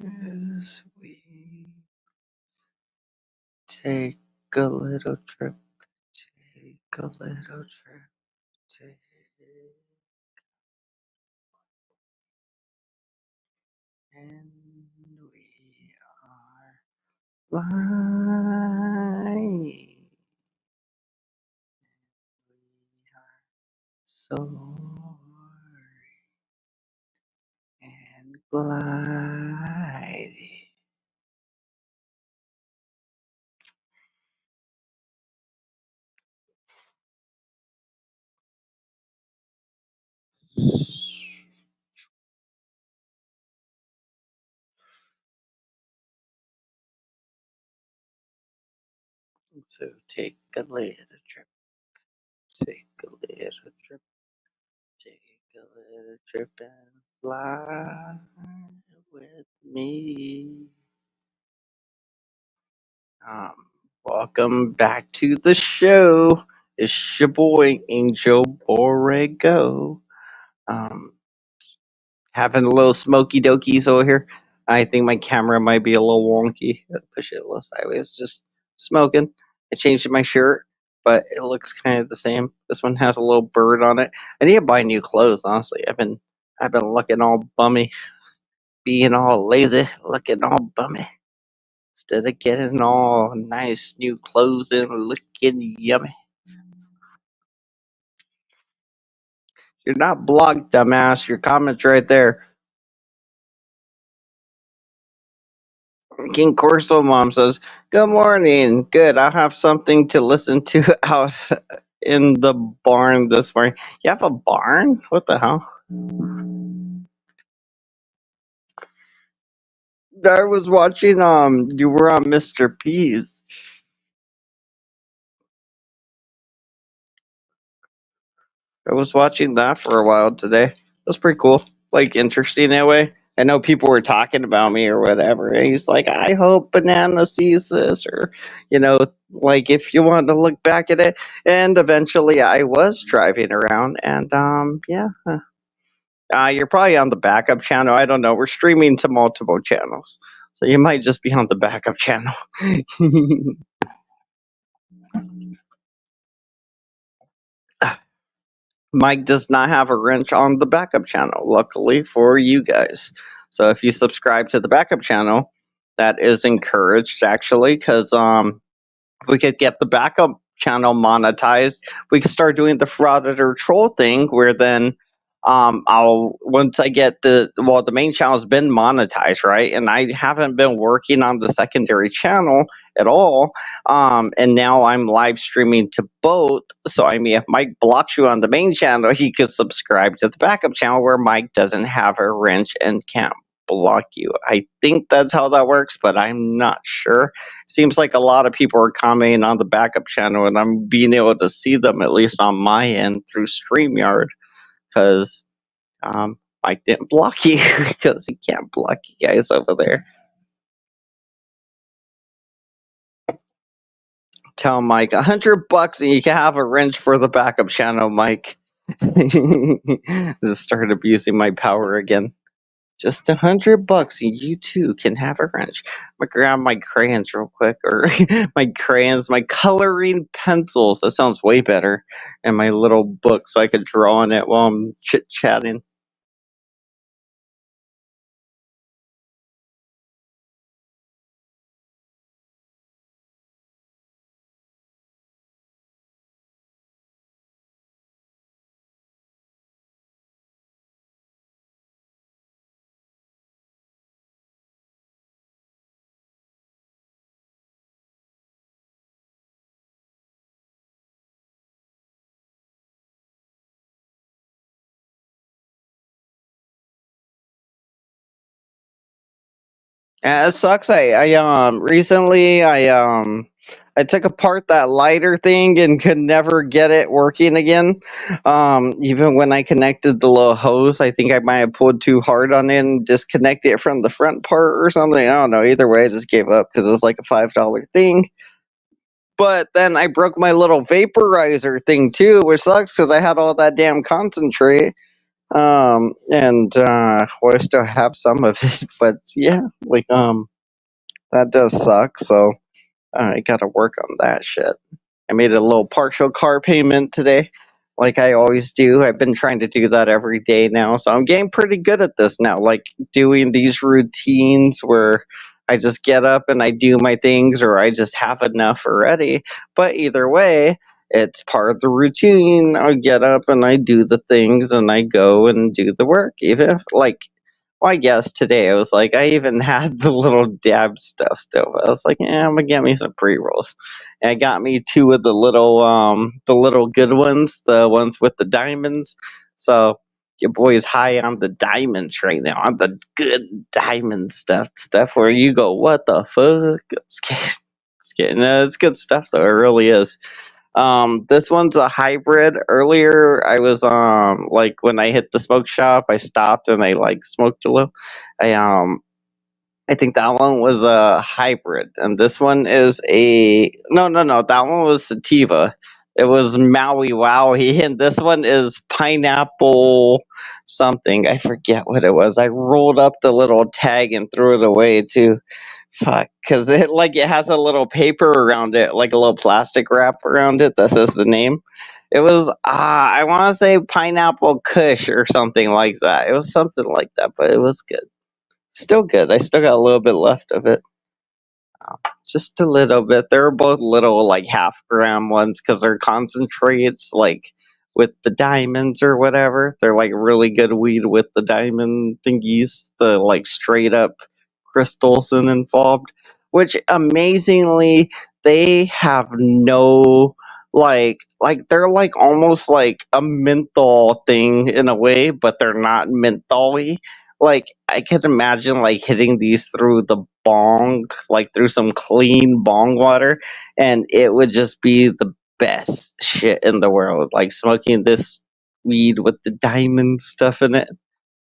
As we take a little trip, take a little trip, take, and we are flying. We are soaring and gliding. So take a little trip, take a little trip, take a little trip and fly with me. Um, Welcome back to the show. It's your boy Angel Borrego. Um, Having a little smoky dokies over here. I think my camera might be a little wonky. Push it a little sideways. Just smoking. I changed my shirt, but it looks kind of the same. This one has a little bird on it. I need to buy new clothes. Honestly, I've been looking all bummy, being all lazy, looking all bummy. Instead of getting all nice new clothes and looking yummy. You're not blocked, dumbass. Your comment's right there. King Corso Mom says, "Good morning. Good. I'll have something to listen to out in the barn this morning." You have a barn? What the hell? I was watching you were on Mr. P's. I was watching that for a while today. That's pretty cool. Like interesting that way. I know people were talking about me or whatever. And he's like, I hope Banana sees this, or like if you want to look back at it. And eventually, I was driving around, and yeah. You're probably on the backup channel. I don't know. We're streaming to multiple channels, so you might just be on the backup channel. Mike does not have a wrench on the backup channel, luckily for you guys. So if you subscribe to the backup channel, that is encouraged actually, because we could get the backup channel monetized. We could start doing the frauditor troll thing, where then I'll once I get the main channel's been monetized, right? And I haven't been working on the secondary channel at all. And now I'm live streaming to both. So I mean, if Mike blocks you on the main channel, he could subscribe to the backup channel where Mike doesn't have a wrench and can't block you. I think that's how that works, but I'm not sure. Seems like a lot of people are commenting on the backup channel, and I'm being able to see them at least on my end through StreamYard, because Mike didn't block you because he can't block you guys over there. Tell Mike $100 and you can have a wrench for the backup channel, Mike. Just started abusing my power again. Just $100 and you too can have a wrench. I'm gonna grab my crayons real quick, or my crayons, my coloring pencils. That sounds way better. And my little book so I could draw on it while I'm chit chatting. Yeah, it sucks. I recently I took apart that lighter thing and could never get it working again. Even when I connected the little hose, I think I might have pulled too hard on it and disconnected it from the front part or something. I don't know. Either way, I just gave up because it was like a $5 thing. But then I broke my little vaporizer thing too, which sucks because I had all that damn concentrate. And well, I still have some of it, but yeah, like that does suck. So I gotta work on that shit. I made a little partial car payment today, like I always do. I've been trying to do that every day now, so I'm getting pretty good at this now. Like doing these routines where I just get up and I do my things, or I just have enough already. But either way, it's part of the routine. I get up and I do the things and I go and do the work, even if like well, I guess today I was like, I even had the little dab stuff still. But I was like, yeah, I'm gonna get me some pre rolls, and I got me two of the little good ones, the ones with the diamonds. So your boy is high on the diamonds right now, on the good diamond stuff where you go, what the fuck? It's good stuff though. It really is. This one's a hybrid. Earlier, I was like when I hit the smoke shop, I stopped and I like smoked a little. I I think that one was a hybrid, and this one is a no. That one was sativa. It was Maui Wowie, and this one is pineapple something. I forget what it was. I rolled up the little tag and threw it away too. Fuck, because it has a little paper around it, like a little plastic wrap around it that says the name. It was I want to say pineapple Kush or something like that. It was something like that, but it was good. Still good. I still got a little bit left of it. Just a little bit. They're both little, like half-gram ones because they're concentrates, like with the diamonds or whatever. They're like really good weed with the diamond thingies, the like straight up crystals involved. Which amazingly, they have no like they're like almost like a menthol thing in a way, but they're not mentholy. Like I could imagine like hitting these through the bong, like through some clean bong water, and it would just be the best shit in the world. Like smoking this weed with the diamond stuff in it.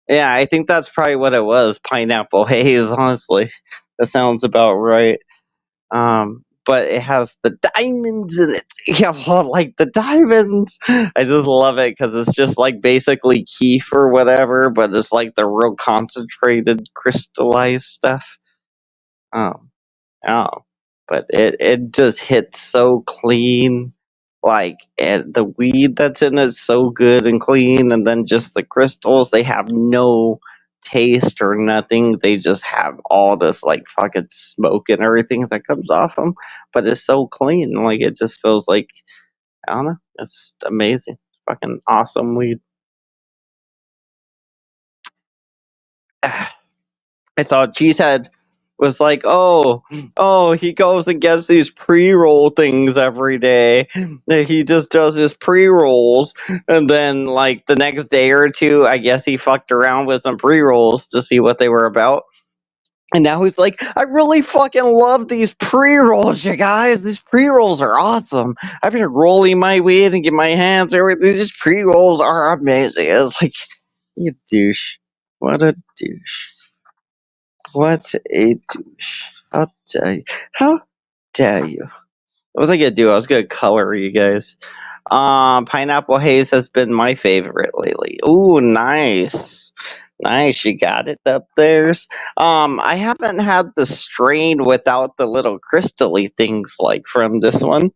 Yeah, I think that's probably what it was. Pineapple haze, honestly. That sounds about right. But it has the diamonds in it. Yeah, well, like the diamonds. I just love it because it's just like basically keef or whatever, but it's like the real concentrated crystallized stuff. Um, oh, but it just hits so clean. Like and the weed that's in it is so good and clean, and then just the crystals, they have no taste or nothing. They just have all this like fucking smoke and everything that comes off them, but it's so clean. Like it just feels like I don't know. It's just amazing, fucking awesome weed. I saw Cheesehead was like, oh, he goes and gets these pre-roll things every day. He just does his pre-rolls, and then like the next day or two, I guess he fucked around with some pre-rolls to see what they were about. And now he's like, I really fucking love these pre-rolls, you guys. These pre-rolls are awesome. I've been rolling my weed and get my hands everything. These pre-rolls are amazing. It's like, you douche. What a douche. What a douche. How dare you? How dare you? What was I gonna do? I was gonna color you guys. Pineapple Haze has been my favorite lately. Ooh, nice. Nice, you got it up there. I haven't had the strain without the little crystally things like from this one.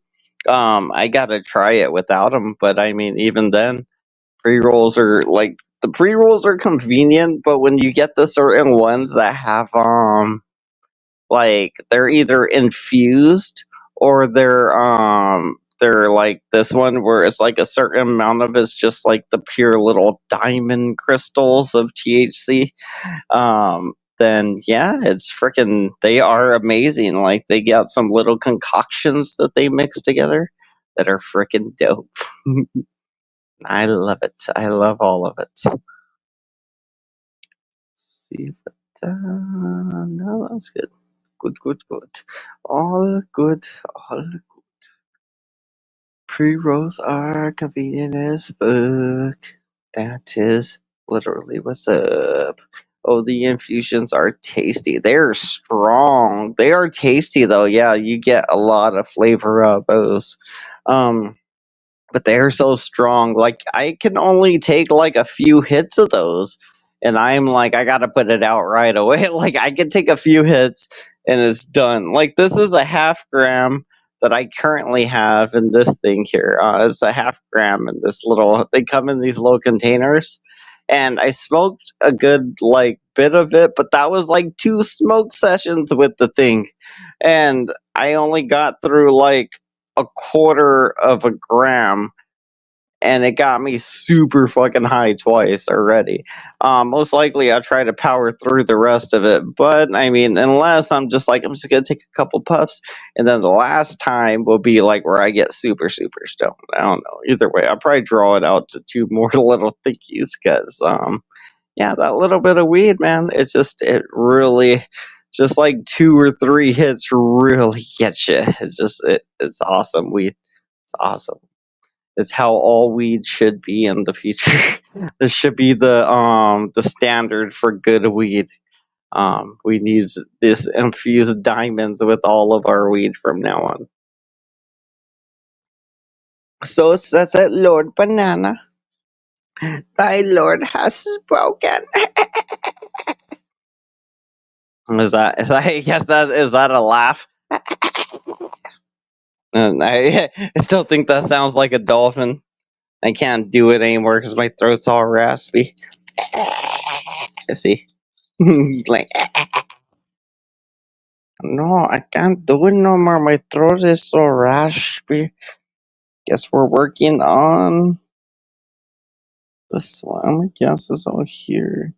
I gotta try it without them, but I mean, even then, pre-rolls are like the pre-rolls are convenient, but when you get the certain ones that have like they're either infused or they're like this one where it's like a certain amount of it's just like the pure little diamond crystals of THC. Then yeah, it's freaking they are amazing. Like they got some little concoctions that they mix together that are freaking dope. I love it. I love all of it. See if it, no, that's good. Good, good, good. All good, all good. Pre-rolls are convenient as fuck. That is literally what's up. Oh, the infusions are tasty. They're strong. They are tasty though. Yeah, you get a lot of flavor out of those. Um, but they're so strong. Like I can only take like a few hits of those, and I'm like, I gotta put it out right away. Like I can take a few hits and it's done. Like this is a half gram that I currently have in this thing here. It's a half gram in this little. They come in these little containers, and I smoked a good like bit of it, but that was like 2 smoke sessions with the thing, and I only got through like a quarter of a gram, and it got me super fucking high twice already. Most likely I'll try to power through the rest of it, but I mean, unless I'm just like, I'm just gonna take a couple puffs, and then the last time will be like where I get super, super stoned. I don't know. Either way, I'll probably draw it out to 2 more little thickies, because, yeah, that little bit of weed, man, it really, just like 2 or 3 hits really get you. It's awesome weed. It's awesome. It's how all weed should be in the future. This should be the standard for good weed. We need this infused diamonds with all of our weed from now on. So says it, Lord Banana. Thy Lord has spoken. Is that a laugh? And I still think that sounds like a dolphin. I can't do it anymore because my throat's all raspy. See, like, no, I can't do it no more. My throat is so raspy. Guess we're working on this one. I guess is over here.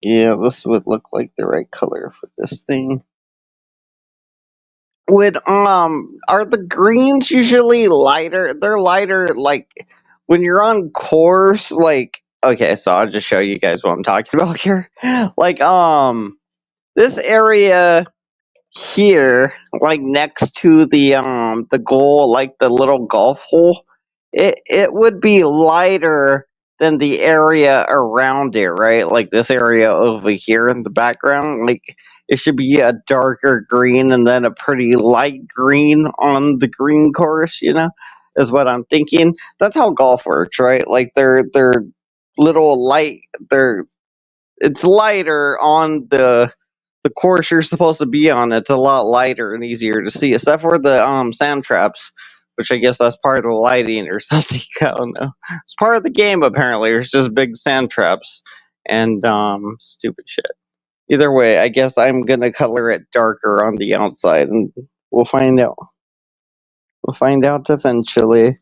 Yeah, this would look like the right color for this thing. Are the greens usually lighter? They're lighter like when you're on course, like, okay, so I'll just show you guys what I'm talking about here. Like this area here, like next to the goal, like the little golf hole, it would be lighter than the area around it, right? Like this area over here in the background, like it should be a darker green and then a pretty light green on the green course, is what I'm thinking. That's how golf works, right? Like they're little light, they're it's lighter on the course you're supposed to be on. It's a lot lighter and easier to see, except for the sand traps, which I guess that's part of the lighting or something. I don't know. It's part of the game apparently. There's just big sand traps and stupid shit. Either way, I guess I'm gonna color it darker on the outside, and we'll find out. We'll find out eventually.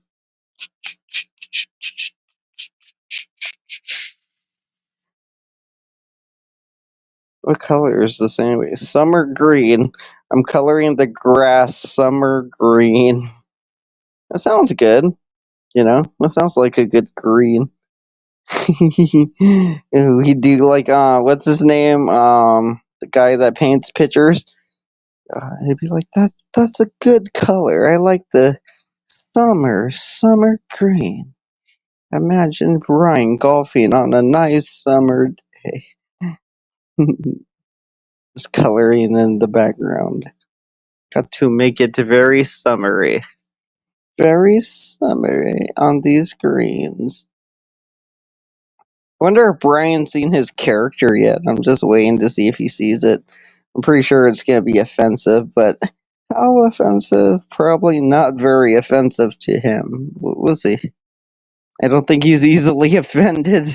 What color is this anyway? Summer green. I'm coloring the grass summer green. That sounds good. That sounds like a good green. We do like what's his name? The guy that paints pictures. He'd be like, that's a good color. I like the summer green. Imagine Brian golfing on a nice summer day. Just coloring in the background. Got to make it very summery. Very summery on these greens. I wonder if Brian's seen his character yet. I'm just waiting to see if he sees it. I'm pretty sure it's going to be offensive, but how offensive? Probably not very offensive to him. We'll see. I don't think he's easily offended,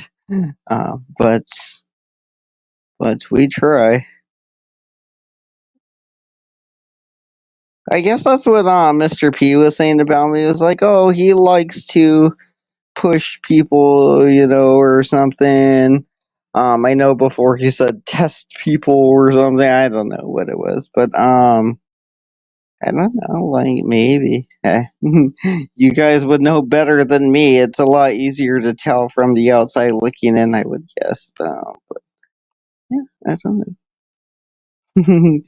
but we try. I guess that's what Mr. P was saying about me. It was like, oh, he likes to push people, or something. I know before he said test people or something. I don't know what it was, but I don't know. Like maybe you guys would know better than me. It's a lot easier to tell from the outside looking in, I would guess. But yeah, I don't know.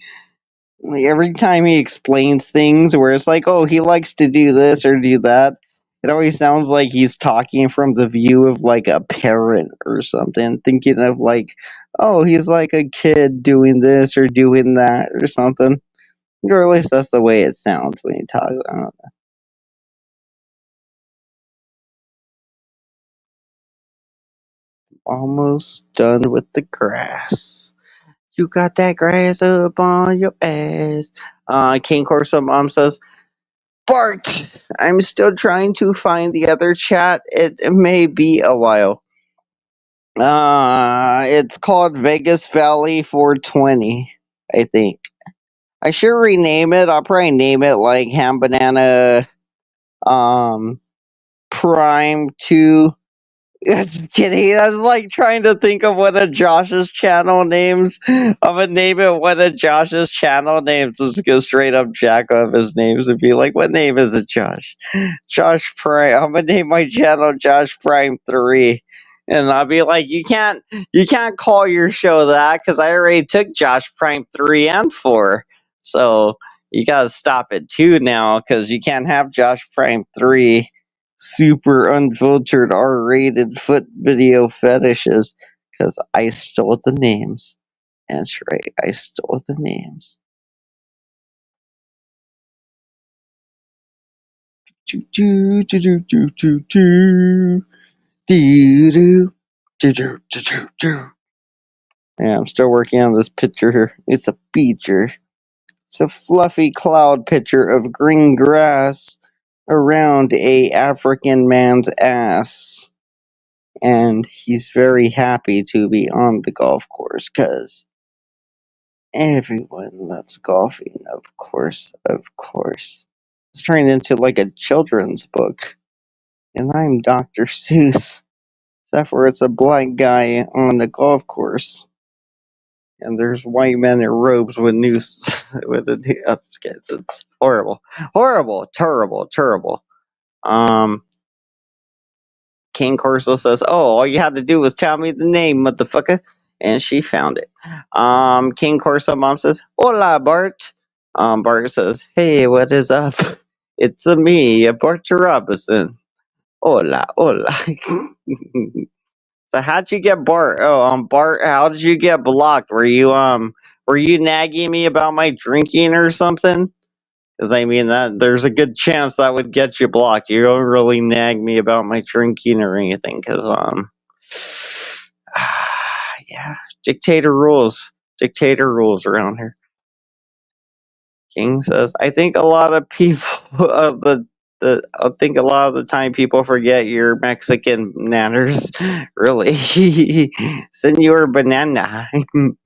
Like every time he explains things where it's like, oh, he likes to do this or do that, it always sounds like he's talking from the view of like a parent or something, thinking of like, oh, he's like a kid doing this or doing that or something. Or at least that's the way it sounds when he talks. I don't know. Almost done with the grass. You got that grass up on your ass. King Corso Mom says, Bart, I'm still trying to find the other chat. It may be a while. It's called Vegas Valley 420, I think. I should rename it. I'll probably name it like Ham Banana Prime 2. Just kidding. I was like trying to think of one of Josh's channel names. I'm gonna name it one of Josh's channel names. Just go straight up jack of his names and be like, what name is it, Josh? Josh Prime. I'm gonna name my channel Josh Prime 3. And I'll be like, you can't call your show that because I already took Josh Prime 3 and 4. So you gotta stop at 2 now because you can't have Josh Prime 3 super unfiltered R-rated foot video fetishes because I stole the names. That's right, I stole the names. Do do do do do do do do do do do do do. Yeah, I'm still working on this picture here. It's a feature. It's a fluffy cloud picture of green grass around a African man's ass. And he's very happy to be on the golf course because everyone loves golfing, of course, of course. It's turned into like a children's book, and I'm Dr. Seuss, except for it's a black guy on the golf course, and there's white men in robes with noose. It's horrible, horrible, terrible, terrible. King Corso says, "Oh, all you had to do was tell me the name, motherfucker," and she found it. King Corso Mom says, "Hola, Bart." Bart says, "Hey, what is up? It's me, Bart Robinson. Hola, hola." So how'd you get Bart? Oh, Bart, how did you get blocked? Were you nagging me about my drinking or something? Because I mean that there's a good chance that would get you blocked. You don't really nag me about my drinking or anything, because yeah, dictator rules around here. King says, I think a lot of people I think a lot of the time people forget your Mexican manners. Really, Senor Banana. I'm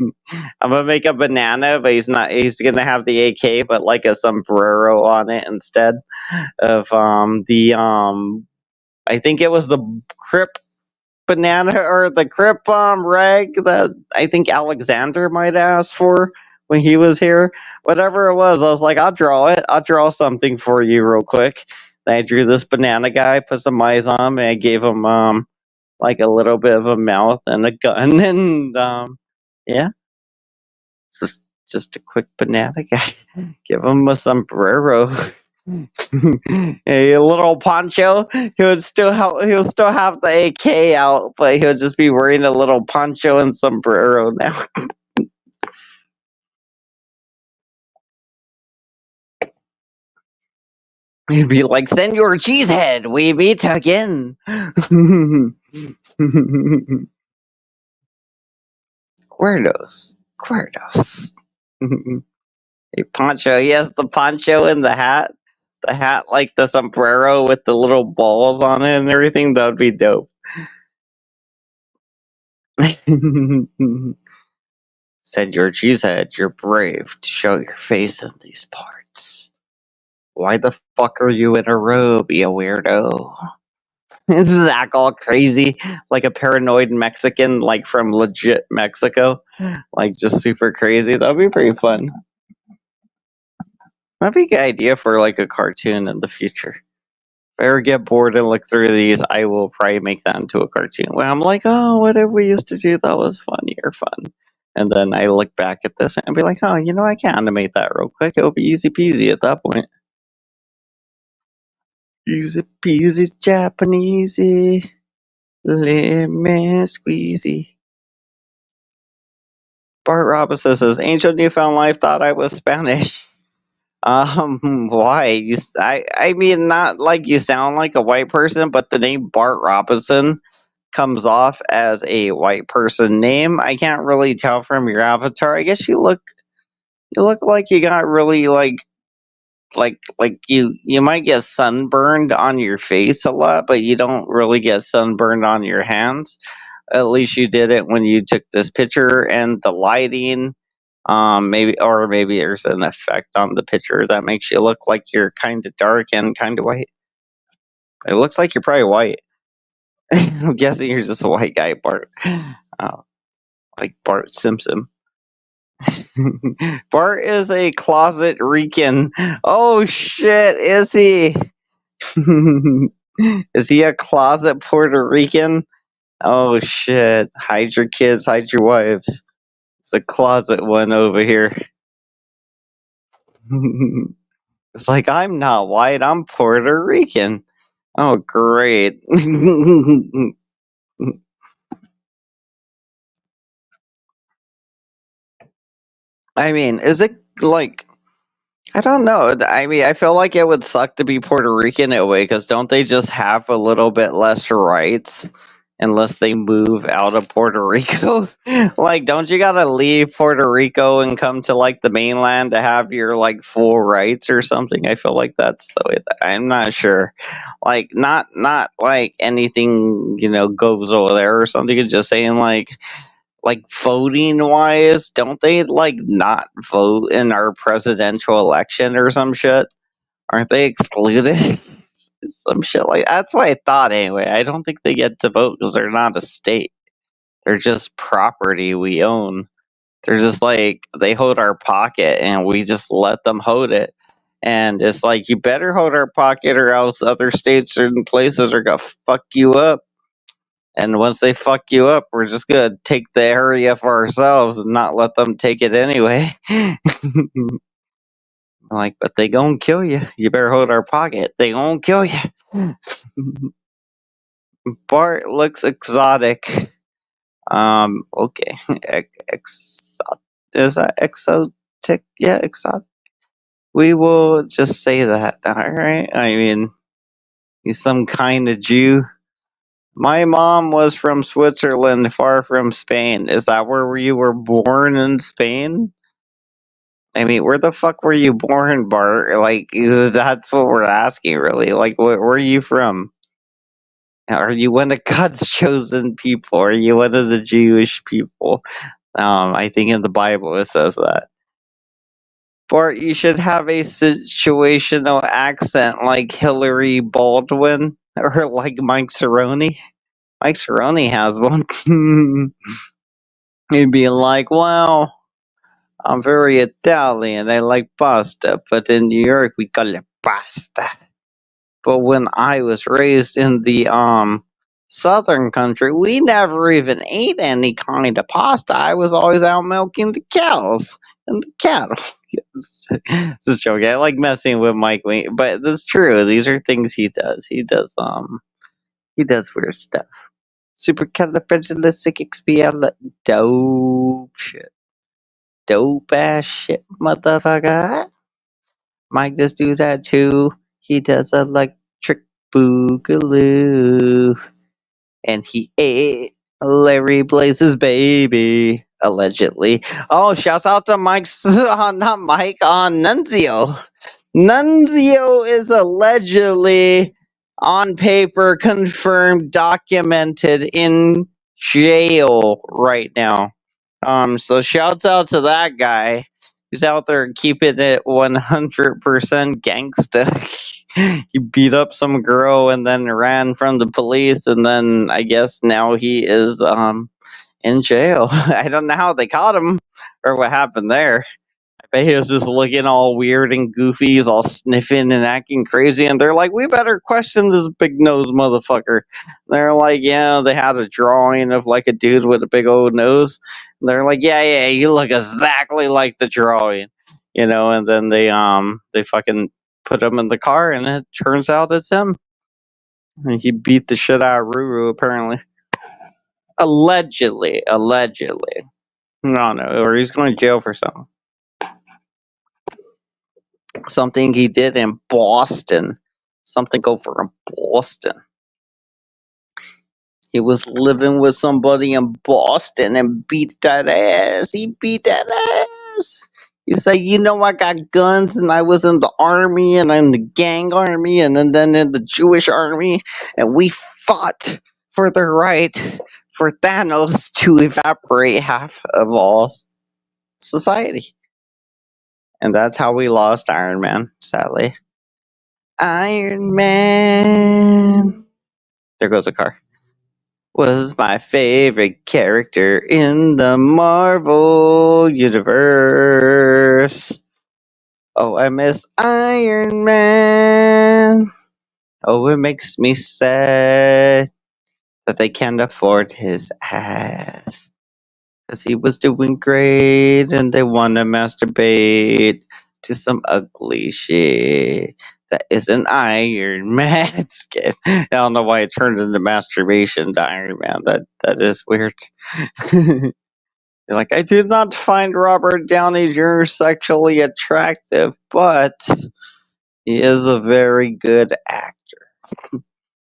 gonna make a banana, but he's not. He's gonna have the AK, but like a sombrero on it instead of the I think it was the Crip banana or the Crip rag that I think Alexander might ask for when he was here. Whatever it was, I was like, I'll draw it. I'll draw something for you real quick. Then I drew this banana guy, put some eyes on him, and I gave him like a little bit of a mouth and a gun, and yeah, it's just a quick banana guy. Give him a sombrero. A little poncho. He'll still have the AK out, but he'll just be wearing a little poncho and sombrero now. He'd be like, "Senor Cheesehead, we meet again." Cuerdos. A poncho. He has the poncho and the hat. The hat, like the sombrero with the little balls on it and everything. That would be dope. Senor Cheesehead, you're brave to show your face in these parts. Why the fuck are you in a robe, you weirdo? Is Zach all crazy? Like a paranoid Mexican, like from legit Mexico? Like just super crazy? That'd be pretty fun. That'd be a good idea for like a cartoon in the future. If I ever get bored and look through these, I will probably make that into a cartoon where I'm like, oh, whatever we used to do that was funny or fun. And then I look back at this and be like, oh, I can animate that real quick. It'll be easy peasy at that point. Easy peasy Japanesey, lemon squeezy. Bart Robinson says, Angel Newfound Life thought I was Spanish. Why? I mean, not like you sound like a white person, but the name Bart Robinson comes off as a white person name. I can't really tell from your avatar. I guess you look like you got really like you might get sunburned on your face a lot, but you don't really get sunburned on your hands. At least you did it when you took this picture, and the lighting, maybe there's an effect on the picture that makes you look like you're kind of dark and kind of white. It looks like you're probably white. I'm guessing you're just a white guy, Bart. Like Bart Simpson. Bart is a closet Rican. Oh shit, is he? Is he a closet Puerto Rican? Oh shit. Hide your kids, hide your wives. It's a closet one over here. It's like, I'm not white, I'm Puerto Rican. Oh, great. I mean, is it like, I don't know. I mean, I feel like it would suck to be Puerto Rican in a way because don't they just have a little bit less rights unless they move out of Puerto Rico? Like, don't you gotta leave Puerto Rico and come to like the mainland to have your like full rights or something? I feel like that's the way I'm not sure. Like, not like anything goes over there or something. Just saying like voting wise, don't they like not vote in our presidential election or some shit? Aren't they excluded? Some shit like that's what I thought anyway. I don't think they get to vote because they're not a state. They're just property we own. They're just like they hold our pocket and we just let them hold it. And it's like you better hold our pocket or else other states and places are gonna fuck you up. And once they fuck you up, we're just gonna take the area for ourselves and not let them take it anyway. Like, but they gonna kill you. You better hold our pocket. They gonna kill you. Bart looks exotic. Okay. Is that exotic? Yeah, exotic. We will just say that. All right. I mean, he's some kind of Jew. My mom was from Switzerland, far from Spain. Is that where you were born in Spain? I mean, where the fuck were you born, Bart? Like, that's what we're asking, really. Like, where are you from? Are you one of God's chosen people? Are you one of the Jewish people? I think in the Bible it says that. Bart, you should have a situational accent like Hillary Baldwin or like Mike Cerrone. Mike Cerrone has one. He'd be like, well, I'm very Italian. I like pasta, but in New York we call it pasta. But when I was raised in the southern country, we never even ate any kind of pasta. I was always out milking the cows and the cattle. Just joking. I like messing with Mike, but that's true. These are things he does. He does weird stuff. Supercalifragilisticexpialidocious. Dope shit. Dope ass shit, motherfucker. Mike just do that too. He does electric boogaloo. And he ate Larry Blaze's baby, allegedly. Oh, shouts out to Mike's, not Mike, on Nunzio. Nunzio is allegedly on paper confirmed, documented in jail right now. So shouts out to that guy. He's out there keeping it 100% gangsta. He beat up some girl and then ran from the police, and then I guess now he is in jail. I don't know how they caught him or what happened there. But he was just looking all weird and goofy. He's all sniffing and acting crazy. And they're like, we better question this big nose motherfucker. And they're like, yeah, they had a drawing of like a dude with a big old nose. And they're like, yeah, you look exactly like the drawing. And then they fucking put him in the car and it turns out it's him. And he beat the shit out of Ruru, apparently. Allegedly. No, or he's going to jail for something. Something he did in Boston. Something over in Boston. He was living with somebody in Boston and beat that ass. He beat that ass. He said, "You know, I got guns, and I was in the army, and in the gang army, and then in the Jewish army, and we fought for the right for Thanos to evaporate half of all society." And that's how we lost Iron Man, sadly. Iron Man. There goes a car. Was my favorite character in the Marvel Universe. Oh, I miss Iron Man. Oh, it makes me sad that they can't afford his ass. Because he was doing great and they want to masturbate to some ugly shit that isn't Iron Man skin. I don't know why it turned into masturbation to Iron Man. That is weird. You're like, I do not find Robert Downey Jr. sexually attractive, but he is a very good actor.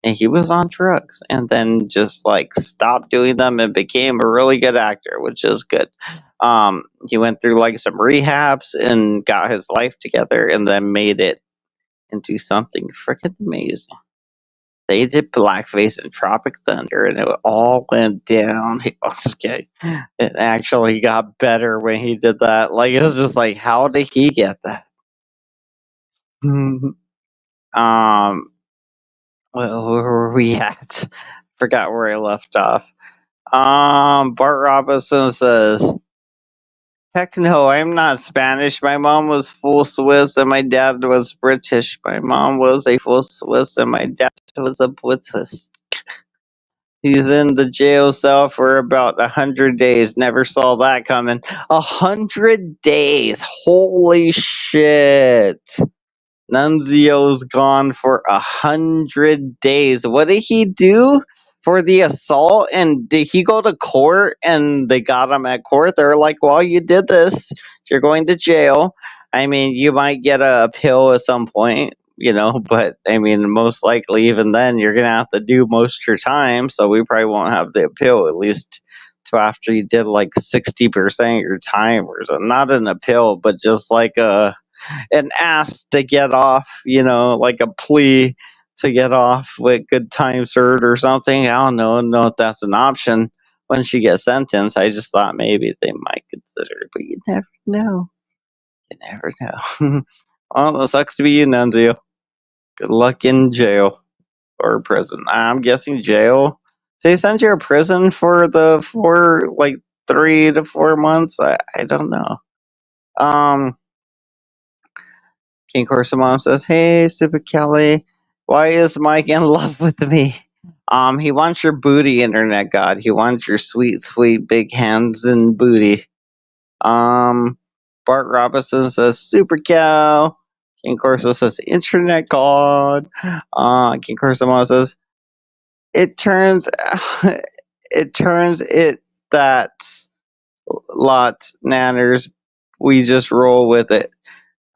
And he was on drugs and then just like stopped doing them and became a really good actor, which is good. He went through like some rehabs and got his life together and then made it into something freaking amazing. They did blackface in Tropic Thunder and it all went down. Okay. It actually got better when he did that. Like, it was just like, how did he get that? um, where were we at? Forgot where I left off. Bart Robinson says, "Heck no, I'm not Spanish. My mom was full Swiss and my dad was British. My mom was a full Swiss and my dad was a British." He's in the jail cell for about 100 days. Never saw that coming. 100 days. Holy shit. Nunzio's gone for 100 days. What did he do for the assault? And did he go to court and they got him at court? They're like, well, you did this. You're going to jail. I mean, you might get a appeal at some point, but I mean, most likely, even then, you're going to have to do most of your time. So we probably won't have the appeal at least to after you did like 60% of your time or so. Not an appeal, but just like an ask to get off, like a plea to get off with good time served or something. I don't know if that's an option once you get sentenced. I just thought maybe they might consider it, but you never know. You never know. Well, it sucks to be you, Nunzio. Good luck in jail or prison. I'm guessing jail. So they send you to prison for like 3 to 4 months. I don't know. King Corsamon says, "Hey, Stupid Kelly, why is Mike in love with me? He wants your booty, Internet God. He wants your sweet, sweet big hands and booty." Bart Robinson says, "Super Cow." King Corso says, "Internet God." King Corsamon says, "It turns, it that's lots nanners. We just roll with it."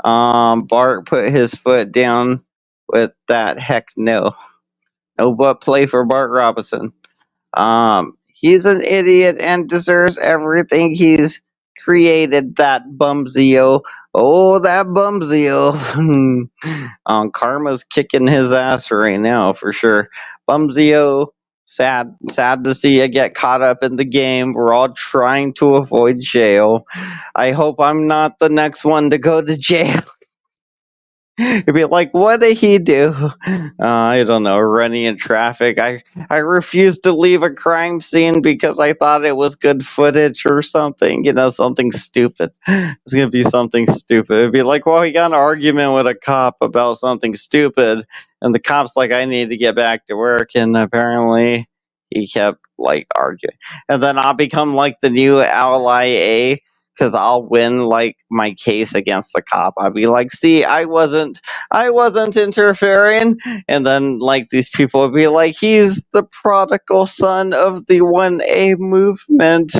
Bart put his foot down with that. Heck no. No but play for Bart Robinson. He's an idiot and deserves everything he's created, that Bumsio. Oh, that Bumsio. Karma's kicking his ass right now, for sure. Bumsio, sad to see you get caught up in the game. We're all trying to avoid jail. I hope I'm not the next one to go to jail. You'd be like, what did he do? I don't know, running in traffic. I refused to leave a crime scene because I thought it was good footage or something, something stupid. It's going to be something stupid. It'd be like, well, he got an argument with a cop about something stupid, and the cop's like, I need to get back to work, and apparently he kept, like, arguing. And then I'll become, like, the new ally A, because I'll win like my case against the cop. I'll be like, see, I wasn't interfering, and then like these people would be like, he's the prodigal son of the 1A movement,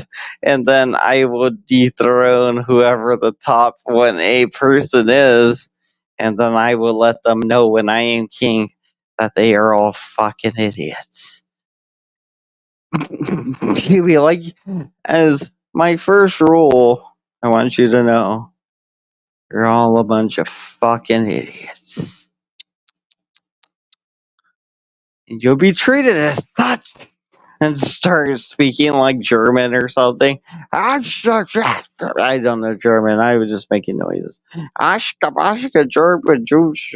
and then I would dethrone whoever the top 1A person is, and then I will let them know when I am king that they are all fucking idiots. He'd be like, as my first rule, I want you to know, you're all a bunch of fucking idiots. And you'll be treated as such. And start speaking like German or something. I don't know German. I was just making noises. Ashka German Jews.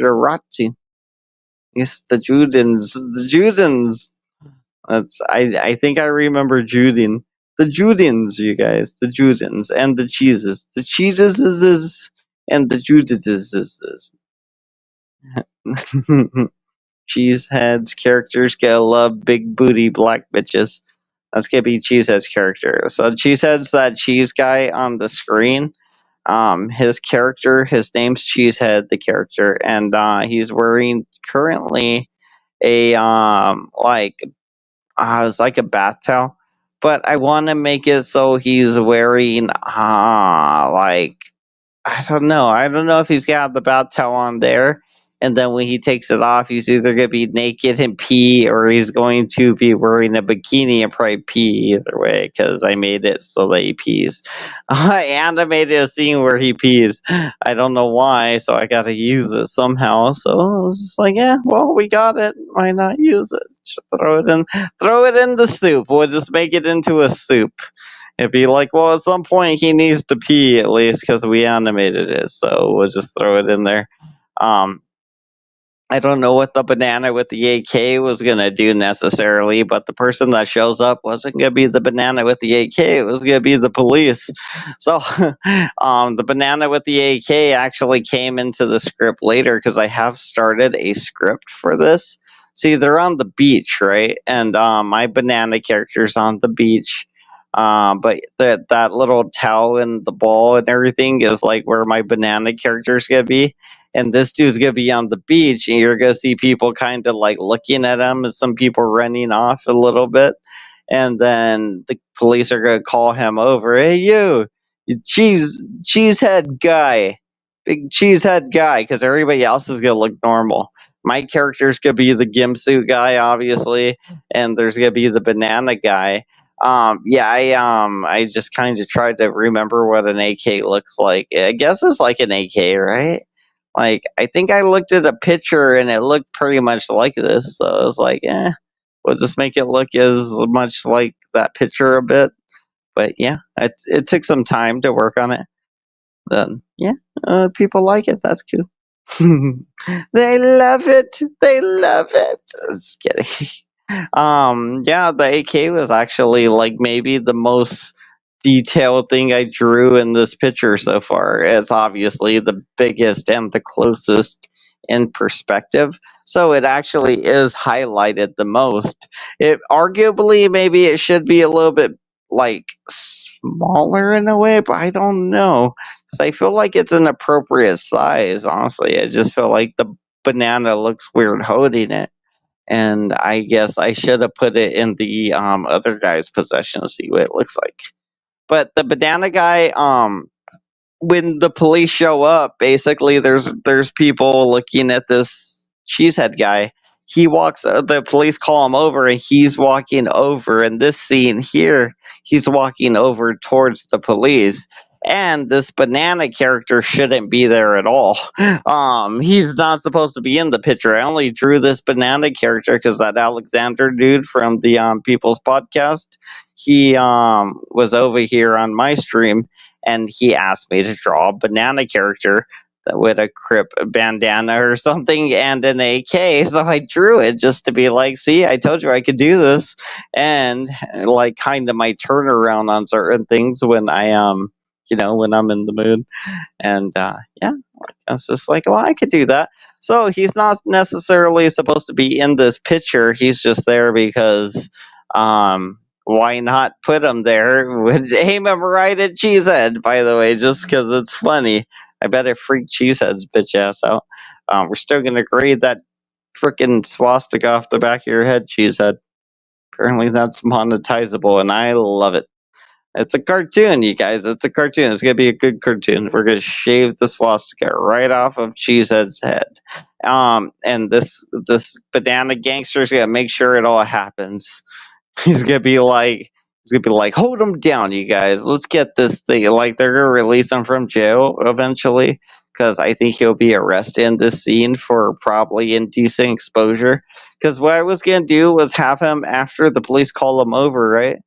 It's the Judens. The Judens. I think I remember Judin. The Judins, you guys. The Judins and the cheeses. The cheeses is and the Judins is. Cheeseheads characters gotta love big booty black bitches. That's gonna be Cheesehead's character. So Cheesehead's that cheese guy on the screen. His character, his name's Cheesehead, the character, and he's wearing currently a it's like a bath towel, but I want to make it so he's wearing like I don't know. I don't know if he's got the bath towel on there, and then when he takes it off, he's either gonna be naked and pee, or he's going to be wearing a bikini and probably pee either way. Because I made it so that he pees. I animated a scene where he pees. I don't know why, so I got to use it somehow. So I was just like, yeah, well, we got it. Why not use it? Just throw it in. Throw it in the soup. We'll just make it into a soup. It'd be like, well, at some point he needs to pee at least because we animated it, so we'll just throw it in there. Um, I don't know what the banana with the AK was gonna do necessarily, but the person that shows up wasn't gonna be the banana with the AK. It was gonna be the police. So, the banana with the AK actually came into the script later because I have started a script for this. See, they're on the beach, right? And my banana character's on the beach. But that little towel and the ball and everything is like where my banana character's gonna be, and this dude's gonna be on the beach, and you're gonna see people kind of like looking at him, and some people running off a little bit, and then the police are gonna call him over. Hey, you cheesehead guy, big cheesehead guy, because everybody else is gonna look normal. My character's gonna be the gimp suit guy, obviously, and there's gonna be the banana guy. Yeah, I just kind of tried to remember what an AK looks like. I guess it's like an AK, right? Like, I think I looked at a picture and it looked pretty much like this. So I was like, we'll just make it look as much like that picture a bit. But yeah, it took some time to work on it. Then, yeah, people like it. That's cool. They love it. They love it. Just kidding. Yeah, the AK was actually like maybe the most detailed thing I drew in this picture so far. It's obviously the biggest and the closest in perspective, so it actually is highlighted the most. It arguably maybe it should be a little bit like smaller in a way, but I don't know because I feel like it's an appropriate size. Honestly, I just feel like the banana looks weird holding it, and I guess I should have put it in the other guy's possession to see what it looks like. But the banana guy, when the police show up, basically there's people looking at this cheesehead guy. He walks. The police call him over, and he's walking over. In this scene here, he's walking over towards the police. And this banana character shouldn't be there at all. He's not supposed to be in the picture. I only drew this banana character because that Alexander dude from the People's Podcast, he was over here on my stream, and he asked me to draw a banana character with a crip bandana or something and an AK. So I drew it just to be like, see, I told you I could do this, and like kind of my turnaround on certain things when when I'm in the mood. And yeah, I was just like, well, I could do that. So he's not necessarily supposed to be in this picture. He's just there because why not put him there? Would aim him right at Cheesehead, by the way, just because it's funny. I bet it freaked Cheesehead's bitch ass out. We're still going to grade that freaking swastika off the back of your head, Cheesehead. Apparently that's monetizable, and I love it. It's a cartoon, you guys. It's a cartoon. It's going to be a good cartoon. We're going to shave the swastika right off of Cheesehead's head. And this banana gangster's going to make sure it all happens. He's gonna be like, He's gonna be like, hold him down, you guys. Let's get this thing. Like, they're gonna release him from jail eventually, because I think he'll be arrested in this scene for probably indecent exposure. Because what I was gonna do was have him, after the police call him over, right?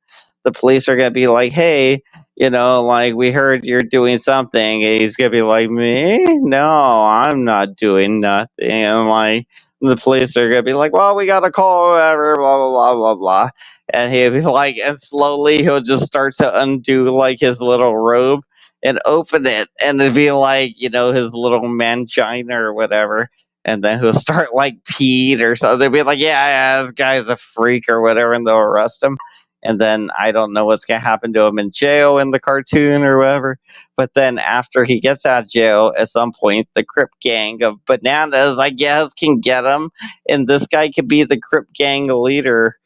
The police are gonna be like, hey, like, we heard you're doing something. And he's gonna be like, me? No, I'm not doing nothing. And like, the police are gonna be like, well, we got a call, whatever, blah blah blah blah blah. And he'll be like, and slowly he'll just start to undo like his little robe and open it, and it'd be like, his little mangina or whatever. And then he'll start like peed or something. They'll be like, yeah, this guy's a freak or whatever, and they'll arrest him. And then I don't know what's gonna happen to him in jail in the cartoon or whatever. But then after he gets out of jail, at some point, the Crip gang of bananas, I guess, can get him, and this guy could be the Crip gang leader.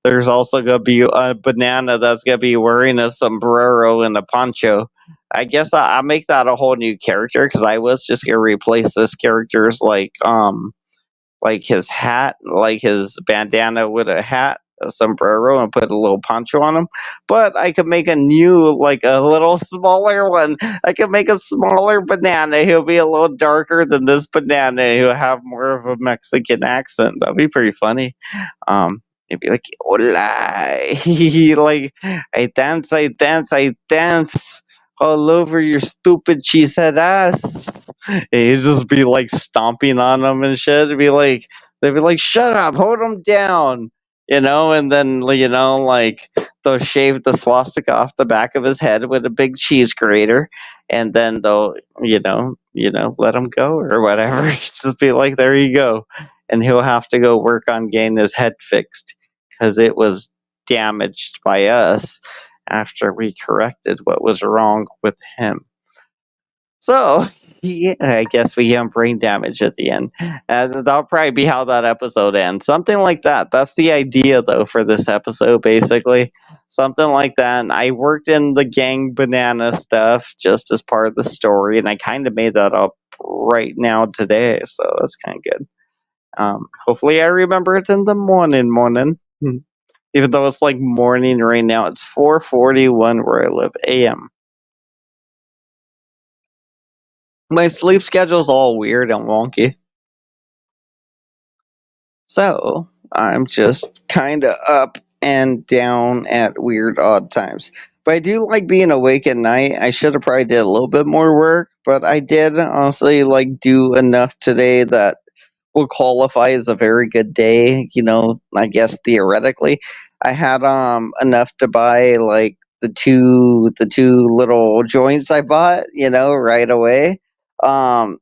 There's also gonna be a banana that's gonna be wearing a sombrero and a poncho. I guess I'll make that a whole new character, because I was just gonna replace this character's like his hat, like his bandana with a hat, a sombrero, and put a little poncho on him. But I could make a new, like a little smaller one. I could make a smaller banana. He'll be a little darker than this banana. He'll have more of a Mexican accent. That'd be pretty funny. He'd be like, "Hola," like, I dance, I dance all over your stupid cheesehead ass." And he'd just be like stomping on them and shit. They'd be like, "Shut up, hold him down," and then like, they'll shave the swastika off the back of his head with a big cheese grater, and then they'll, let him go or whatever. Just be like, "There you go," and he'll have to go work on getting his head fixed, because it was damaged by us after we corrected what was wrong with him. So, yeah, I guess we get brain damage at the end. That'll probably be how that episode ends. Something like that. That's the idea, though, for this episode, basically. Something like that. And I worked in the gang banana stuff just as part of the story, and I kind of made that up right now today, so that's kind of good. Hopefully, I remember it in the morning. Even though it's like morning right now, it's 4:41 where I live, AM. My sleep schedule's all weird and wonky. So I'm just kind of up and down at weird odd times. But I do like being awake at night. I should have probably did a little bit more work, but I did honestly like do enough today that will qualify as a very good day. I guess theoretically, I had enough to buy like the two little joints I bought. Right away. Um,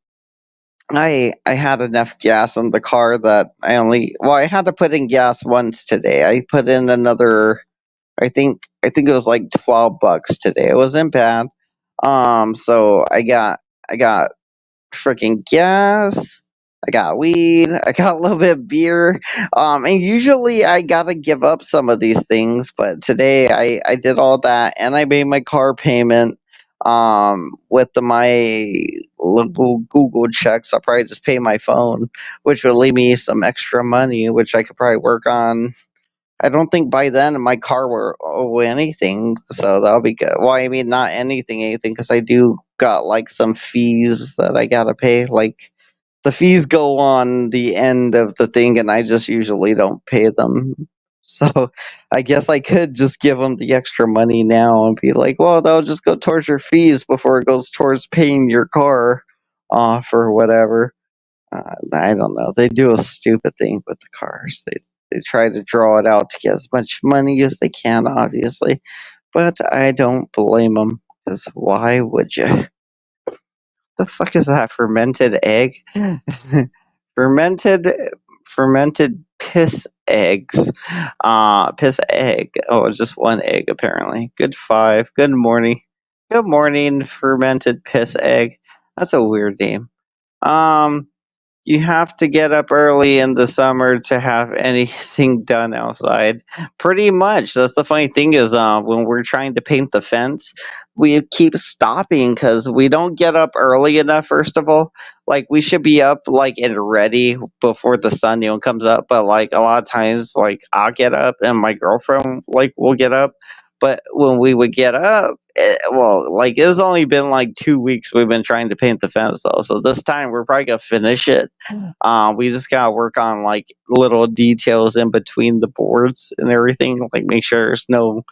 I had enough gas in the car that I had to put in gas once today. I put in another, I think it was like $12 today. It wasn't bad. So I got freaking gas. I got weed. I got a little bit of beer. And usually I gotta give up some of these things, but today I did all that, and I made my car payment. With my little Google checks, I'll probably just pay my phone, which will leave me some extra money, which I could probably work on. I don't think by then my car will owe anything, so that'll be good. Well, I mean, not anything, because I do got like some fees that I gotta pay. Like, the fees go on the end of the thing, and I just usually don't pay them. So I guess I could just give them the extra money now and be like, well, that'll just go towards your fees before it goes towards paying your car off or whatever. I don't know. They do a stupid thing with the cars. They try to draw it out to get as much money as they can, obviously. But I don't blame them, because why would you? The fuck is that? Fermented egg? fermented fermented piss eggs. Piss egg. Oh, just one egg apparently. Good five. Good morning. Good morning, fermented piss egg. That's a weird name. Um You have to get up early in the summer to have anything done outside. Pretty much. That's the funny thing is, when we're trying to paint the fence, we keep stopping because we don't get up early enough. First of all, like we should be up like and ready before the sun comes up. But like a lot of times, like I'll get up and my girlfriend like will get up. But when we would get up, well, like it's only been like 2 weeks we've been trying to paint the fence though. So this time we're probably gonna finish it. We just gotta work on like little details in between the boards and everything, like make sure there's no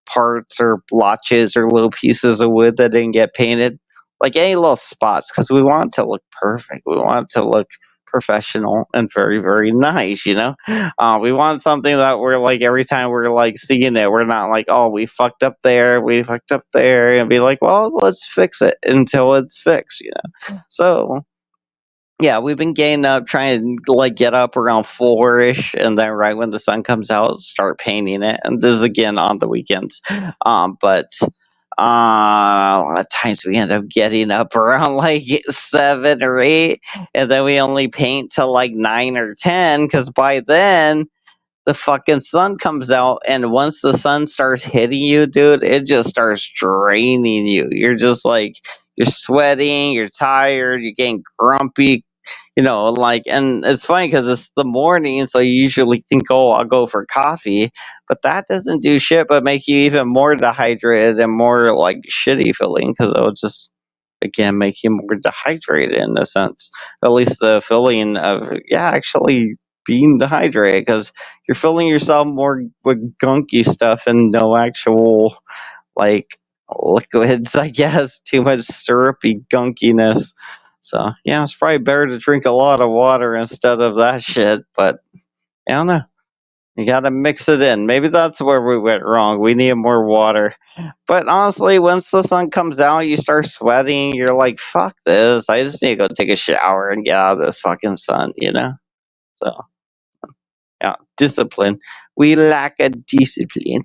parts or blotches or little pieces of wood that didn't get painted, like any little spots, because we want it to look perfect. We want it to look professional and very very nice. We want something that we're like every time we're like seeing it, we're not like, oh, we fucked up there, we fucked up there, and be like, well, let's fix it until it's fixed. So yeah, we've been getting up, trying to like get up around 4ish, and then right when the sun comes out, start painting it. And this is again on the weekends. But a lot of times we end up getting up around like 7 or 8, and then we only paint till like 9 or 10, because by then the fucking sun comes out, and once the sun starts hitting you, dude, it just starts draining you. You're just like you're sweating, you're tired, you're getting grumpy, like, and it's funny because it's the morning, so you usually think, oh, I'll go for coffee, but that doesn't do shit but make you even more dehydrated and more like shitty feeling, because it'll just again make you more dehydrated in a sense. At least the feeling of, yeah, actually being dehydrated, because you're filling yourself more with gunky stuff and no actual like liquids, I guess. Too much syrupy gunkiness. So yeah, it's probably better to drink a lot of water instead of that shit. But I don't know. You gotta mix it in. Maybe that's where we went wrong. We need more water. But honestly, once the sun comes out, you start sweating. You're like, fuck this. I just need to go take a shower and get out of this fucking sun. So yeah, discipline. We lack a discipline.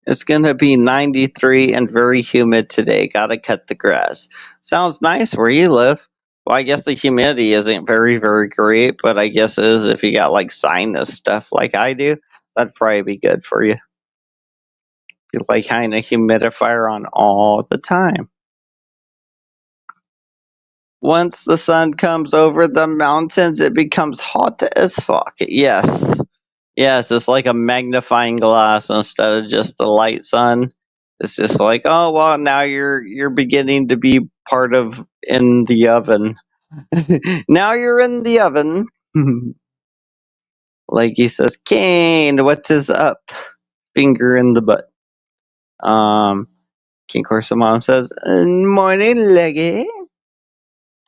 It's gonna be 93 and very humid today. Gotta cut the grass. Sounds nice where you live. Well, I guess the humidity isn't very, very great, but I guess it is if you got like sinus stuff like I do. That'd probably be good for you. You like having a humidifier on all the time. Once the sun comes over the mountains, it becomes hot as fuck. Yes. Yes, it's like a magnifying glass instead of just the light sun. It's just like, oh well, now you're beginning to be part of in the oven. Now you're in the oven. Like he says, Kane, what is up? Finger in the butt. King Corsa Mom says, morning, Leggy.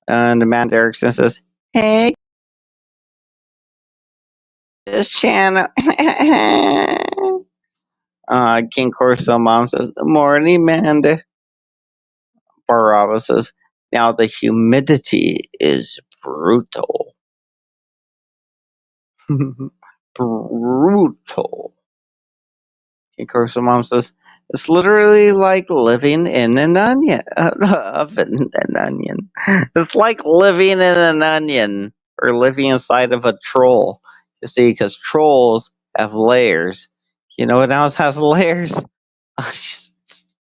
And Amanda Erickson says, hey, this channel. King Corso Mom says, morning, Amanda. Baraba says, now the humidity is brutal. Brutal. King Corso Mom says, it's literally like living in an onion. An onion. It's like living in an onion or living inside of a troll. You see, because trolls have layers. You know what else has layers?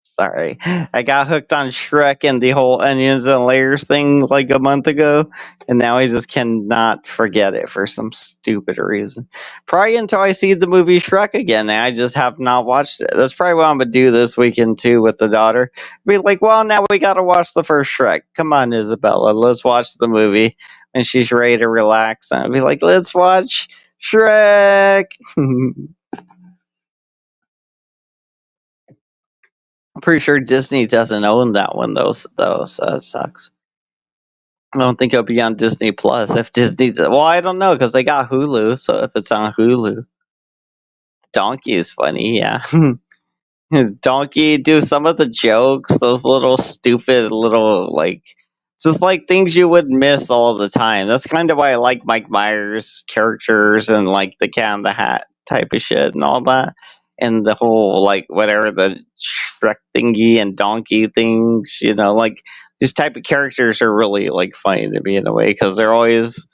Sorry. I got hooked on Shrek and the whole onions and layers thing like a month ago, and now I just cannot forget it for some stupid reason. Probably until I see the movie Shrek again, and I just have not watched it. That's probably what I'm gonna do this weekend too with the daughter. Be like, well, now we gotta watch the first Shrek. Come on, Isabella, let's watch the movie. When she's ready to relax, and I'll be like, let's watch Shrek. I'm pretty sure Disney doesn't own that one though, so that sucks. I don't think it'll be on Disney Plus if Disney. Well, I don't know because they got Hulu, so if it's on Hulu, Donkey is funny, yeah. Donkey do some of the jokes, those little stupid little like, just like things you would miss all the time. That's kind of why I like Mike Myers characters and like the Cat in the Hat type of shit and all that. and the whole like whatever the Shrek thingy and donkey things, like these type of characters are really like funny to me in a way because they're always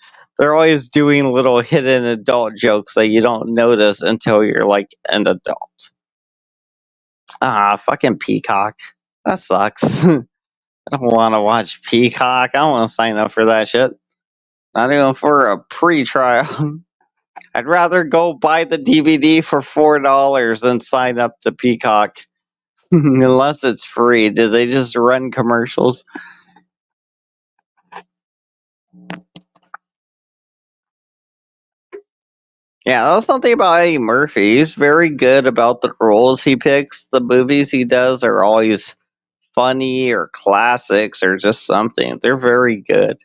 doing little hidden adult jokes that you don't notice until you're like an adult. Ah, fucking Peacock. That sucks. I don't want to watch Peacock. I don't want to sign up for that shit. Not even for a pre-trial. I'd rather go buy the DVD for $4 than sign up to Peacock. Unless it's free. Do they just run commercials? Yeah, that's something about Eddie Murphy. He's very good about the roles he picks. The movies he does are always funny or classics or just something. They're very good.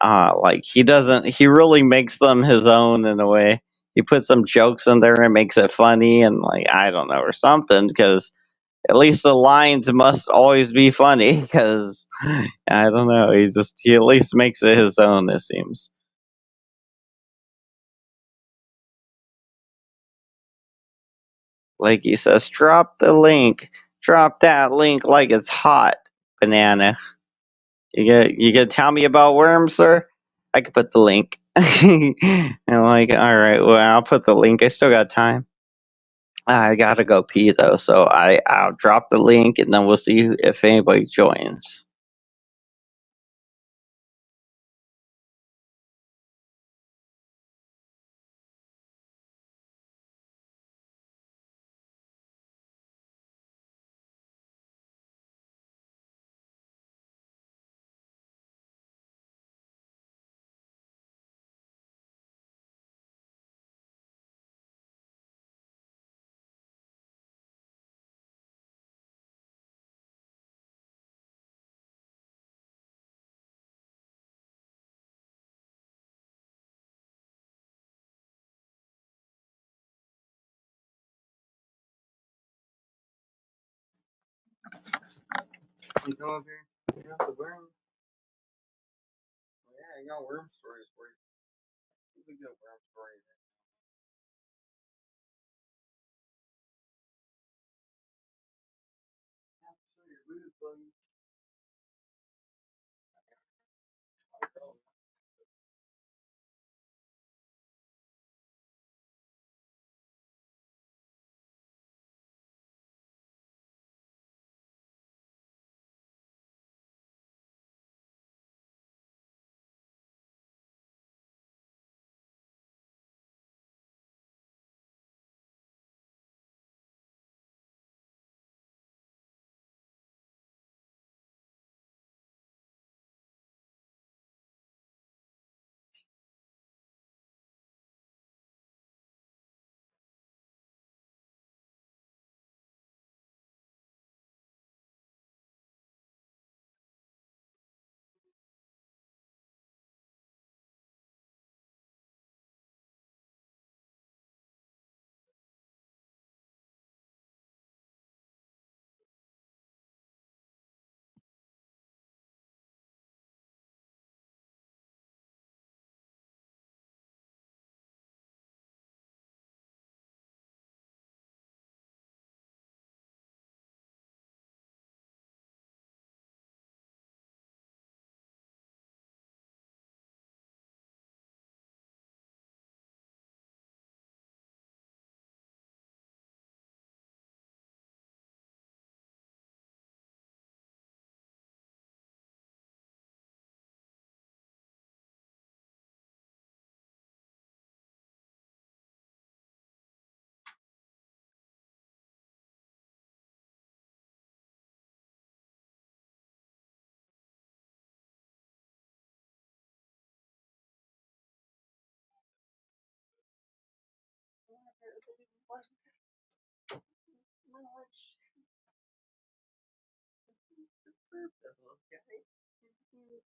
Like he really makes them his own in a way. He puts some jokes in there and makes it funny and like I don't know or something because at least the lines must always be funny because I don't know. He at least makes it his own. It seems. Like he says, drop the link. Drop that link like it's hot. Banana. You gonna tell me about worms, sir? I could put the link. And like, all right, well, I'll put the link. I still got time. I gotta go pee though, so I'll drop the link and then we'll see if anybody joins. You know, you got the worm. Yeah, I got worm stories for you. We got worm stories.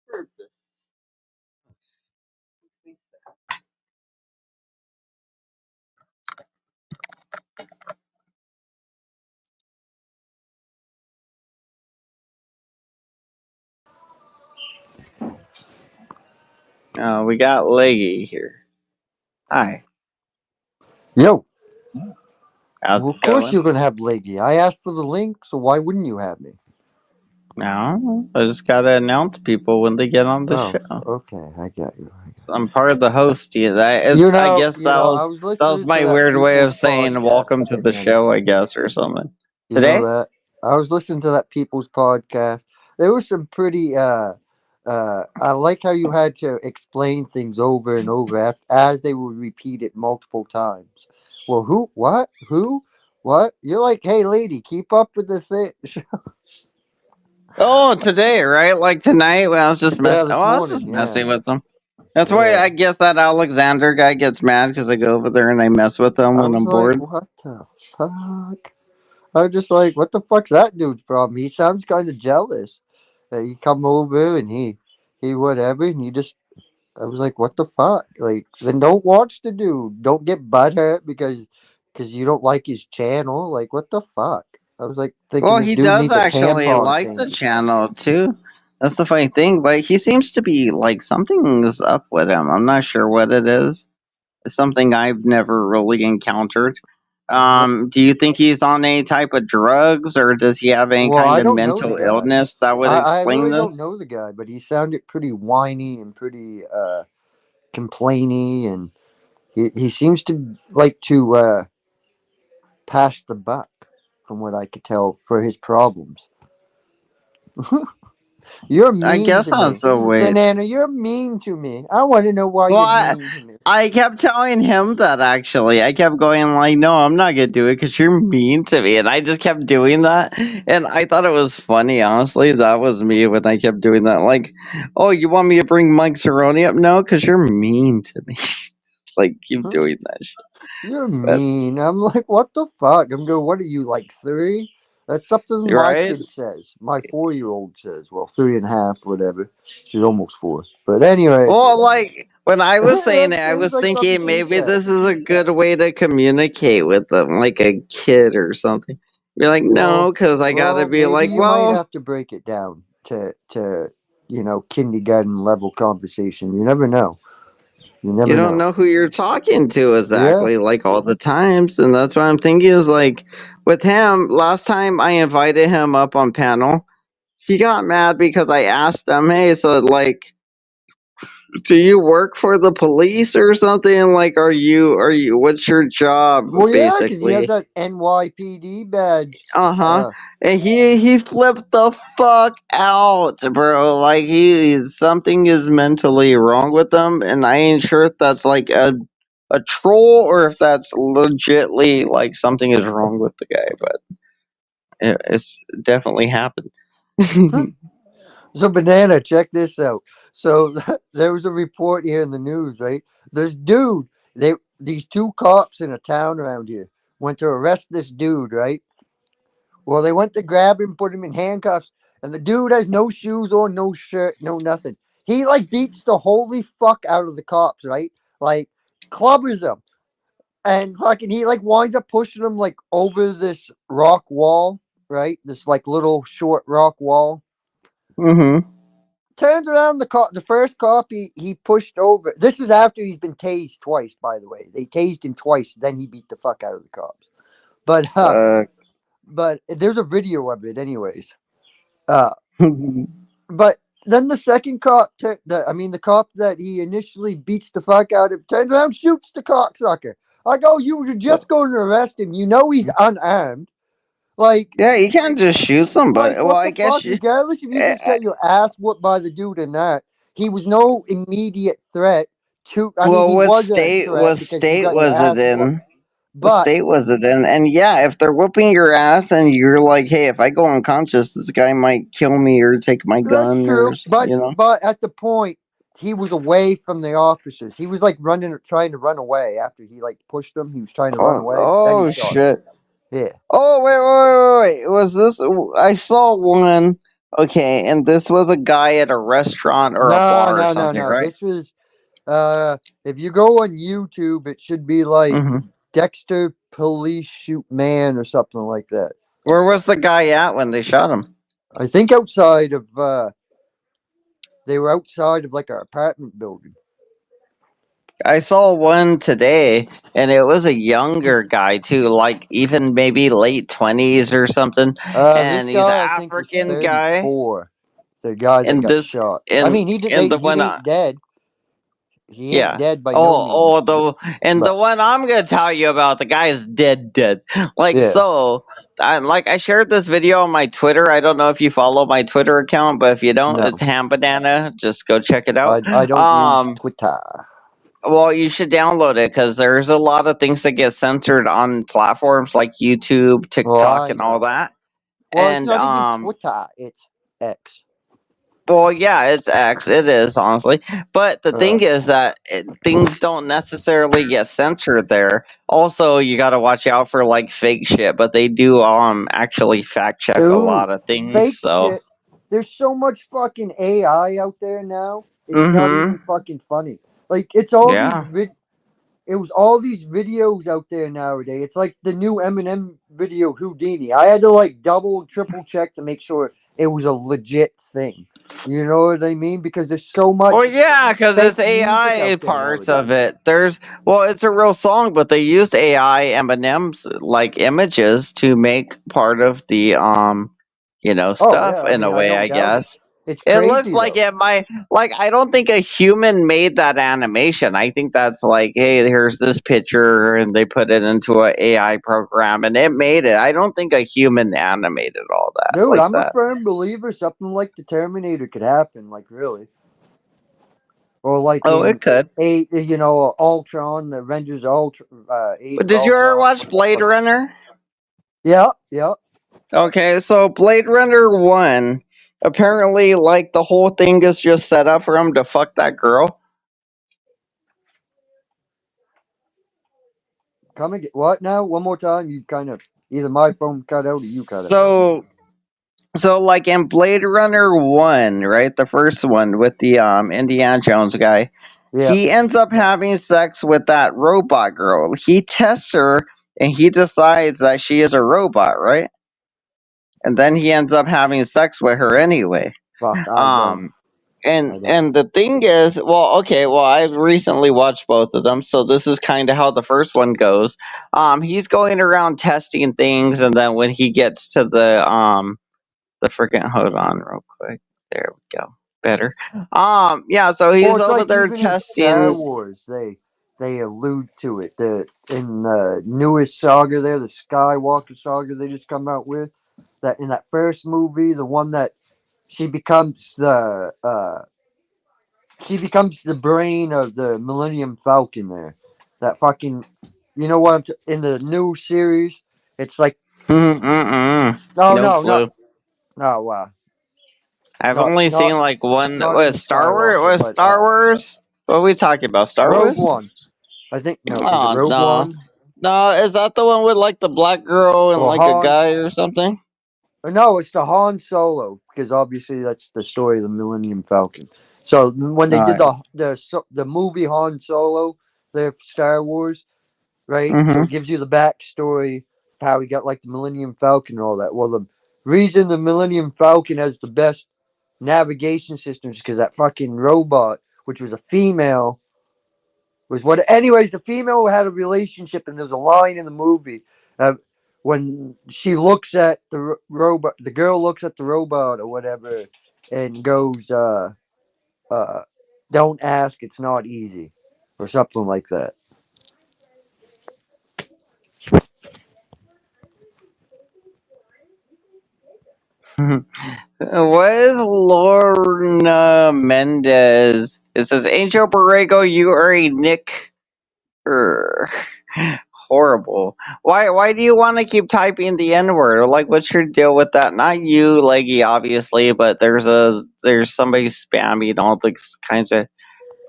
Purpose. We got Leggy here. Hi. Yo, How's Well, it of course going? you're gonna have Leggy. I asked for the link, so why wouldn't you have me? No, I just gotta announce people when they get on the Oh, show. okay, I got you. So I'm part of the host. Yeah, You I know, guess you know, I was that was listening to my that weird way of People's saying podcast, welcome to the banana. show, I guess, or something. You know Today? that I was listening to that People's podcast. There was some pretty. I like how you had to explain things over and over as they would repeat it multiple times. Well, who? What? Who? What? You're like, hey, lady, keep up with the thing. Oh, today, right? Like tonight, when I was just Yeah, messing. Oh, this I was morning. just Yeah, messing with them. That's why yeah. I guess that Alexander guy gets mad because I go over there and I mess with them I when was I'm like, bored. what the fuck? I was just like, what the fuck's that dude's problem? He sounds kind of jealous that he come over and he whatever, and you just. I was like, what the fuck? Like, then don't watch the dude. Don't get butthurt because you don't like his channel. Like, what the fuck? I was like thinking Well, this he dude does needs a actually tampon like the change. channel too. That's the funny thing, but he seems to be like something's up with him. I'm not sure what it is. It's something I've never really encountered. Do you think he's on any type of drugs, or does he have any Well, kind I of don't know the mental guy. illness that would I explain really don't this? know the guy, but he sounded pretty whiny and pretty complainy, and he seems to like to pass the buck, from what I could tell, for his problems. You're I mean guess to that's me, the way. Banana. You're mean to me. I want to know why Well, you're mean to me. I kept telling him that actually. I kept going like, "No, I'm not gonna do it because you're mean to me," and I just kept doing that. And I thought it was funny, honestly. That was me when I kept doing that. Like, "Oh, you want me to bring Mike Cerrone up?" No, because you're mean to me. Like, keep doing that shit. You're But mean. I'm like, what the fuck? I'm going, what are you, like 3? That's something my right? kid says. My 4-year-old says. Well, 3.5, whatever. She's almost 4. But anyway, Well, like when I was saying it, I it was was like something thinking she maybe said. this is a good way to communicate with them, like a kid or something. Be like, Well, no, because I gotta well, be maybe like, you might well, have to break it down to kindergarten level conversation. You never know. You you never don't know. know who you're talking to Yeah. exactly, like all the times, and that's what I'm thinking is like with him. Last time I invited him up on panel, he got mad because I asked him, hey, so like do you work for the police or something? Like, what's your job, Well, yeah, because he has basically? that NYPD badge. Uh-huh. Uh, And he flipped the fuck out, bro. Like, something is mentally wrong with him, and I ain't sure if that's like a troll or if that's legitly like something is wrong with the guy, but it's definitely happened. So, Banana, check this out. So, there was a report here in the news, right? This dude, these 2 cops in a town around here went to arrest this dude, right? Well, they went to grab him, put him in handcuffs, and the dude has no shoes on, no shirt, no nothing. He like beats the holy fuck out of the cops, right? Like clubbers them, and fucking he like winds up pushing them like over this rock wall, right? This like little short rock wall. Mm-hmm. Turns around the first cop he pushed over. This was after he's been tased twice, by the way. They tased him twice, then he beat the fuck out of the cops. But Fuck. but there's a video of it anyways. Uh but then the second cop the cop that he initially beats the fuck out of turns around, shoots the cocksucker. I go, you were just going to arrest him. You know he's unarmed. Like Yeah, you can't just shoot somebody. Well, what I the guess fuck? you. Regardless if you eh, just got your ass whooped by the dude or not, he was no immediate threat to. I mean, Well, he was a threat because you got your was it ass whooped. in? What But state was it in? And yeah, if they're whooping your ass and you're like, hey, if I go unconscious, this guy might kill me or take my that's gun or true. you know. But at the point, he was away from the officers. He was like trying to run away after he like pushed him. He was trying to run Oh, away. Then he oh shot him. shit. Yeah. Oh wait. Was this? I saw one. Okay, and this was a guy at a restaurant or a No, bar or no, no, something, no. right? This was if you go on YouTube, it should be like Mm-hmm. Dexter Police Shoot Man or something like that. Where was the guy at when they shot him? I think outside of they were outside of like our apartment building. I saw one today, and it was a younger guy too, like even maybe late 20s or something. This And he's an guy I think was African guy. 34. The guy that And got this, shot. I and mean, he didn't. and the He one, ain't dead. He ain't yeah. dead by no Oh, means. and But the one I'm gonna tell you about, the guy is dead. Like yeah, so, I shared this video on my Twitter. I don't know if you follow my Twitter account, but if you don't, no, it's Ham Banana. Just go check it out. I don't use Twitter. Well, you should download it because there's a lot of things that get censored on platforms like YouTube, Well, TikTok, I and all know. that. Well, it's And not even Twitter. It's X. well, yeah, it's X. It is honestly, but the Uh, thing is that things don't necessarily get censored there. Also, you got to watch out for like fake shit, but they do actually fact check a dude, lot of things. fake So, shit. There's so much fucking AI out there now. It's not mm-hmm, even fucking funny. Like it's all these yeah. it was all these videos out there nowadays. It's like the new Eminem video Houdini. I had to like double, triple check to make sure it was a legit thing. You know what I mean? Because there's so Well, much yeah, because fake it's music AI out there parts of nowadays. it. It's a real song, but they used AI Eminem's like images to make part of the Oh stuff yeah, I in a mean I way. don't I doubt it. guess It's it looks crazy like though. it might. Like, I don't think a human made that animation. I think that's like, hey, here's this picture, and they put it into an AI program, and it made it. I don't think a human animated all that Dude, like I'm a that. firm believer something like the Terminator could happen, like really. Or like Oh, in it could. Ultron, the Avengers Age But of did you ever Ultron, watch whatever the Blade fuck. Runner? Yeah, yeah. Okay, so Blade Runner 1, apparently, like, the whole thing is just set up for him to fuck that girl. Come and get what now? One more time. You kind of either my phone cut out or you cut out. So, like, in Blade Runner 1, right, the first one with the Indiana Jones guy, Yeah. he ends up having sex with that robot girl. He tests her, and he decides that she is a robot, right? And then he ends up having sex with her anyway. Fuck, I don't. Um, and I don't. and the thing is, well, okay, well, I've recently watched both of them, so this is kind of how the first one goes. He's going around testing things, and then when he gets to the freaking, hold on real quick, there we go, better. Yeah, so Well, he's it's over like there even in Star testing. Wars, they allude to it. In the newest saga, there, the Skywalker saga, they just come out with that in that first movie, the one that she becomes the brain of the Millennium Falcon. There, that fucking, you know what? In the new series, it's like no, No no, not clue. no, I've not only not seen like one. not What, Luke Star Wars? Skywalker, What, but Star Wars? What are we talking about? Star Rogue Wars? One. I think no, is it Oh Rogue no, One no. Is that the one with like the black girl and or like a Han? guy or something? Or no, it's the Han Solo because obviously that's the story of the Millennium Falcon. So when they did Alright. the movie Han Solo, the Star Wars, right? So Mhm. it gives you the backstory of how he got like the Millennium Falcon and all that. Well, the reason the Millennium Falcon has the best navigation systems because that fucking robot, which was a female, was what. Anyways, the female had a relationship, and there's a line in the movie when she looks at the robot, the girl looks at the robot or whatever, and goes, "Don't ask, it's not easy," or something like that. What is Lorna Mendez? It says Angel Borrego, you are a Nick. Er, horrible. Why do you want to keep typing the N word? Like, what's your deal with that? Not you, Leggy, obviously, but there's somebody spamming all these kinds of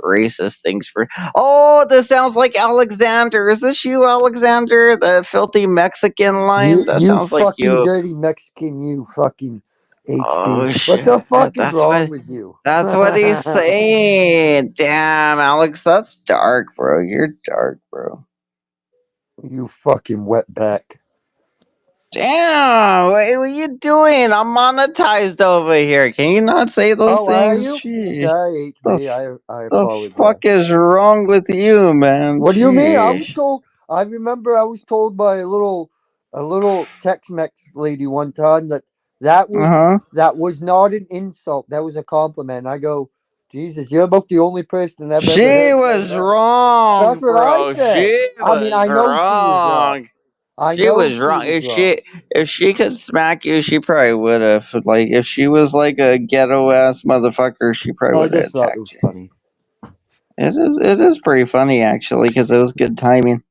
racist things for. Oh, this sounds like Alexander. Is this you, Alexander? The filthy Mexican line? That You sounds like fucking you. dirty Mexican, you fucking HP. Oh What the shit. fuck is wrong with you? That's what he's saying. Damn, Alex, that's dark, bro. You're dark, bro. You fucking wetback. Damn, what are you doing? I'm monetized over here. Can you not say those Oh, are things? you? Jeez. Sorry, HB. I The apologize. fuck is wrong with you, man? What do you mean? I was Jeez. told. I remember I was told by a little Tex-Mex lady one time that was Uh-huh. that was not an insult. That was a compliment. I go, Jesus, you're about the only person I've ever She heard say was that. wrong, That's what I bro. said. She I mean, was I know she was wrong. wrong. I She know was she wrong. was wrong. If she could smack you, she probably would have. Like if she was like a ghetto ass motherfucker, she probably I would have just thought it attacked was you. funny. It is pretty funny actually because it was good timing.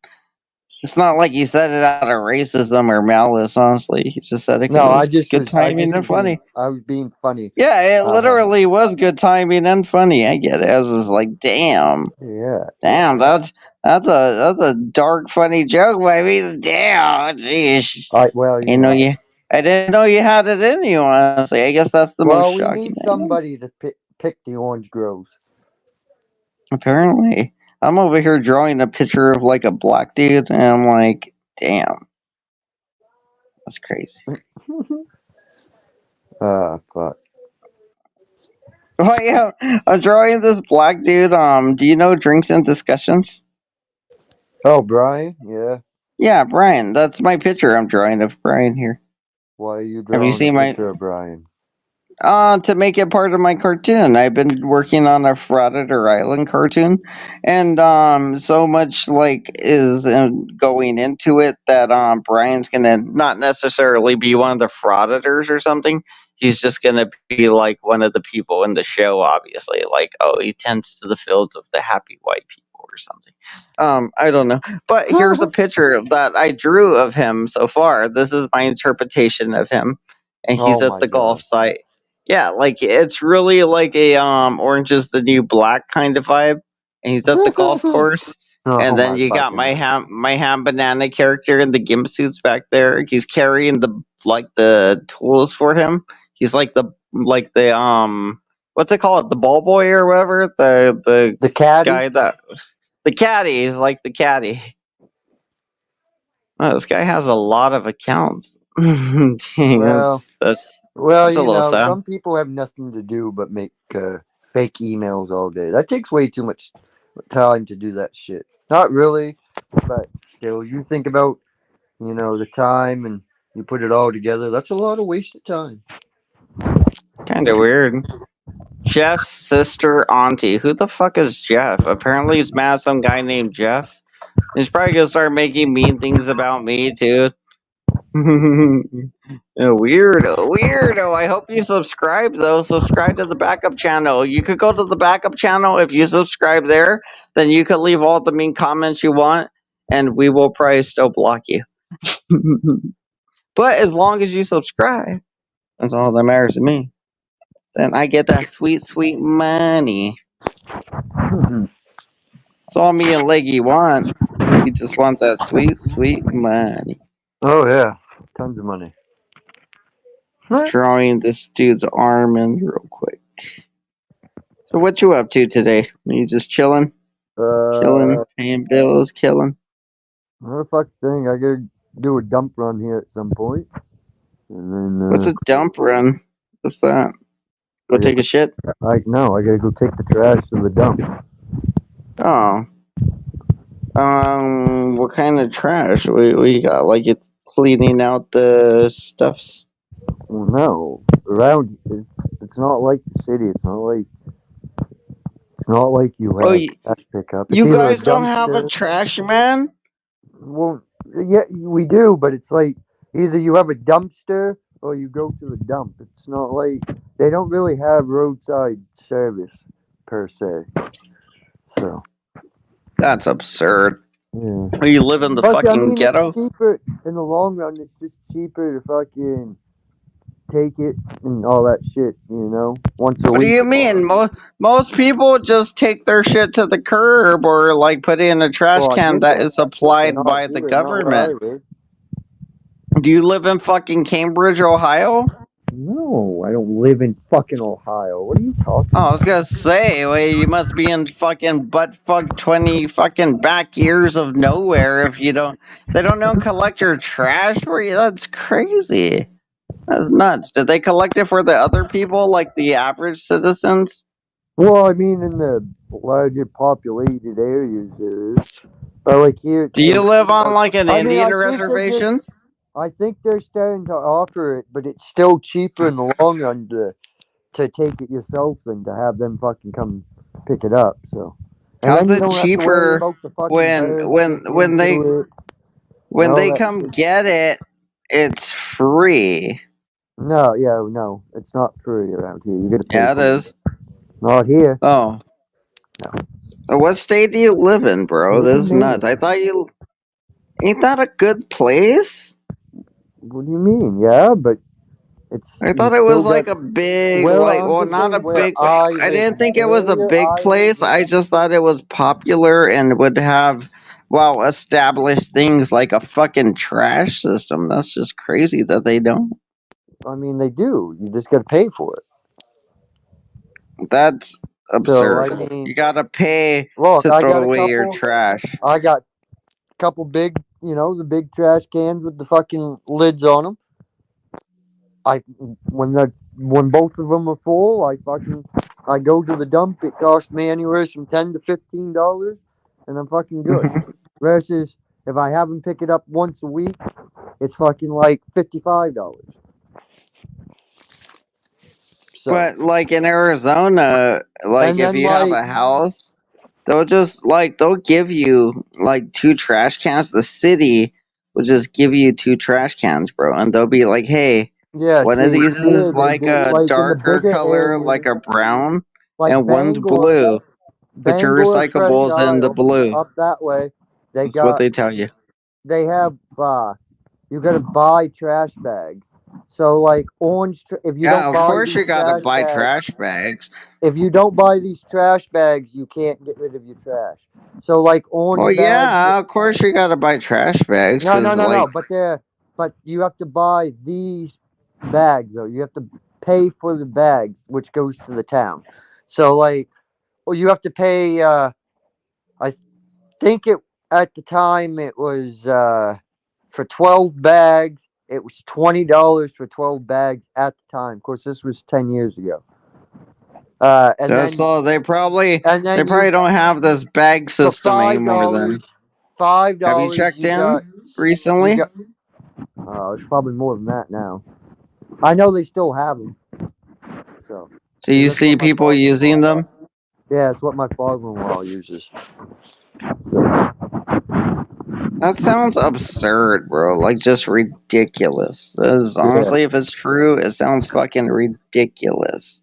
It's not like you said it out of racism or malice. Honestly, you just said it because No, it I was just good was. I just timing and was being. funny. I was being funny. Yeah, it Ha ha ha. literally was good timing and funny. I get it. I was just like, damn. Yeah, Damn, yeah. that's a dark funny joke, baby. Damn, jeez. Well, You know you I didn't know you had it in you, honestly. I guess that's the most Well, we shocking need thing. somebody to pick the orange groves. Apparently. I'm over here drawing a picture of like a black dude and I'm like, damn, that's crazy. Fuck. Oh yeah, I'm drawing this black dude. Do you know Drinks and Discussions? Oh, Brian? Yeah. Yeah, Brian. That's my picture I'm drawing of Brian here. Why are you Have you drawing a seen my picture of Brian? to make it part of my cartoon. I've been working on a Frauditor Island cartoon, and so much like is going into it that Brian's gonna not necessarily be one of the frauditors or something. He's just gonna be like one of the people in the show, obviously. Like, oh, he tends to the fields of the happy white people or something. I don't know. But here's a picture that I drew of him so far. This is my interpretation of him. And he's Oh at my the golf god. site. Yeah, like it's really like a Orange is the New Black kind of vibe. And he's at the golf course. And Oh then my you got fucking god. my ham banana character in the gimp suits back there. He's carrying the tools for him. He's like the what's it called? The ball boy or whatever? The The caddy? guy that the caddy is like the caddy. Oh, this guy has a lot of accounts. Dang, Well, that's well, a little sad. some people have nothing to do but make fake emails all day. That takes way too much time to do that shit. Not really, but still, you think about, the time and you put it all together. That's a lot of wasted time. Kind of weird. Jeff's sister auntie. Who the fuck is Jeff? Apparently he's mad at some guy named Jeff. He's probably gonna start making mean things about me too. Weirdo. I hope you subscribe though. Subscribe to the backup channel. You could go to the backup channel if you subscribe there. Then you could leave all the mean comments you want, and we will probably still block you. But as long as you subscribe, that's all that matters to me. Then I get that sweet, sweet money. That's all me and Leggy want. We just want that sweet, sweet money. Oh yeah, tons of money. Drawing this dude's arm in real quick. So what you up to today? Are you just chilling, paying bills, killing? What the fuck thing? I gotta do a dump run here at some point, and then What's a dump run? What's that? Go take a shit? I gotta go take the trash to the dump. Oh. What kind of trash? We got like it cleaning out the stuffs. Well, no, around it's not like the city. It's not like you Oh, have trash pickup. It's you either guys don't have a dumpster. trash man? Well, yeah, we do, but it's like either you have a dumpster or you go to the dump. It's not like they don't really have roadside service per se. So That's absurd. yeah. You live in the fucking ghetto? It's cheaper in the long run. It's just cheaper to fucking take it and all that shit, once a week. What do you mean? Most people just take their shit to the curb or like put it in a trash can that is supplied by the government. Do you live in fucking Cambridge, Ohio? No, I don't live in fucking Ohio. What are you talking Oh, I about? was gonna say, well, you must be in fucking butt fuck 20 fucking back years of nowhere if you don't. They don't know collect your trash for you. That's crazy. That's nuts. Did they collect it for the other people, like the average citizens? Well, I mean, in the larger populated areas, there is. But like here, Do you live on like, like an I mean, Indian I think they're just. reservation? I think they're starting to offer it, but it's still cheaper in the long run to take it yourself than to have them fucking come pick it up. So, and How's then you it don't have to worry cheaper about the fucking when birds when getting when they into it and when all they that come shit. get it? It's free. No, yeah, no, it's not free around here. You got to pay Yeah, it for it. is. Not here. Oh, No, what state do you live in, I bro? live This in is nuts. Maine. I thought you ain't that a good place? What do you mean? Yeah, but it's I you thought it still was got. like a big, Well, like, I'm well, just not a saying where big. I I live didn't in. think The it was a area big I live place. in. I just thought it was popular and would have, well, established things like a fucking trash system. That's just crazy that they don't. I mean, they do. You just got to pay for it. That's So I absurd. mean, You gotta pay look, to throw away your trash. I got a couple big, the big trash cans with the fucking lids on them. I when both of them are full, I go to the dump. It costs me anywhere from $10 to $15, and I'm fucking good. Mhm. Versus if I have them pick it up once a week, it's fucking like $55. So But like in Arizona, like and if then you have like a house, they'll just like they'll give you like two trash cans. The city will just give you two trash cans, bro, and they'll be like, "Hey, yeah, one of see these here is they like do a like in the darker bigger color, like areas a brown, like and one's blue. Put your Presque recyclables in the Isle blue." up that way. They That's what got they tell you. they have you gotta buy trash bags. So like if you Yeah, don't of buy course these you gotta trash buy bags, trash bags. if you don't buy these trash bags, you can't get rid of your trash. So like Well, orange bags, yeah, of course you gotta buy trash bags, no, no, cause no, no. like, But you have to buy these bags though. You have to pay for the bags, which goes to the town. So like, well, you have to pay. I think it at the time it was for 12 bags. It was $20 for 12 bags at the time. Of course, this was 10 years ago. And that's then all. They you probably don't have this bag for system anymore. Then five have you dollars checked in you recently? got. It's probably more than that now. I know they still have them. So So you that's see what my people using father-in-law. them? Yeah, it's what my father-in-law uses. So, That sounds absurd, bro. Like just ridiculous. That is yeah. honestly, if it's true, it sounds fucking ridiculous.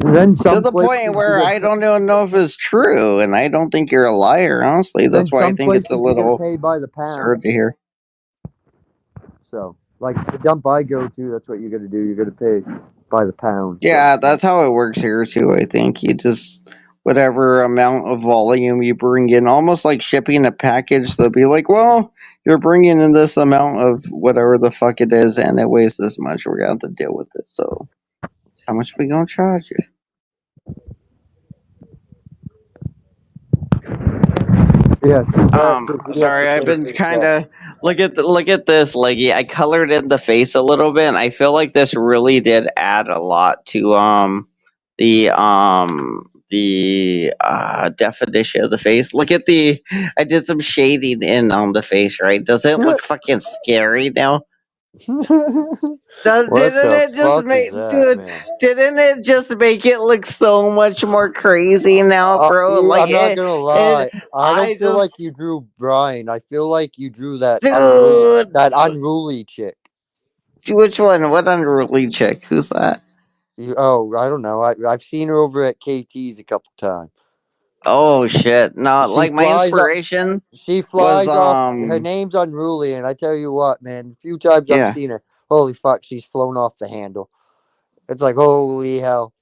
And then To some the places point you where get. I don't even know if it's true, and I don't think you're a liar. Honestly, Then that's why I some think it's a places you got to little pay by the pound. absurd to hear. So, like the dump I go to, that's what you got to do. You got to pay by the pound. Yeah, that's how it works here too. I think you just whatever amount of volume you bring in, almost like shipping a package. They'll be like, "Well, you're bringing in this amount of whatever the fuck it is, and it weighs this much. We're gonna have to deal with it. So, how much we gonna charge you?" Yeah, see, that's you have to Sorry, I've pay been for the kind stuff. of look at this, Leggy. I colored in the face a little bit, and I feel like this really did add a lot to the definition of the face. Look at the I did some shading in on the face, right? Does it look fucking scary now? What Didn't the it just fuck is make, that, dude? man? Didn't it just make it look so much more crazy now, bro? Like I'm not gonna it. lie. I don't I feel just, like you drew Brian. I feel like you drew dude. that unruly chick. Which one? What unruly chick? Who's that? I don't know. I've seen her over at KT's a couple times. Oh shit! No, She like my flies up. inspiration She was flies off. Her name's Unruly, and I tell you what, man. A few times I've yeah. seen her. Holy fuck, she's flown off the handle. It's like holy hell.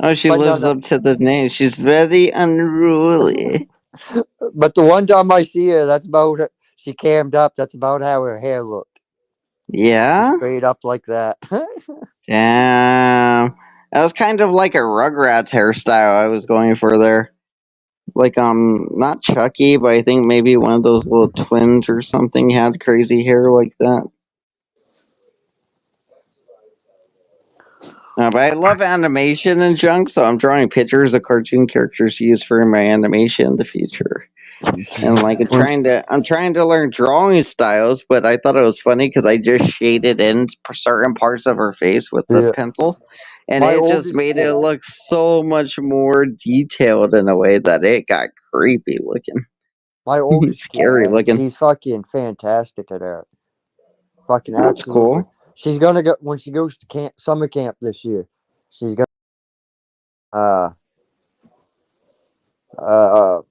Oh, she But no, lives no. up to the name. She's very unruly. But the one time I see her, that's about her. She cammed up. That's about how her hair looked. Yeah. Straight up like that. Damn. That was kind of like a Rugrats hairstyle I was going for there. Like not Chucky, but I think maybe one of those little twins or something had crazy hair like that. But I love animation and junk, so I'm drawing pictures of cartoon characters to use for my animation in the future. And like I'm trying to learn drawing styles, but I thought it was funny because I just shaded in certain parts of her face with the Yeah. pencil, and My it just oldest made kid, it look so much more detailed in a way that it got creepy looking, my oldest kid, scary man, looking. she's fucking fantastic at that. Fucking That's absolutely. cool. She's gonna go when she goes to summer camp this year. She's gonna uh uh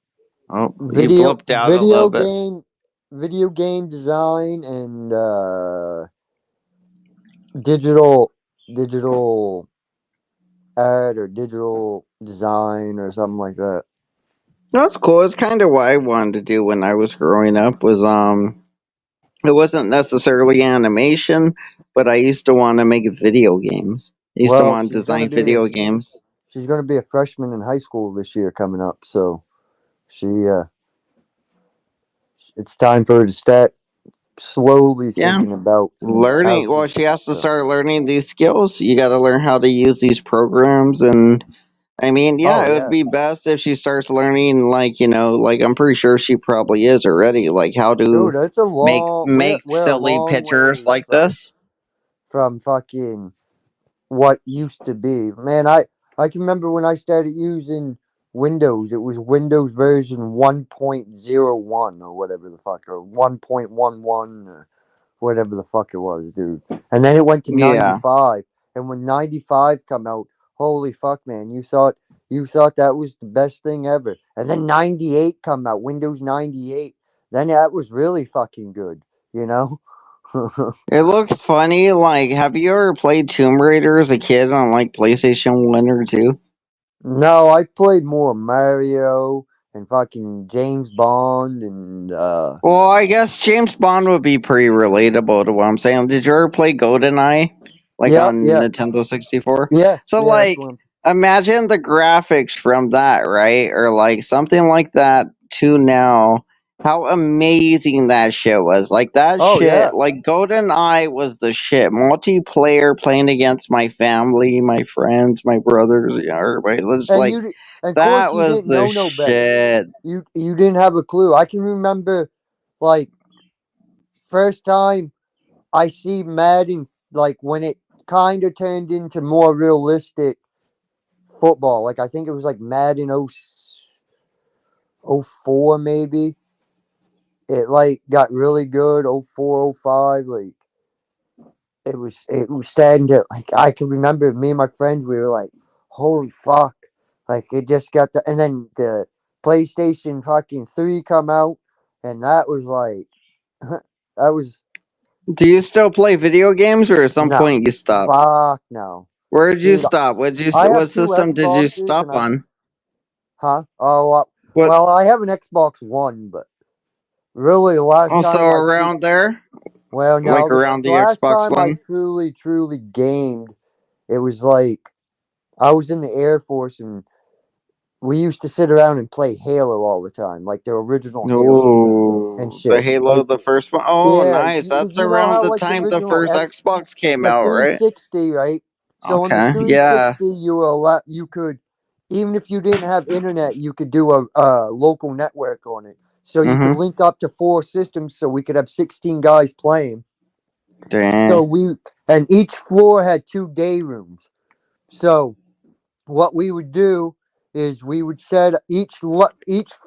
Oh, you blipped out a little bit. video game design and digital digital art or digital design or something like that. That's cool. It's kind of what I wanted to do when I was growing up. Was it wasn't necessarily animation, but I used to want to make video games. I used to Well, want to design video games. she's gonna be a freshman in high school this year coming up, so she it's time for her to start slowly Yeah, thinking about how learning. she Well, she has to so. start learning these skills. You got to learn how to use these programs, and I mean, Oh yeah, it would yeah, be best if she starts learning, like like I'm pretty sure she probably is already, like how to dude, it's a long make we're a silly long pictures ways like this. from fucking what used to be. Man, I can remember when I started using Windows. It was Windows version 1.01 or whatever the fuck, or 1.11 or whatever the fuck it was, dude. And then it went to Yeah. 95. And when 95 come out, holy fuck, man, you thought that was the best thing ever. And then 98 come out, Windows 98. Then that was really fucking good, you know? It looks funny. Like, have you ever played Tomb Raider as a kid on like PlayStation 1 or 2? No, I played more Mario and fucking James Bond and Well, I guess James Bond would be pretty relatable to what I'm saying. Did you ever play GoldenEye? Like yeah, on yeah, Nintendo 64? yeah, So, yeah, that's like, one. imagine the graphics from that, right? Or like something like that to now. How amazing that shit was. Like, that Oh shit, yeah. like, GoldenEye was the shit. Multiplayer playing against my family, my friends, my brothers, everybody. Just And like, you and of course that you was didn't the know no better. shit. You didn't have a clue. I can remember like first time I see Madden like when it kind of turned into more realistic football. Like I think it was like Madden 04 maybe. It like got really good 04, 05 like it was starting to like I can remember me and my friends we were like, holy fuck. Like it just got the and then the PlayStation fucking 3 come out and that was like that was Do you still play video games, or at some no. point you stopped? Fuck no. Where did you Dude, stop? I have What two system did you Xboxes stop and I on? huh? Oh What? well I have an Xbox One, but really the last Also time around there, well no, like around the the last Xbox time I One. truly gamed, it was like I was in the Air Force and we used to sit around and play Halo all the time, like the original Halo and Oh, the shit. Halo, Like, the first one. Oh, yeah, nice. because That's you know around how the like the time the original first Xbox came the out, right? 360, right? So on the Okay, yeah. 360, you were you could, even if you didn't have internet, you could do a local network on it. So you could Mhm. link up to 4 systems, so we could have 16 guys playing. So Dang. and each floor had 2 day rooms. So what we would do is we would set each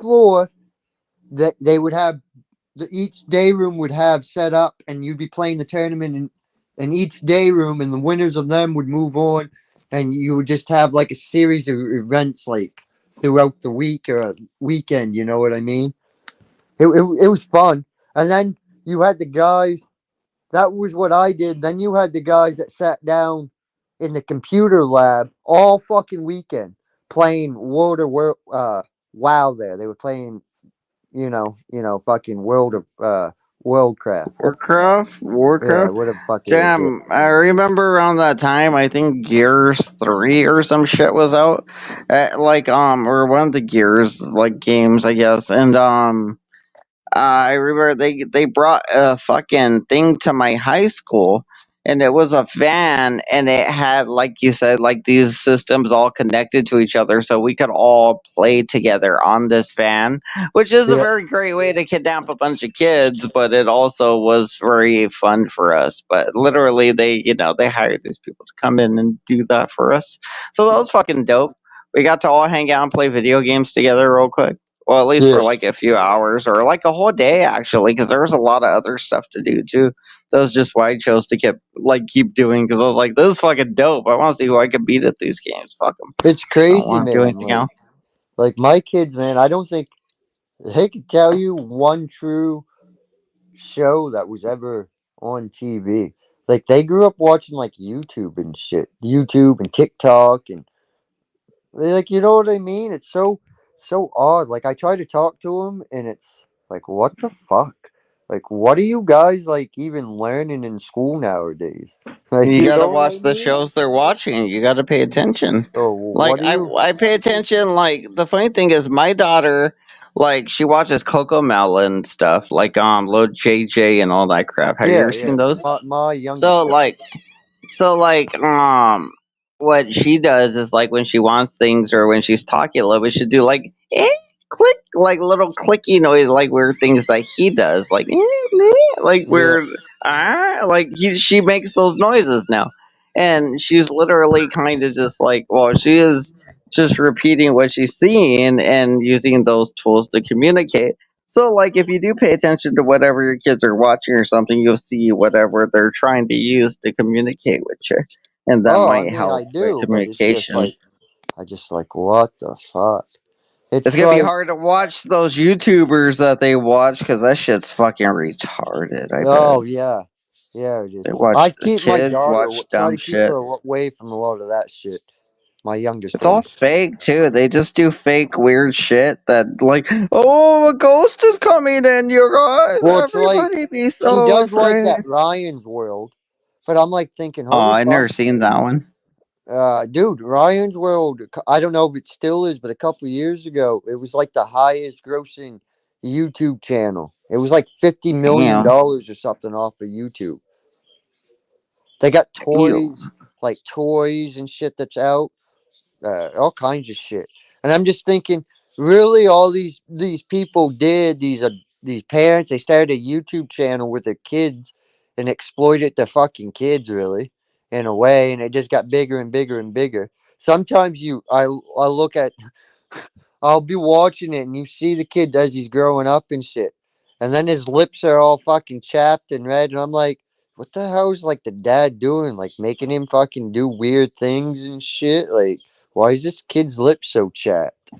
floor that they would have each day room would have set up, and you'd be playing the tournament in each day room, and the winners of them would move on, and you would just have like a series of events like throughout the week or a weekend. You know what I mean? It was fun, and then you had the guys. That was what I did. Then you had the guys that sat down in the computer lab all fucking weekend playing World of WoW. There, they were playing, fucking World of Worldcraft. Warcraft, Yeah, Warcraft. whatever the fuck it is. Yeah. Damn, I remember around that time. I think Gears 3 or some shit was out, or one of the Gears like games, I guess. And I remember they brought a fucking thing to my high school, and it was a van, and it had, like you said, like these systems all connected to each other, so we could all play together on this van, which is a Yeah. very great way to kidnap a bunch of kids, but it also was very fun for us. But literally, they hired these people to come in and do that for us, so that was fucking dope. We got to all hang out and play video games together real quick. Well, at least Yeah. for like a few hours or like a whole day, actually, because there was a lot of other stuff to do too. That was just why I chose to keep doing, because I was like, this is fucking dope. I want to see who I can beat at these games. Fuck them. It's I don't crazy, want to do man. anything else. Like my kids, man. I don't think they could tell you one true show that was ever on TV. Like they grew up watching like YouTube and shit, YouTube and TikTok, and like you know what I mean. It's so odd. Like I try to talk to them, and it's like, what the fuck? Like, what are you guys like even learning in school nowadays? Like, You you gotta know what I watch the mean? shows they're watching. You gotta pay attention. Oh, Like what are I, you? I pay attention. Like the funny thing is, my daughter, like she watches Coco Melon stuff, like Lil JJ and all that crap. Have you Yeah, ever yeah. seen those? My So youngest. like what she does is like when she wants things or when she's talking a little bit, she do like click, like little clicky noise, like weird things that he does, like like Yeah. weird she makes those noises now, and she's literally kind of just like, well, she is just repeating what she's seeing and using those tools to communicate. So, like, if you do pay attention to whatever your kids are watching or something, you'll see whatever they're trying to use to communicate with you, and that Oh, I might mean, I help with do, but it's just communication. like I just like what the fuck. It's It's gonna be like, hard to watch those YouTubers that they watch because that shit's fucking retarded. I bet oh yeah, yeah, it is. they watch I the keep my kids daughter, watch try dumb to keep her shit. away from a lot of that shit. My youngest It's all one. fake too. They just do fake weird shit that like, oh, a ghost is coming in, you guys. Well, it's like Everybody be she so does like afraid. that Ryan's World, but I'm like thinking, Oh, holy I fuck, never seen that one. dude, Ryan's World. I don't know if it still is, but a couple of years ago, it was like the highest grossing YouTube channel. It was like $50 million Damn. or something off of YouTube. They got Damn. toys and shit that's out, all kinds of shit. And I'm just thinking, really, all these people did these parents. They started a YouTube channel with their kids and exploited the fucking kids, really, in a way, and it just got bigger and bigger and bigger. Sometimes I look at I'll be watching it and you see the kid as he's growing up and shit. And then his lips are all fucking chapped and red. And I'm like, what the hell is like the dad doing? Like making him fucking do weird things and shit? Like, why is this kid's lips so chapped?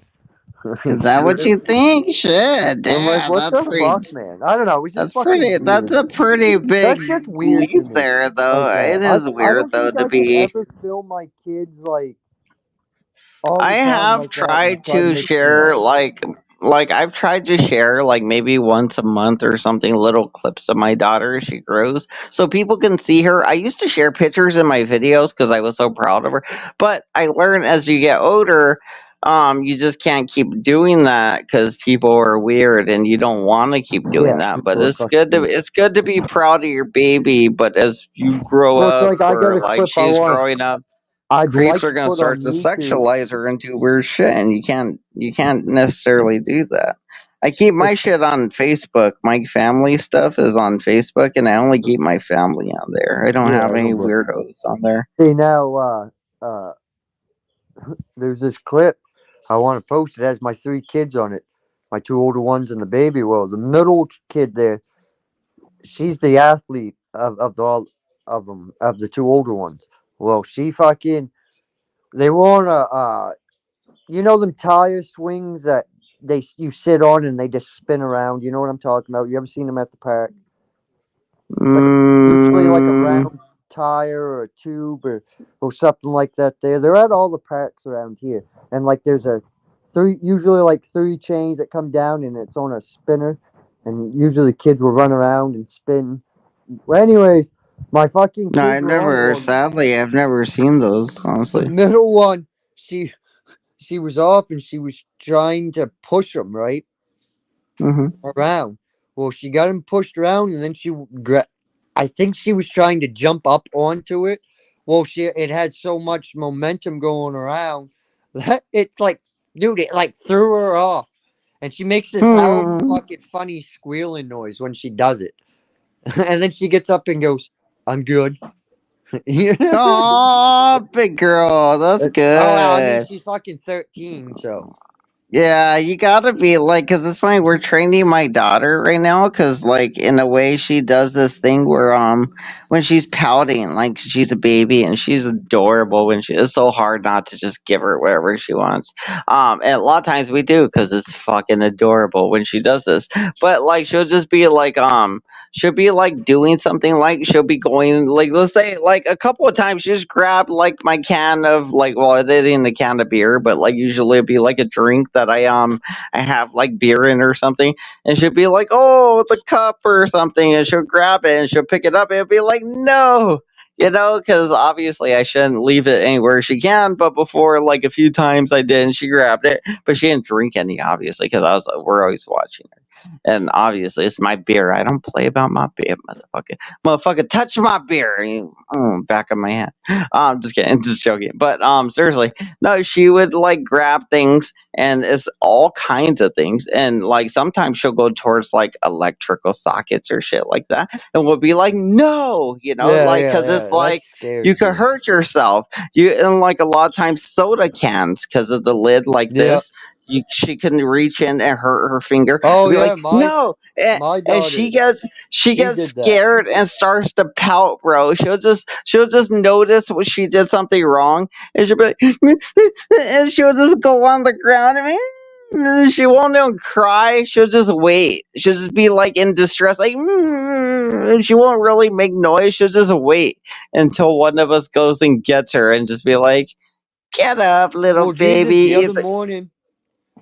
Is that what you think? Shit. I'm like, Damn, what that's the pretty. fuck, man? I don't know. It's just That's fucking pretty. That's weird. a pretty big That shit's weird to leap me. there, though. Like It that. is I weird don't though think to I could be. ever film my kids like all I the time have like that and tried try to to make, share like I've tried to share like maybe once a month or something little clips of my daughter as she grows so people can see her. I used to share pictures in my videos because I was so proud of her. But I learned as you get older, you just can't keep doing that because people are weird and you don't want to keep doing yeah, that. But people are fucking weird. it's good to be proud of your baby. But as you grow Well, it's up like I got or a like clip I she's want. growing up, I'd creeps like are to going to put start on to YouTube. sexualize her and do weird shit, and you can't necessarily do that. I keep my It's shit on Facebook. My family stuff is on Facebook, and I only keep my family on there. I don't yeah, have I any don't blame. weirdos on there. See now, there's this clip I want to post. It has my three kids on it, my two older ones and the baby. Well, the middle kid there, she's the athlete of the all of them of the two older ones. Well, she fucking they were on you know them tire swings that you sit on and they just spin around. You know what I'm talking about? You ever seen them at the park? It's like usually like a Mm, round tire or a tube or something like that. They're at all the parks around here, and like there's a usually like three chains that come down and it's on a spinner, and usually the kids will run around and spin. Well, anyways, my fucking No, kids I've were on it. never. Well, Sadly, I've never seen those. the Honestly. middle one, she was off and she was trying to push him right Hmm. around. Well, she got him pushed around, and then I think she was trying to jump up onto it. Well, it had so much momentum going around that it like, dude, it like threw her off, and she makes this loud Hmm. fucking funny squealing noise when she does it, and then she gets up and goes, "I'm good." Oh, big girl. That's Oh, I mean, good. she's fucking 13, so. Yeah, you gotta be like, cause it's funny. We're training my daughter right now, cause like in a way she does this thing where when she's pouting, like she's a baby and she's adorable. When she it's so hard not to just give her whatever she wants. And a lot of times we do, cause it's fucking adorable when she does this. But like she'll just be like she'll be like doing something like she'll be going like let's say like a couple of times she just grabbed like my can of like well it isn't a can of beer but like usually it'd be like a drink that I have like beer in or something and she'll be like oh the cup or something and she'll grab it and she'll pick it up and it'll be like no because obviously I shouldn't leave it anywhere she can but before like a few times I did and she grabbed it but she didn't drink any obviously because we're always watching and obviously, it's my beer. I don't play about my beer, motherfucker. Motherfucker, touch my beer. Back of my hand. Just kidding, just joking. But seriously, no, she would like grab things, and it's all kinds of things. And like sometimes she'll go towards like electrical sockets or shit like that, and we'll be like, no, Yeah, like yeah, because it's yeah. That like scares you could me. hurt yourself. And like a lot of times soda cans because of the lid like Yeah. this she couldn't reach in and hurt her finger. Oh I'd be yeah, like, no, my and daughter, she she gets did that. scared and starts to pout, bro. She'll just notice when she did something wrong, and she'll be like, and she'll just go on the ground. I mean, she won't even cry. She'll just wait. She'll just be like in distress, like, and she won't really make noise. She'll just wait until one of us goes and gets her, and just be like, get up, little Well, Jesus, baby.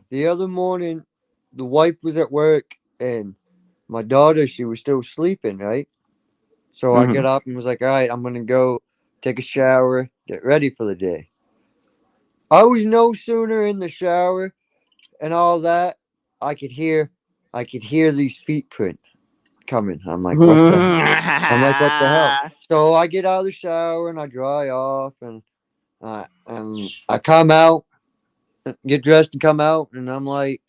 the other morning, the wife was at work and my daughter, she was still sleeping, right? So I Mhm. got up and was like, all right, I'm gonna go take a shower, get ready for the day. I was no sooner in the shower and all that, I could hear, I could hear these feet print coming. I'm like, what the hell? So I get out of the shower and I dry off and I come out, get dressed and come out, and I'm like,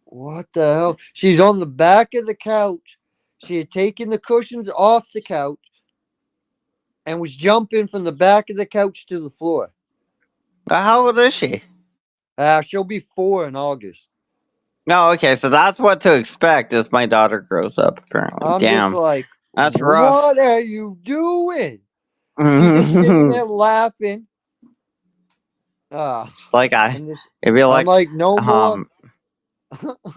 what the hell? She's on the back of the couch. She had taken the cushions off the couch and was jumping from the back of the couch to the floor. How old is she? She'll be 4 in August. No, okay, so that's what to expect as my daughter grows up, apparently. I'm just Damn, like, that's rough. what are you doing? She just sitting Just there laughing. Ah, like it'd be I'm like, like, no more. um,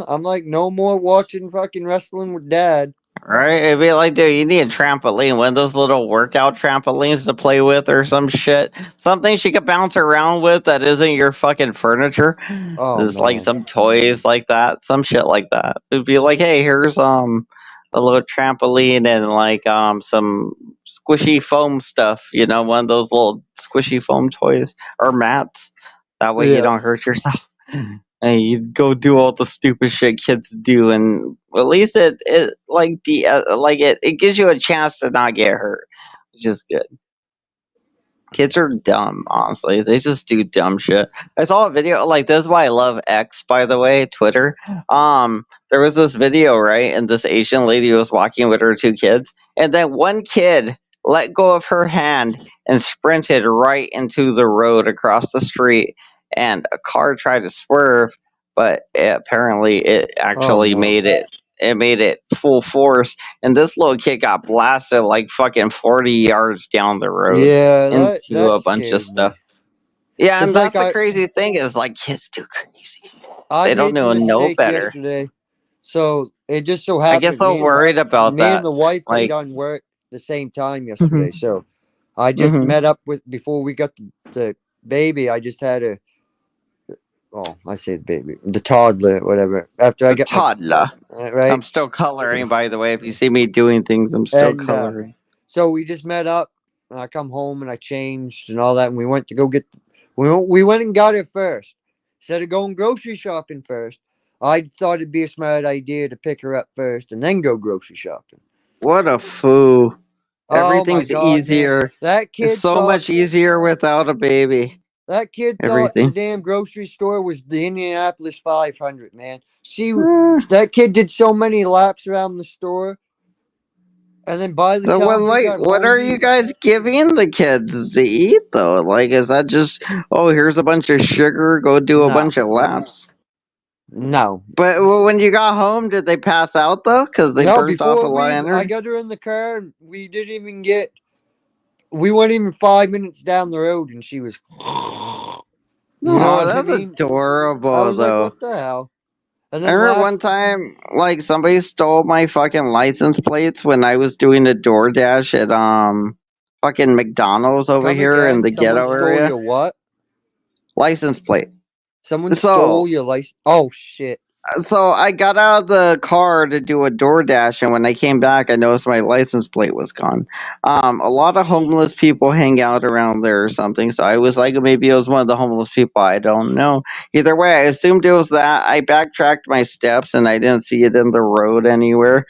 I'm like, no more watching fucking wrestling with dad. right? It'd be like, dude, you need a trampoline, one of those little workout trampolines to play with or some shit. Something she could bounce around with that isn't your fucking furniture. Oh Just like man. some toys like that, some shit like that. It'd be like, hey, here's a little trampoline and like some squishy foam stuff, one of those little squishy foam toys or mats. That way you Yeah. don't hurt yourself. And you go do all the stupid shit kids do, and at least it like it gives you a chance to not get hurt, which is good. Kids are dumb, honestly. They just do dumb shit. I saw a video like this is why I love X, by the way, Twitter. There was this video, right? And this Asian lady was walking with her 2 kids, and then one kid let go of her hand and sprinted right into the road across the street. And a car tried to swerve, but apparently it Oh actually no. made it full force, and this little kid got blasted like fucking 40 yards down the road Yeah, into that a bunch of scared me. stuff. Yeah, Cause and like that's the crazy thing is like kids do crazy. I They don't made the know mistake better. yesterday. So it just so I get happened so worried about me and that. the wife got Like, done work the same time yesterday. mhm, So I just mhm. met up with before we got the baby. I just had to Oh, I say the baby, the toddler, whatever. After I The get my toddler. right, I'm still coloring, by the way. If you see me doing things, I'm still and coloring. so we just met up, and I come home and I changed and all that, and we went to go get. We went and got it first. Instead of going grocery shopping first, I thought it'd be a smart idea to pick her up first and then go grocery shopping. What a foo. Oh my Everything's god, man! easier. That It's kid so thought much easier without a baby. the Everything. damn grocery store was the Indianapolis 500. Man, Eh. that kid did so many laps around the store, and then by the So time he got what home, are you guys giving the kids to eat though? Like is that just, oh, here's a bunch of sugar, go do a no, bunch of laps? no, But when you got home, did they pass out though? Because they no. burnt off a Before lot of I energy. got her in the car, and we didn't even get. We weren't even 5 minutes down the road, and she was. You know Oh, what I that's mean? I adorable was like, though. what the hell? And I then remember last, one time, like somebody stole my fucking license plates when I was doing a DoorDash at fucking McDonald's over come here in again. the Someone ghetto stole area. your what? License plate. Someone So stole your license. Oh shit! I got out of the car to do a DoorDash, and when I came back, I noticed my license plate was gone. A lot of homeless people hang out around there or something, so I was like, maybe it was one of the homeless people. I don't know. Either way, I assumed it was that. I backtracked my steps, and I didn't see it in the road anywhere.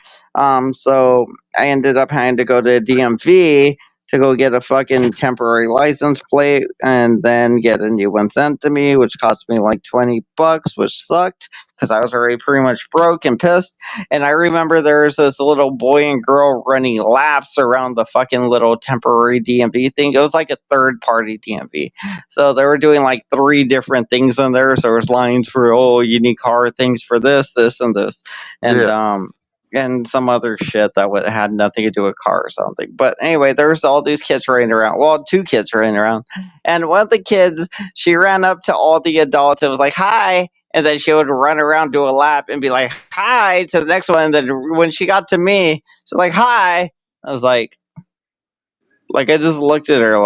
So I ended up having to go to DMV to go get a fucking temporary license plate and then get a new one sent to me, which cost me like $20, which sucked because I was already pretty much broke and pissed. And I remember there was this little boy and girl running laps around the fucking little temporary DMV thing. It was like a third party DMV. So they were doing like three different things in there. So there was lines for, oh, you need car things for this, this, and this. Yeah. And some other shit that had nothing to do with car or something. But anyway, there's all these kids running around. Well, two kids running around. And one of the kids, she ran up to all the adults and was like, hi. And then she would run around, do a lap, and be like, hi to the next one. And then when she got to me, she's like, hi. I was like, I just looked at her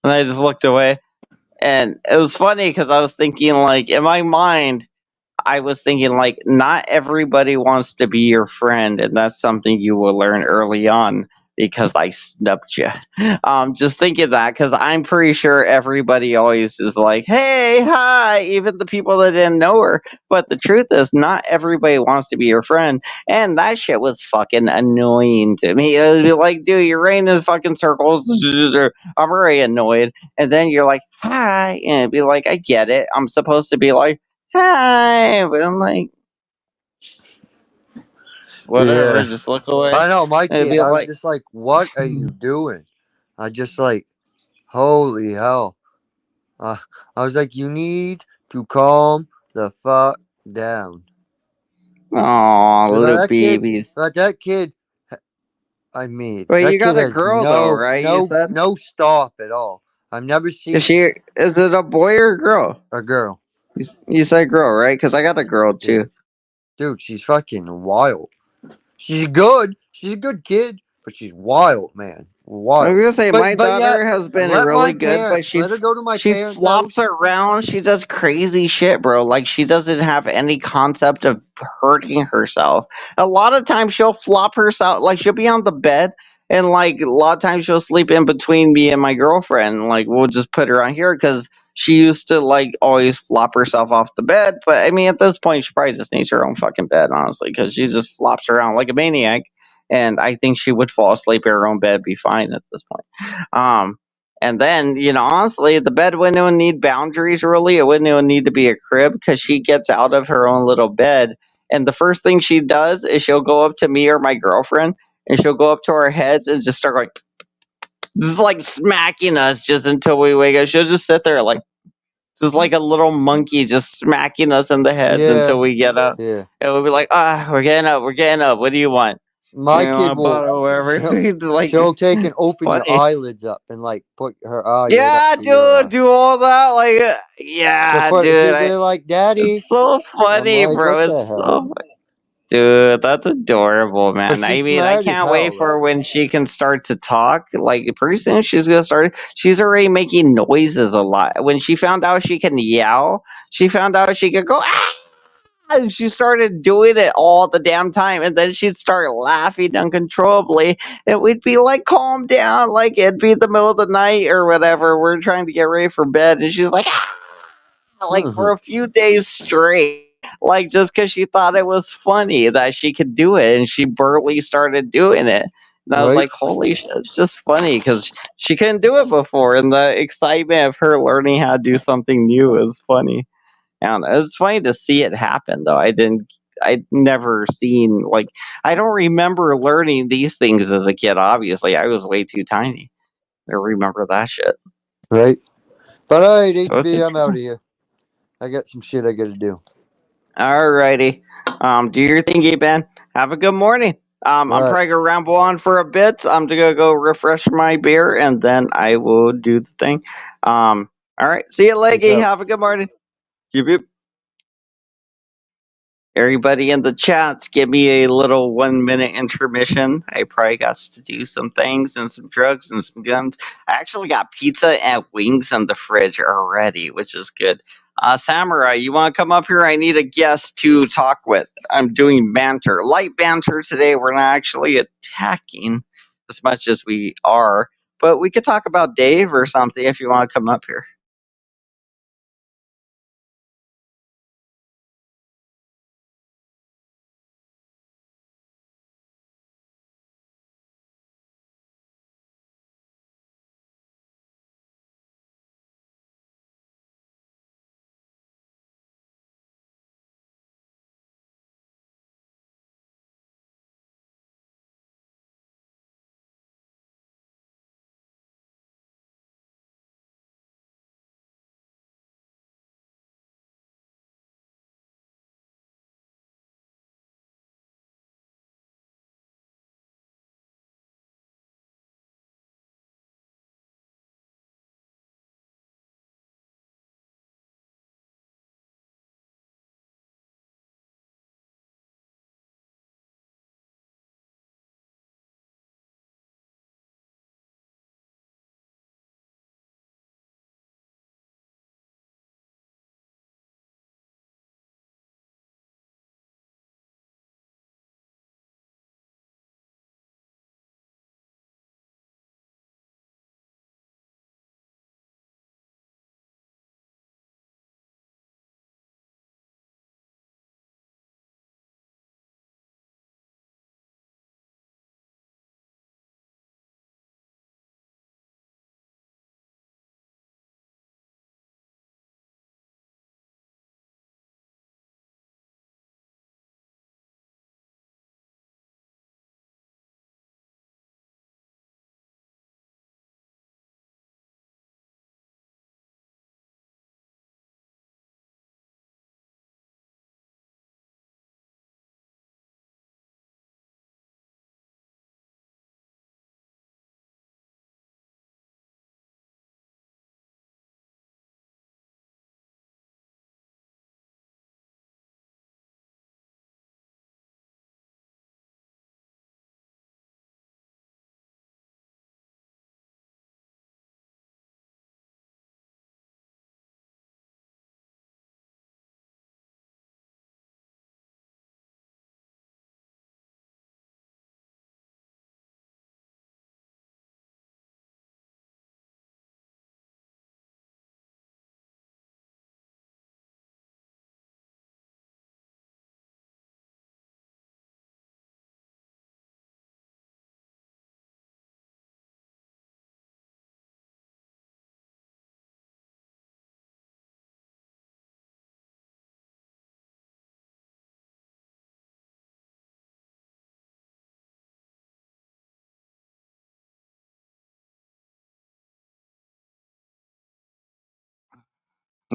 and I just looked away. And it was funny because I was thinking, like, in my mind, I was thinking, like, not everybody wants to be your friend, and that's something you will learn early on because I snubbed you. Just thinking that because I'm pretty sure everybody always is like, hey, hi, even the people that didn't know her. But the truth is, not everybody wants to be your friend, and that shit was fucking annoying to me. It would be like, dude, you're running in fucking circles. I'm already annoyed. And then you're like, hi, and it'd be like, I get it. I'm supposed to be like, hi, but I'm like, just whatever, Yeah. just look away. I know my And it'd kid. be I was like, just like, what are you doing? I just like, holy hell. I was like, you need to calm the fuck down. oh, little That kid, babies. that kid, I mean, But you that kid got a has girl though, right? You said, no stop at all. I've never seen is it a boy or a girl? a girl. You said girl, right? Because I got a girl Yeah. too. Dude, she's fucking wild. She's good. She's a good kid, but she's wild, man. I was Wild. gonna say my But yeah, daughter has been let really my good, but parents let her go to my she parents' house. flops around. She does crazy shit, bro. Like she doesn't have any concept of hurting herself. A lot of times she'll flop herself, like she'll be on the bed, and like a lot of times she'll sleep in between me and my girlfriend. Like we'll just put her on here because she used to like always flop herself off the bed. But I mean, at this point, she probably just needs her own fucking bed, honestly, because she just flops around like a maniac. And I think she would fall asleep in her own bed, be fine at this point. Um, and then, honestly, the bed wouldn't even need boundaries really. It wouldn't even need to be a crib because she gets out of her own little bed. And the first thing she does is she'll go up to me or my girlfriend and she'll go up to our heads and just start going, just like smacking us just until we wake up. She'll just sit there like, just like a little monkey just smacking us in the heads Yeah, until we get up. yeah. And we'll be like, we're getting up, we're getting up. What do you want? My Want kid a will. bottle, whatever. Like, She'll take and it's open your funny. eyelids up and like put her eye right up Yeah, to your dude, do all that. Like, She'll yeah, put. dude. She'll be like, "Daddy." It's so I'm funny, like, bro. "What the It's hell?" so funny. Dude, that's adorable, But man. I she's mean, I smart as can't wait hell, for though. when she can start to talk. Like, pretty soon she's gonna start. She's already making noises a lot. When she found out she can yell, she found out she could go, ah! And she started doing it all the damn time. And then she'd start laughing uncontrollably. And we'd be like, calm down. Like, it'd be the middle of the night or whatever. We're trying to get ready for bed. And she's like, ah! Like, for a few days straight. Like, just because she thought it was funny that she could do it, and she barely started doing it. And I was Right? like, holy shit, it's just funny because she couldn't do it before, and the excitement of her learning how to do something new is funny. I don't know. It's funny to see it happen, though. I'd never seen, like, I don't remember learning these things as a kid, obviously. I was way too tiny to remember that shit. Right? But all right, So it's HB, I'm out interesting. of here. I got some shit I gotta do. Alrighty. Do your thingy, Ben. Have a good morning. All I'm right. probably gonna ramble on for a bit. I'm gonna go refresh my beer and then I will do the thing. All right. See you, Peace Leggy. out. Have a good morning. Yep, yep. Everybody in the chats, give me a little 1 minute intermission. I probably got to do some things and some drugs and some guns. I actually got pizza and wings in the fridge already, which is good. Samurai, you want to come up here? I need a guest to talk with. I'm doing banter, light banter today. We're not actually attacking as much as we are, but we could talk about Dave or something if you want to come up here.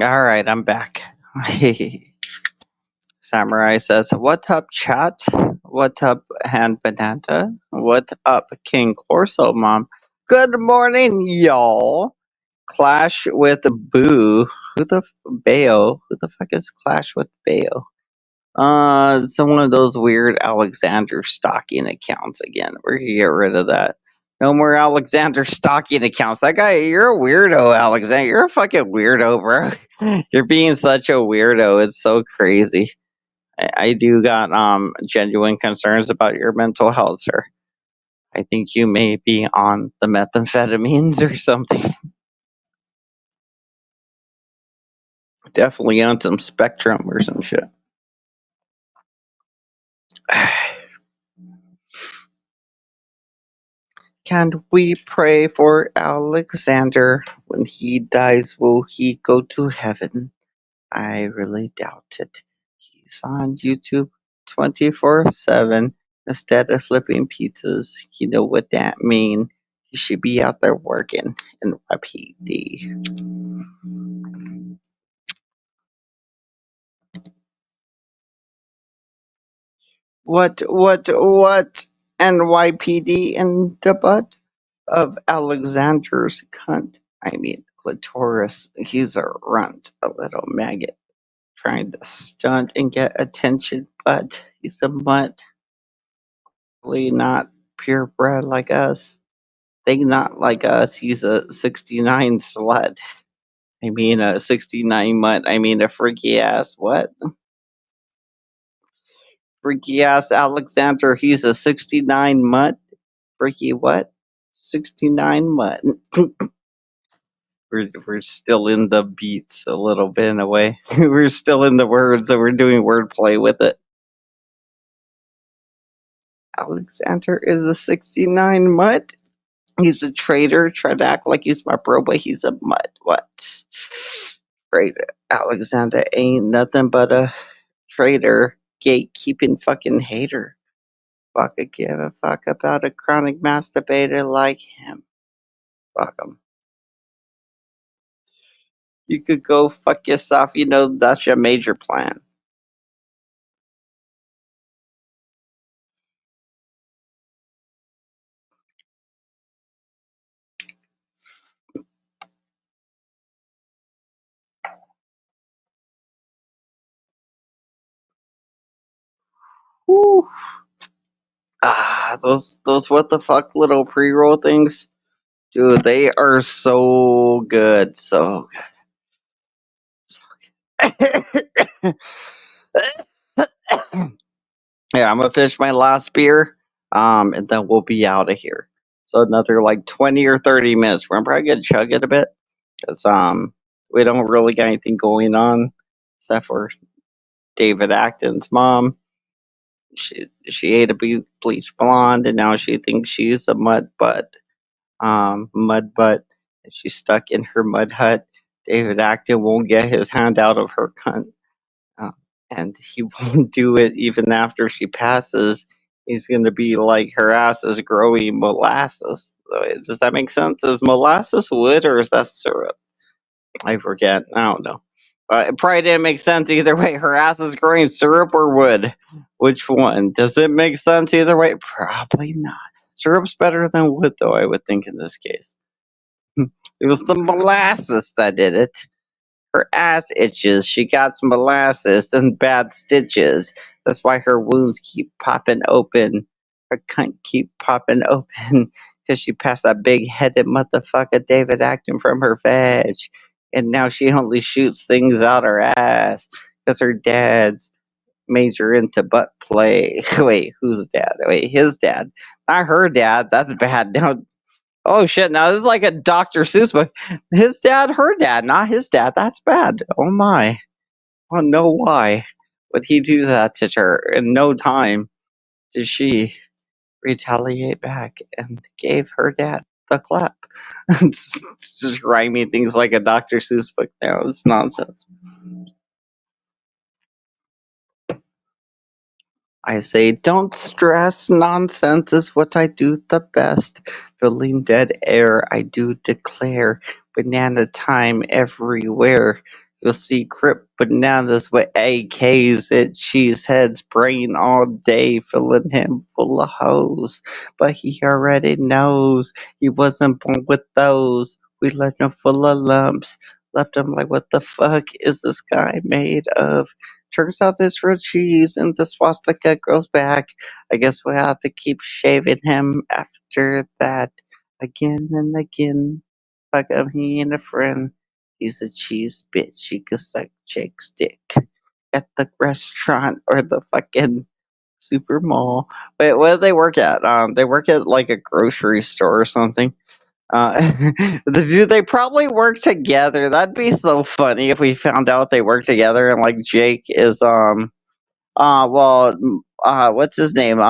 All right, I'm back. Samurai says, "What up, chat? What up, Hand Banana? What up, King Corso Mom? Good morning, y'all. Clash with Boo. Who the Bayo? Who the fuck is Clash with Bayo? It's one of those weird Alexander stalking accounts again. We're gonna get rid of that. No more Alexander stalking accounts. That guy, you're a weirdo, Alexander. You're a fucking weirdo, bro. You're being such a weirdo. It's so crazy. I do got genuine concerns about your mental health, sir. I think you may be on the methamphetamines or something. Definitely on some spectrum or some shit. Can we pray for Alexander? When he dies, will he go to heaven? I really doubt it. He's on YouTube 24/7 instead of flipping pizzas. You know what that means. He should be out there working in YPD. What? NYPD in the butt of Alexander's cunt. I mean, clitoris. He's a runt, a little maggot, trying to stunt and get attention, but he's a mutt. Really not purebred like us. They not like us. He's a 69 slut. I mean, a 69 mutt. I mean, a freaky ass. What? Freaky ass Alexander. He's a 69 mutt. Freaky what? 69 mutt. We're still in the beats a little bit in a way. We're still in the words, so we're doing wordplay with it. Alexander is a 69 mutt. He's a traitor. Try to act like he's my bro, but he's a mutt. What? Traitor. Alexander ain't nothing but a traitor, gatekeeping fucking hater. Fuck a give a fuck about a chronic masturbator like him. Fuck him. You could go fuck yourself. You know that's your major plan. Whew. Those what the fuck little pre-roll things, dude. They are so good. So good. Yeah, I'm gonna finish my last beer, and then we'll be out of here. So another like 20 or 30 minutes. We're probably gonna chug it a bit, cause we don't really got anything going on except for David Acton's mom. She ate a bleach blonde, and now she thinks she's a mud butt. Mud butt. And she's stuck in her mud hut. David Acton won't get his hand out of her cunt. Uh, and he won't do it even after she passes. He's going to be like her ass is growing molasses. Does that make sense? Is molasses wood or is that syrup? I forget. I don't know. It probably didn't make sense either way. Her ass is growing syrup or wood. Which one? Does it make sense either way? Probably not. Syrup's better than wood, though, I would think in this case. It was the molasses that did it. Her ass itches. She got some molasses and bad stitches. That's why her wounds keep popping open. Her cunt keep popping open because she passed that big-headed motherfucker David Acton from her veg. And now she only shoots things out her ass because her dad's major into butt play. Wait, whose dad? Wait, his dad. Not her dad. That's bad. No. Oh shit! Now this is like a Dr. Seuss book. His dad, her dad, not his dad. That's bad. Oh my. Oh no, why would he do that to her? In no time did she retaliate back and gave her dad the clap. just rhyming things like a Dr. Seuss book now. It's nonsense. I say, don't stress, nonsense is what I do the best. Filling dead air, I do declare. Banana time everywhere. You'll see Crip bananas with AKs at Cheesehead's brain all day, filling him full of hoes. But he already knows he wasn't born with those. We left him full of lumps. Left him like, what the fuck is this guy made of? turns out it's real cheese and the swastika grows back. I guess we'll have to keep shaving him after that again and again. Fuck him, he ain't a friend. He's a cheese bitch. He could suck Jake's dick at the restaurant or the fucking super mall. Wait, what do they work at? They work at like a grocery store or something. Do they probably work together? That'd be so funny if we found out they work together and like Jake is well what's his name?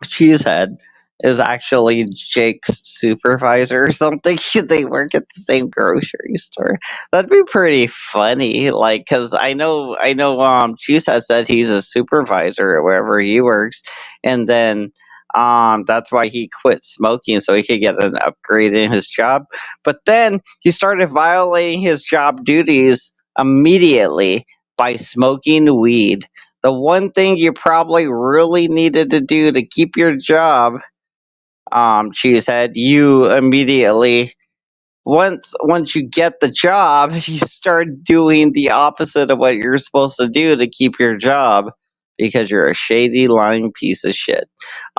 Cheesehead is actually Jake's supervisor or something. They work at the same grocery store. That'd be pretty funny. Like, cause I know, Cheesehead said he's a supervisor at wherever he works, and then that's why he quit smoking so he could get an upgrade in his job. But then he started violating his job duties immediately by smoking weed. The one thing you probably really needed to do to keep your job, Cheesehead, you immediately once you get the job, you start doing the opposite of what you're supposed to do to keep your job because you're a shady, lying piece of shit.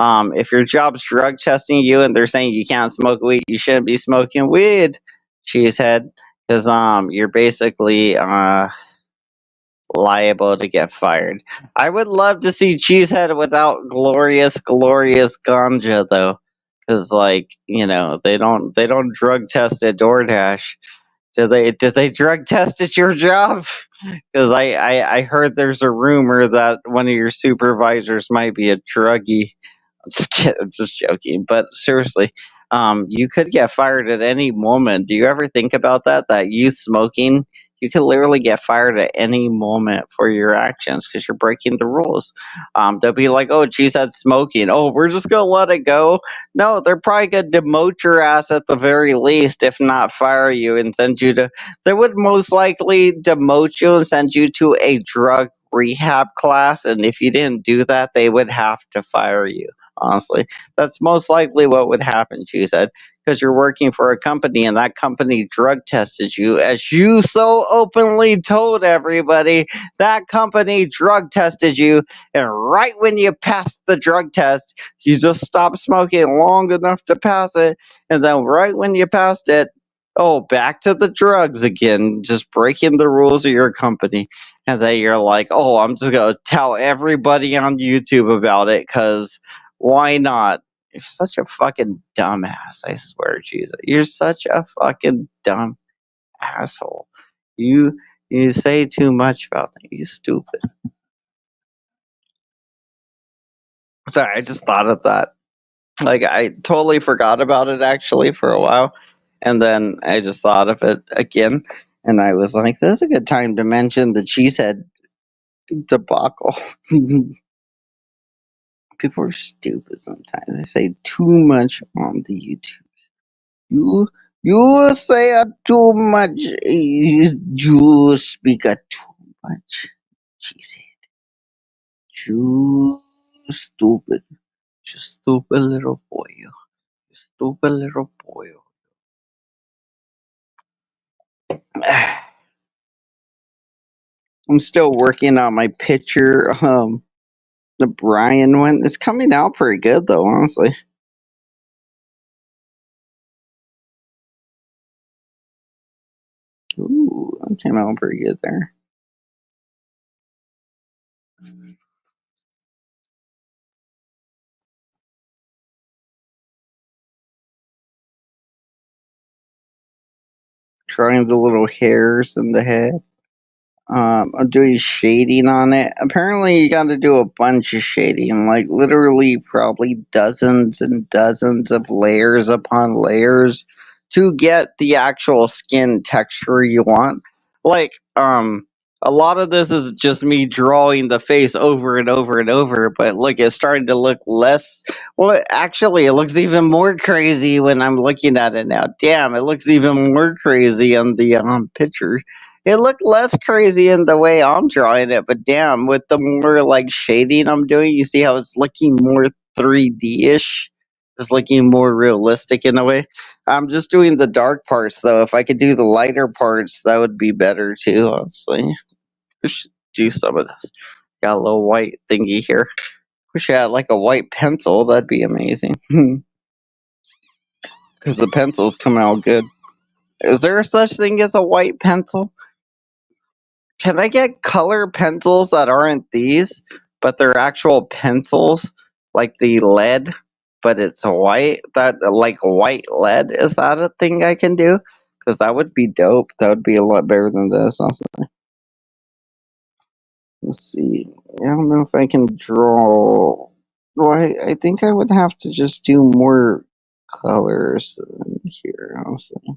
If your job's drug testing you and they're saying you can't smoke weed, you shouldn't be smoking weed, Cheesehead, because you're basically liable to get fired. I would love to see Cheesehead without glorious ganja though, because like they don't drug test at DoorDash. Did they drug test at your job? Because I heard there's a rumor that one of your supervisors might be a druggie. Just joking, but seriously, you could get fired at any moment. Do you ever think about that? That you smoking, you could literally get fired at any moment for your actions because you're breaking the rules. They'll be like, "Oh, geez, that's smoking. Oh, we're just gonna let it go." No, they're probably gonna demote your ass at the very least, if not fire you and send you to. They would most likely demote you and send you to a drug rehab class, and if you didn't do that, they would have to fire you. Honestly, that's most likely what would happen, she said, because you're working for a company and that company drug tested you, as you so openly told everybody. That company drug tested you, and right when you passed the drug test, you just stopped smoking long enough to pass it, and then right when you passed it, oh, back to the drugs again, just breaking the rules of your company. And then you're like, oh, I'm just going to tell everybody on YouTube about it because why not? You're such a fucking dumbass, I swear, Jesus. You're such a fucking dumb asshole. You say too much about things. You stupid. Sorry, I just thought of that. Like I totally forgot about it actually for a while. And then I just thought of it again. And I was like, this is a good time to mention the cheesehead debacle. People are stupid sometimes. They say too much on the YouTubes. You say too much. You speak too much. She said, "You stupid, you stupid little boy, you stupid little boy." I'm still working on my picture. The Brian one. It's coming out pretty good though, honestly. Ooh, that came out pretty good there. Drawing the little hairs in the head. I'm doing shading on it. Apparently, you got to do a bunch of shading, like literally probably dozens and dozens of layers upon layers to get the actual skin texture you want. Like, a lot of this is just me drawing the face over and over and over, but look, it's starting to look less. Well, actually, it looks even more crazy when I'm looking at it now. Damn, it looks even more crazy on the picture. It looked less crazy in the way I'm drawing it, but damn, with the more like shading I'm doing, you see how it's looking more 3D ish? It's looking more realistic in a way. I'm just doing the dark parts though. If I could do the lighter parts, that would be better too, honestly. do some of this. Got a little white thingy here. Wish I had like a white pencil. That'd be amazing. Because the pencils come out good. Is there such thing as a white pencil? Can I get color pencils that aren't these, but they're actual pencils, like the lead, but it's white? That like white lead? Is that a thing I can do? Because that would be dope. That would be a lot better than this. Honestly. Let's see. I don't know if I can draw. Well, I think I would have to just do more colors in here. Honestly, I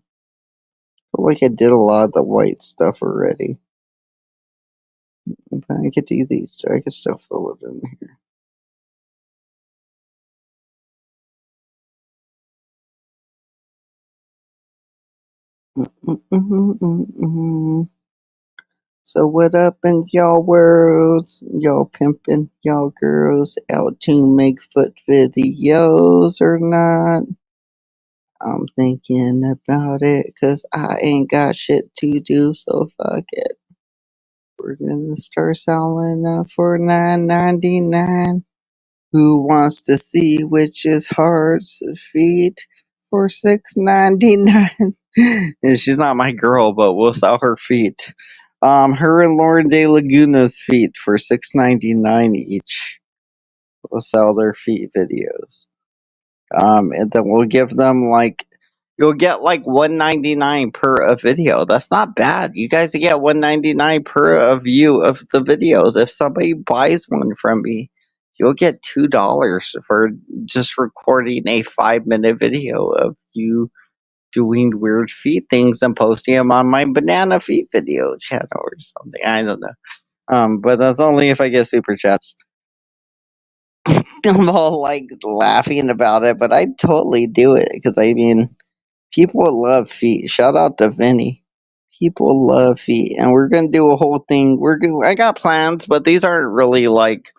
feel like I did a lot of the white stuff already. But I could do these, so I could still fill it in here. So what up in y'all worlds? Y'all pimping y'all girls out to make foot videos or not? I'm thinking about it, cause I ain't got shit to do, so fuck it. We're gonna start selling for $9.99. Who wants to see witches' hearts feet for $6.99? And she's not my girl, but we'll sell her feet. Her and Lauren De Laguna's feet for $6.99 each. We'll sell their feet videos. And then we'll give them like you'll get like $1.99 per a video. That's not bad. You guys get $1.99 per a view of the videos. If somebody buys one from me, you'll get $2 for just recording a 5-minute video of you doing weird feet things and posting them on my banana feet video channel or something. I don't know. But that's only if I get super chats. I'm all like laughing about it, but I'd totally do it because I mean, people love feet. Shout out to Vinny. People love feet, and we're gonna do a whole thing. I got plans, but these aren't really like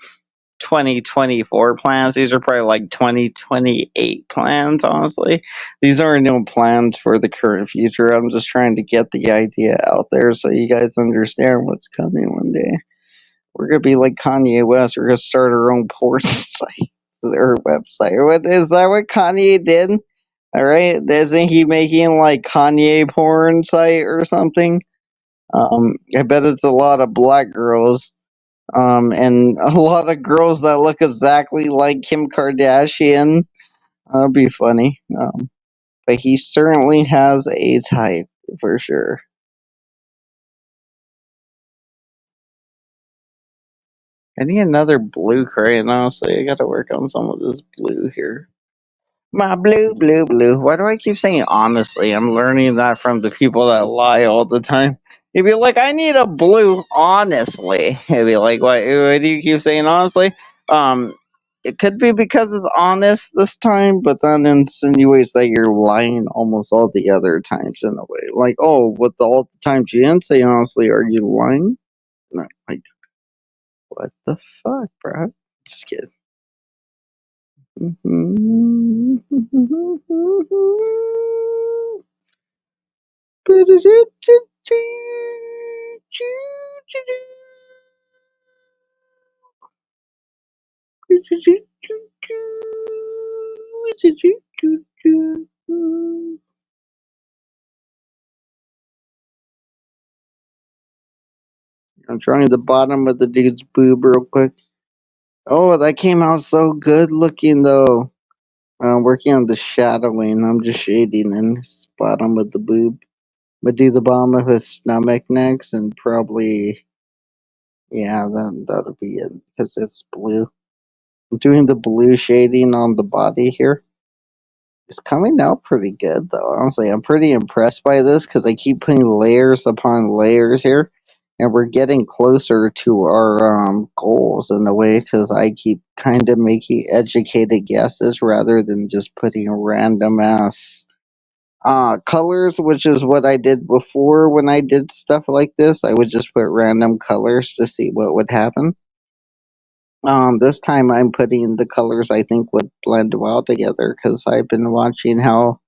2024 plans. These are probably like 2028 plans. Honestly, these aren't no plans for the current future. I'm just trying to get the idea out there so you guys understand what's coming one day. We're gonna be like Kanye West. We're gonna start our own porn site or website. What is that? What Kanye did? All right, isn't he making like Kanye porn site or something? I bet it's a lot of black girls. And a lot of girls that look exactly like Kim Kardashian. That'd be funny. But he certainly has a type for sure. I need another blue crate, honestly. I gotta work on some of this blue here. My blue, blue, blue. Why do I keep saying honestly? I'm learning that from the people that lie all the time. You'd be like, I need a blue, honestly. You'd be like, why do you keep saying honestly? Um, it could be because it's honest this time, but then insinuates that you're lying almost all the other times in a way. Like, oh, what all the times you didn't say honestly, are you lying? No, like, what the fuck, bro? Just kidding. I'm trying the bottom of the dude's boob real quick. Oh, that came out so good looking though. I'm working on the shadowing. I'm just shading in his bottom of the boob. But do the bottom of his stomach next, and probably yeah, that'll be it because it's blue. I'm doing the blue shading on the body here. It's coming out pretty good though. Honestly, I'm pretty impressed by this because I keep putting layers upon layers here, and we're getting closer to our goals in a way because I keep kind of making educated guesses rather than just putting random ass colors, which is what I did before when I did stuff like this. I would just put random colors to see what would happen. This time I'm putting the colors I think would blend well together because I've been watching how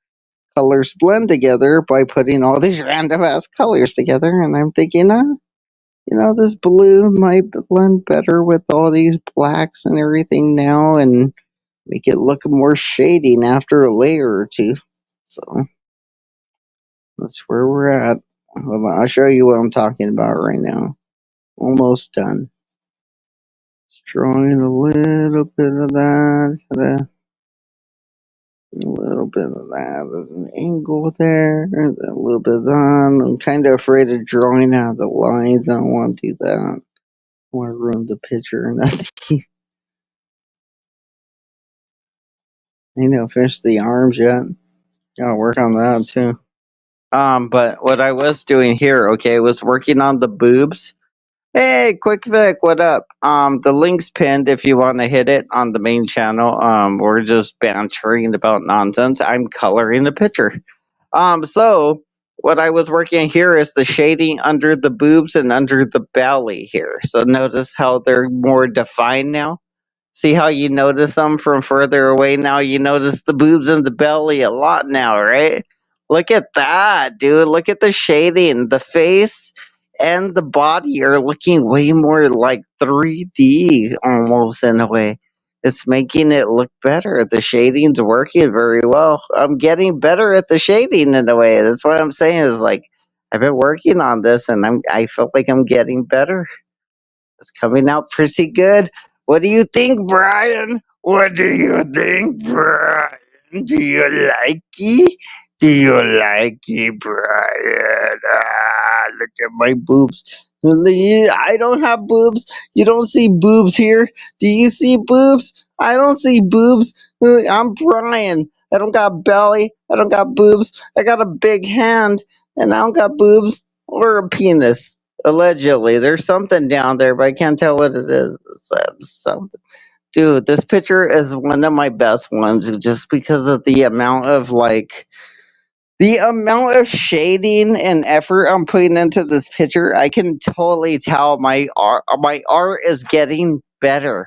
colors blend together by putting all these random ass colors together, and I'm thinking, this blue might blend better with all these blacks and everything now and make it look more shading after a layer or two. So that's where we're at. I'll show you what I'm talking about right now. Almost done. Just drawing a little bit of that, a little bit of that, there's an angle there, a little bit of that. I'm kind of afraid of drawing out the lines. I don't want to do that. I want to ruin the picture and nothing. I know, finish the arms yet. Gotta work on that too. But what I was doing here, okay, was working on the boobs. Hey, Quick Vic, what up? The link's pinned if you want to hit it on the main channel. We're just bantering about nonsense. I'm coloring a picture. So what I was working here is the shading under the boobs and under the belly here. So notice how they're more defined now. See how you notice them from further away now? You notice the boobs and the belly a lot now, right? Look at that, dude. Look at the shading. The face and the body are looking way more like 3D almost in a way. It's making it look better. The shading's working very well. I'm getting better at the shading in a way. That's what I'm saying is like I've been working on this and I feel like I'm getting better. It's coming out pretty good. What do you think, Brian? What do you think, Brian? Do you like it? Do you like it, Brian? Look at my boobs. I don't have boobs. You don't see boobs here. Do you see boobs? I don't see boobs. I'm Brian. I don't got belly. I don't got boobs. I got a big hand, and I don't got boobs or a penis. Allegedly, there's something down there, but I can't tell what it is. It's something. Dude, this picture is one of my best ones just because of the amount of shading and effort I'm putting into this picture. I can totally tell my art is getting better.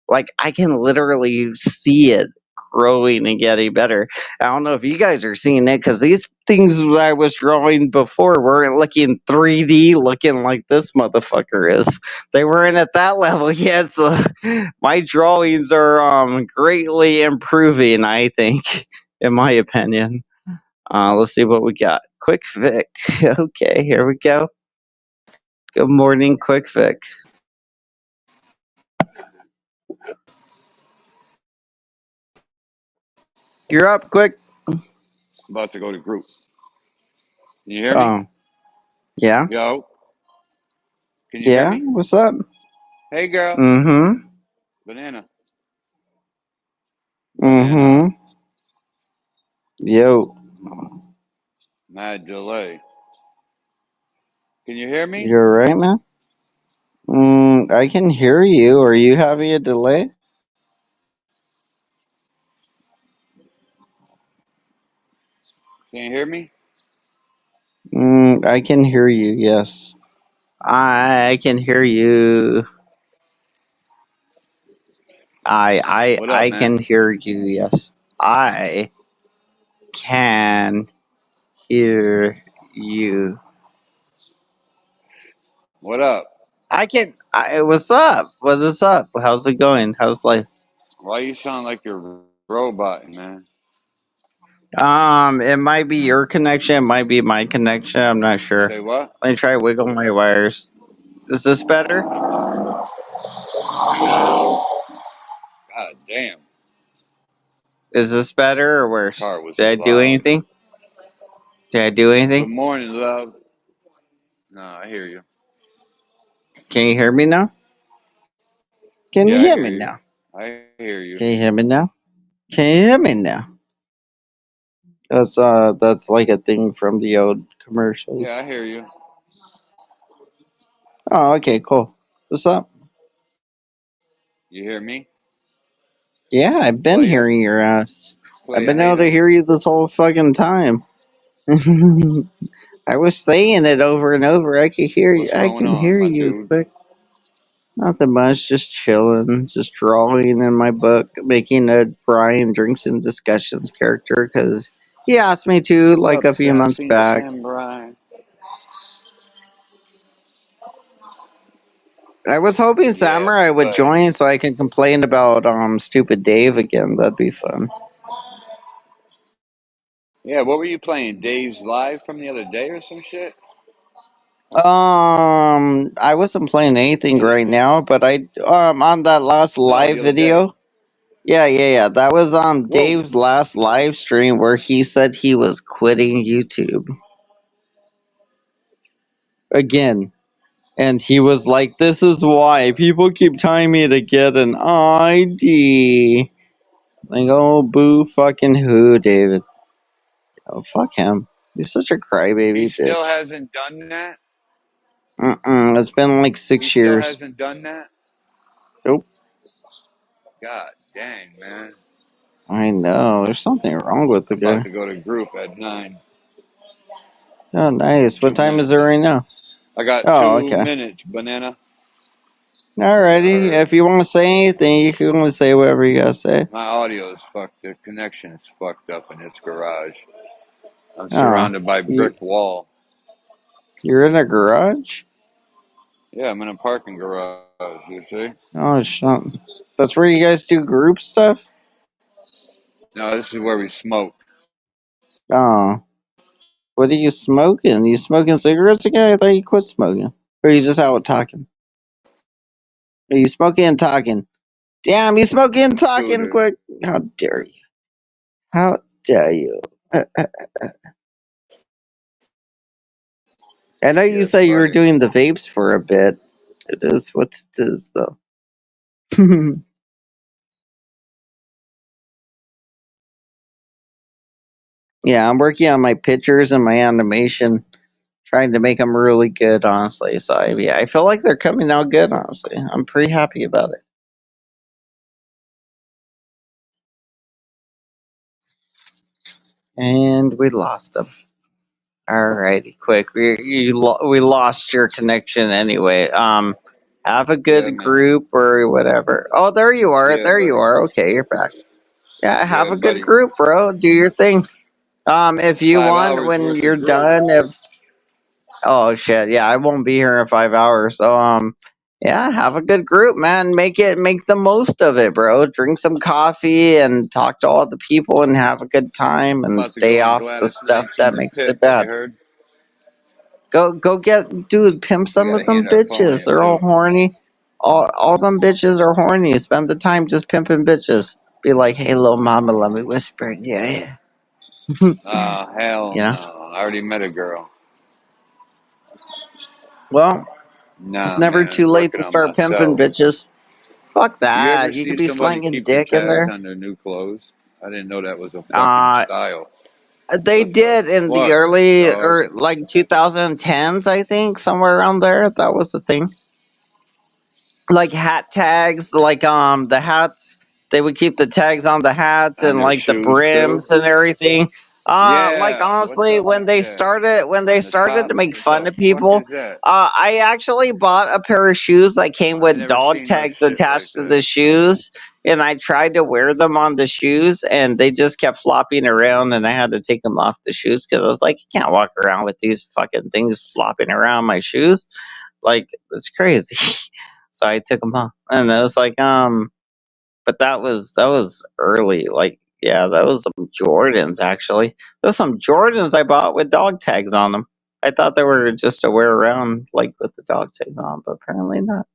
Like I can literally see it growing and getting better. I don't know if you guys are seeing it because these things that I was drawing before weren't looking 3D, looking like this motherfucker is. They weren't at that level yet. So my drawings are greatly improving. I think, in my opinion. Let's see what we got. Quick Vic. Okay, here we go. Good morning, Quick Vic. You're up, Quick. About to go to group. Can you hear me? Oh, yeah. Yo. Can you hear Yeah, me? what's up? Hey, girl. Mm-hmm. Banana. Banana. Mm-hmm. Yo, Mad delay. Can you hear me? you're right, man. I can hear you. Are you having a delay? Can you hear me? I can hear you, yes. I can hear you. What up, I man? can hear you, yes. I can hear you. What up? What's up? What's up? How's it going? How's life? Why you sound like you're robot, man? It might be your connection, it might be my connection, I'm not sure. Say what? Let me try to wiggle my wires. Is this better? God damn. Is this better or My worse? car was Did I do loud. anything? Did I do Good anything? morning, love. No, I hear you. Can you hear me now? Can you Yeah, I hear hear me you. now? I hear you. Can you hear me now? Can you hear me now? That's like a thing from the old Yeah, commercials. I hear you. Oh, okay, cool. What's up? You hear me? Yeah, I've been Player. hearing your ass. I've Player been able to hater. hear you this whole fucking time. I was saying it over and over. I could hear you. What's I going can on, hear my you dude? quick. Nothing much. Just chilling. Just drawing in my book. Making a Brian Drinks and Discussions character because he asked me to What like up, a few months Sassy back. Sam Brian? I was hoping Yeah, Samurai would but join so I can complain about stupid Dave again. That'd be fun. yeah, what were you playing? Dave's Live from the other day or some shit? I wasn't playing anything Yeah. right now, but I on that last No, live the other day. video. Yeah. That was Whoa. Dave's last live stream where he said he was quitting YouTube again. And he was like, "This is why people keep telling me to get an ID." Like, oh, boo fucking who, David? Oh, fuck him. He's such a He crybaby still bitch. hasn't done that? It's been like He 6 still years. hasn't done that? Nope. God dang, man. I know. There's something wrong with the I'm about guy. to go to group at 9. Oh, nice. What 2 time is it minutes. right now? I got Oh, 2 okay. minutes, banana. Alrighty. Or If you want to say anything, you can only say whatever you gotta say. my audio is fucked. The connection is fucked up in this garage. I'm Oh, surrounded by you, brick wall. you're in a garage? Yeah, I'm in a parking garage, you see? Oh, shit. That's where you guys do group stuff? No, this is where we smoke. Oh. What are you smoking? You smoking cigarettes again? I thought you quit smoking. Or are you just out talking? Are you smoking and talking? Damn, you smoking and talking Scooter. quick. How dare you? How dare you? I know you Yes, say you were buddy. doing the vapes for a bit. It is what it is, though. Yeah, I'm working on my pictures and my animation, trying to make them really good, honestly. So, yeah, I feel like they're coming out good, honestly. I'm pretty happy about it. And we lost them. Alrighty, quick. We lost your connection anyway. Have a Yeah, good man. group or whatever. Oh, there you are. Yeah, There you buddy. are. Okay, you're back. Yeah, have Yeah, a good buddy. group, bro. Do your thing. If you 5 want, hours when worth of you're growth. done, if oh shit, yeah, I won't be here in 5 hours. So yeah, have a good group, man. Make the most of it, bro. Drink some coffee and talk to all the people and have a good time I'm and about to stay go in off the Gladys stuff Knights that and makes it pimp, you bad. heard? Go get dude, pimp We some of gotta them hand our phone bitches. in, They're all too. horny. All them bitches are horny. Spend the time just pimping bitches. Be like, hey little mama, let me whisper in your ear. Hell You know? no. I already met a girl. Well, it's Nah, never man. too late Working to on start pimping myself. bitches. Fuck You ever that. You could see be somebody slanging keeping dick in tags there. on their new clothes? I didn't know that was a fucking Uh style. they What the did in the fuck, early dog? or like 2010s, I think, somewhere around there. That was the thing. Like hat tags, like the hats, they would keep the tags on the hats On and their like the shoes, too? brims and everything. Like Yeah. What honestly, the yeah. when they On the started to top? make What fun the of fuck people, is that? I actually bought a pair of shoes that came I with never dog seen no tags shit like attached to that. the shoes, and I tried to wear them on the shoes, and they just kept flopping around, and I had to take them off the shoes because I was like, I can't walk around with these fucking things flopping around my shoes, like it's crazy. So I took them off, and I was like, but that was early, like yeah, that was some Jordans actually. Those some Jordans I bought with dog tags on them. I thought they were just to wear around like with the dog tags on, but apparently not.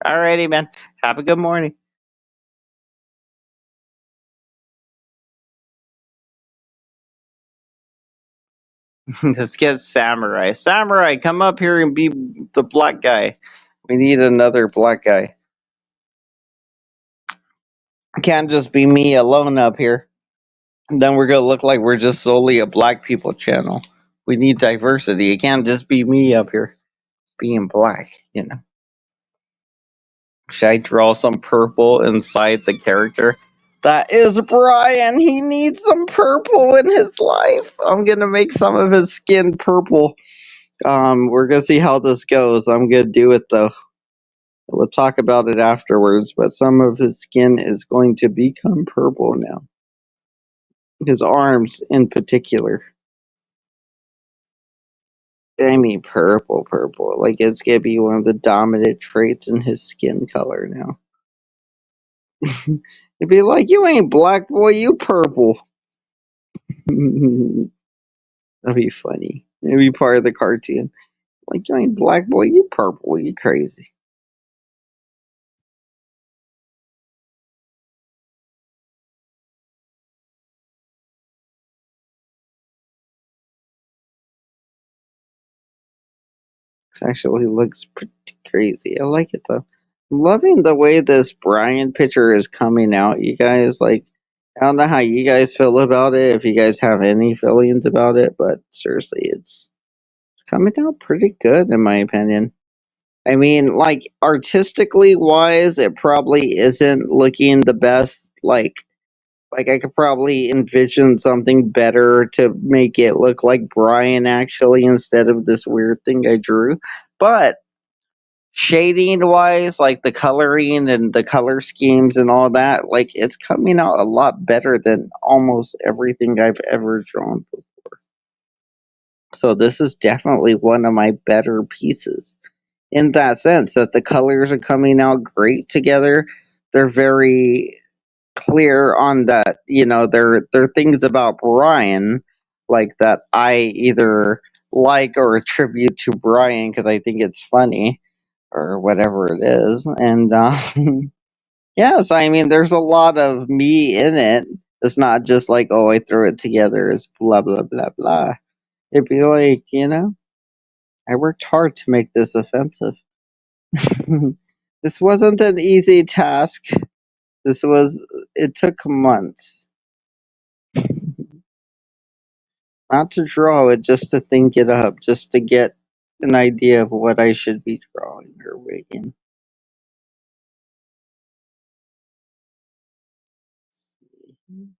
Alrighty, man. Have a good morning. Let's get Samurai. Samurai, come up here and be the black guy. We need another black guy. Can't just be me alone up here. Then we're gonna look like we're just solely a black people channel. We need diversity. It can't just be me up here being black, you know. Should I draw some purple inside the character? That is Brian. He needs some purple in his life. I'm gonna make some of his skin purple. We're gonna see how this goes. I'm gonna do it though. We'll talk about it afterwards, but some of his skin is going to become purple now. His arms in particular. I mean, purple, purple. Like, it's gonna be one of the dominant traits in his skin color now. It'd be like, you ain't black, boy, you purple. That'd be funny. It'd be part of the cartoon. Like, you ain't black, boy, you purple, you crazy. It actually looks pretty crazy. I like it though. I'm loving the way this Brian picture is coming out, you guys. Like, I don't know how you guys feel about it, if you guys have any feelings about it, but seriously, it's coming out pretty good in my opinion. I mean, like, artistically wise, it probably isn't looking the best. Like I could probably envision something better to make it look like Brian actually instead of this weird thing I drew. But shading wise, like the coloring and the color schemes and all that, like it's coming out a lot better than almost everything I've ever drawn. So this is definitely one of my better pieces in that sense that the colors are coming out great together. They're very clear on that, there are things about Brian like that I either like or attribute to Brian because I think it's funny or whatever it is. And yeah, so I mean, there's a lot of me in it. It's not just like, oh, I threw it together as blah, blah, blah, blah. It'd be like, I worked hard to make this offensive. This wasn't an easy task. It took months. Not to draw it, just to think it up, just to get an idea of what I should be drawing or rigging.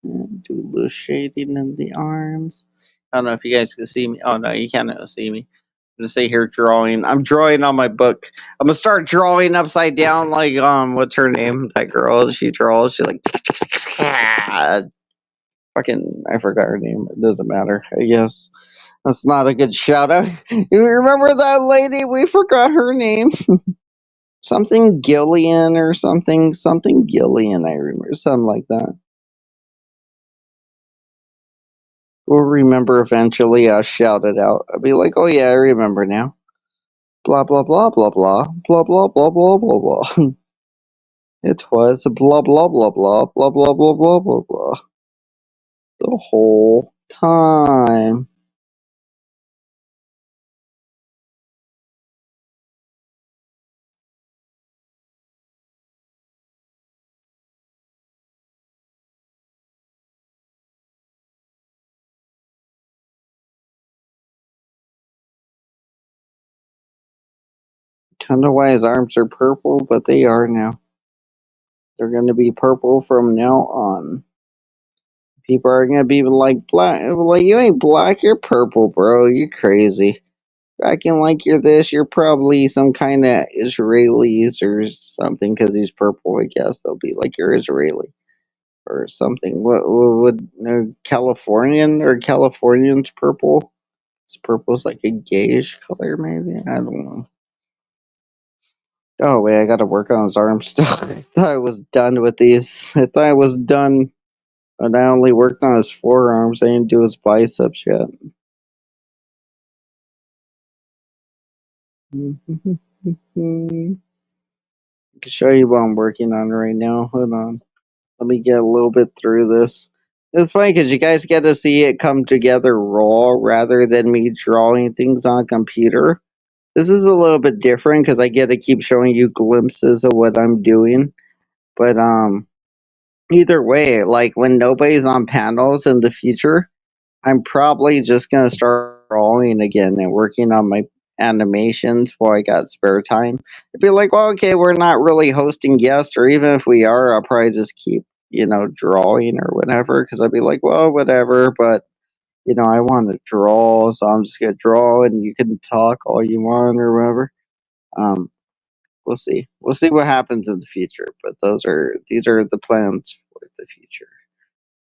Do a little shading in the arms. I don't know if you guys can see me. Oh no, you cannot see me. I'm just sit here drawing. I'm drawing on my book. I'm gonna start drawing upside down like what's her name? That girl. She draws. She's like fucking I forgot her name. It doesn't matter. I guess. That's not a good shout out. You remember that lady? We forgot her name. Something Gillian or something. Something Gillian, I remember. Something like that. We'll remember eventually. I'll shout it out. I'll be like, oh yeah, I remember now. Blah, blah, blah, blah, blah. Blah, blah, blah, blah, blah, blah. It was blah, blah, blah, blah, blah, blah, blah, blah, blah, blah. The whole time. Don't know why his arms are purple, but they are now. They're going to be purple from now on. People are gonna be like, black, like, you ain't black, you're purple, bro. You crazy. Acting like you're this, you're probably some kind of Israelis or something because he's purple. I guess they'll be like, you're Israeli or something. What would Californian or Californians purple? It's purple's like a gayish color, maybe. I don't know. Oh wait, I gotta work on his arms still. I thought I was done with these. I thought I was done. But I only worked on his forearms. I didn't do his biceps yet. I can show you what I'm working on right now. Hold on. Let me get a little bit through this. It's funny because you guys get to see it come together raw rather than me drawing things on computer. This is a little bit different because I get to keep showing you glimpses of what I'm doing. But either way, like when nobody's on panels in the future, I'm probably just gonna start drawing again and working on my animations while I got spare time. It'd be like, well, okay, we're not really hosting guests, or even if we are, I'll probably just keep, drawing or whatever, because I'd be like, well, whatever, but I want to draw, so I'm just gonna draw, and you can talk all you want or whatever. Um, we'll see. We'll see what happens in the future, but these are the plans for the future.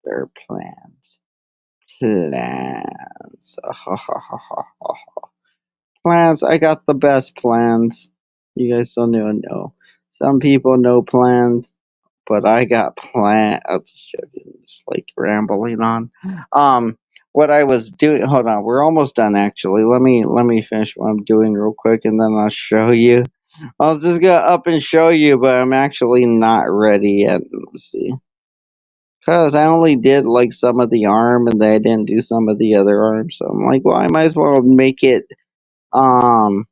They're plans. Plans. plans. I got the best plans. You guys don't even know. Some people know plans, but I got plan. I was just joking, just like rambling on. What I was doing. Hold on, we're almost done. Actually, let me finish what I'm doing real quick, and then I'll show you. I was just gonna up and show you, but I'm actually not ready yet. Let's see. Cause I only did like some of the arm, and then I didn't do some of the other arm. So I'm like, well, I might as well make it um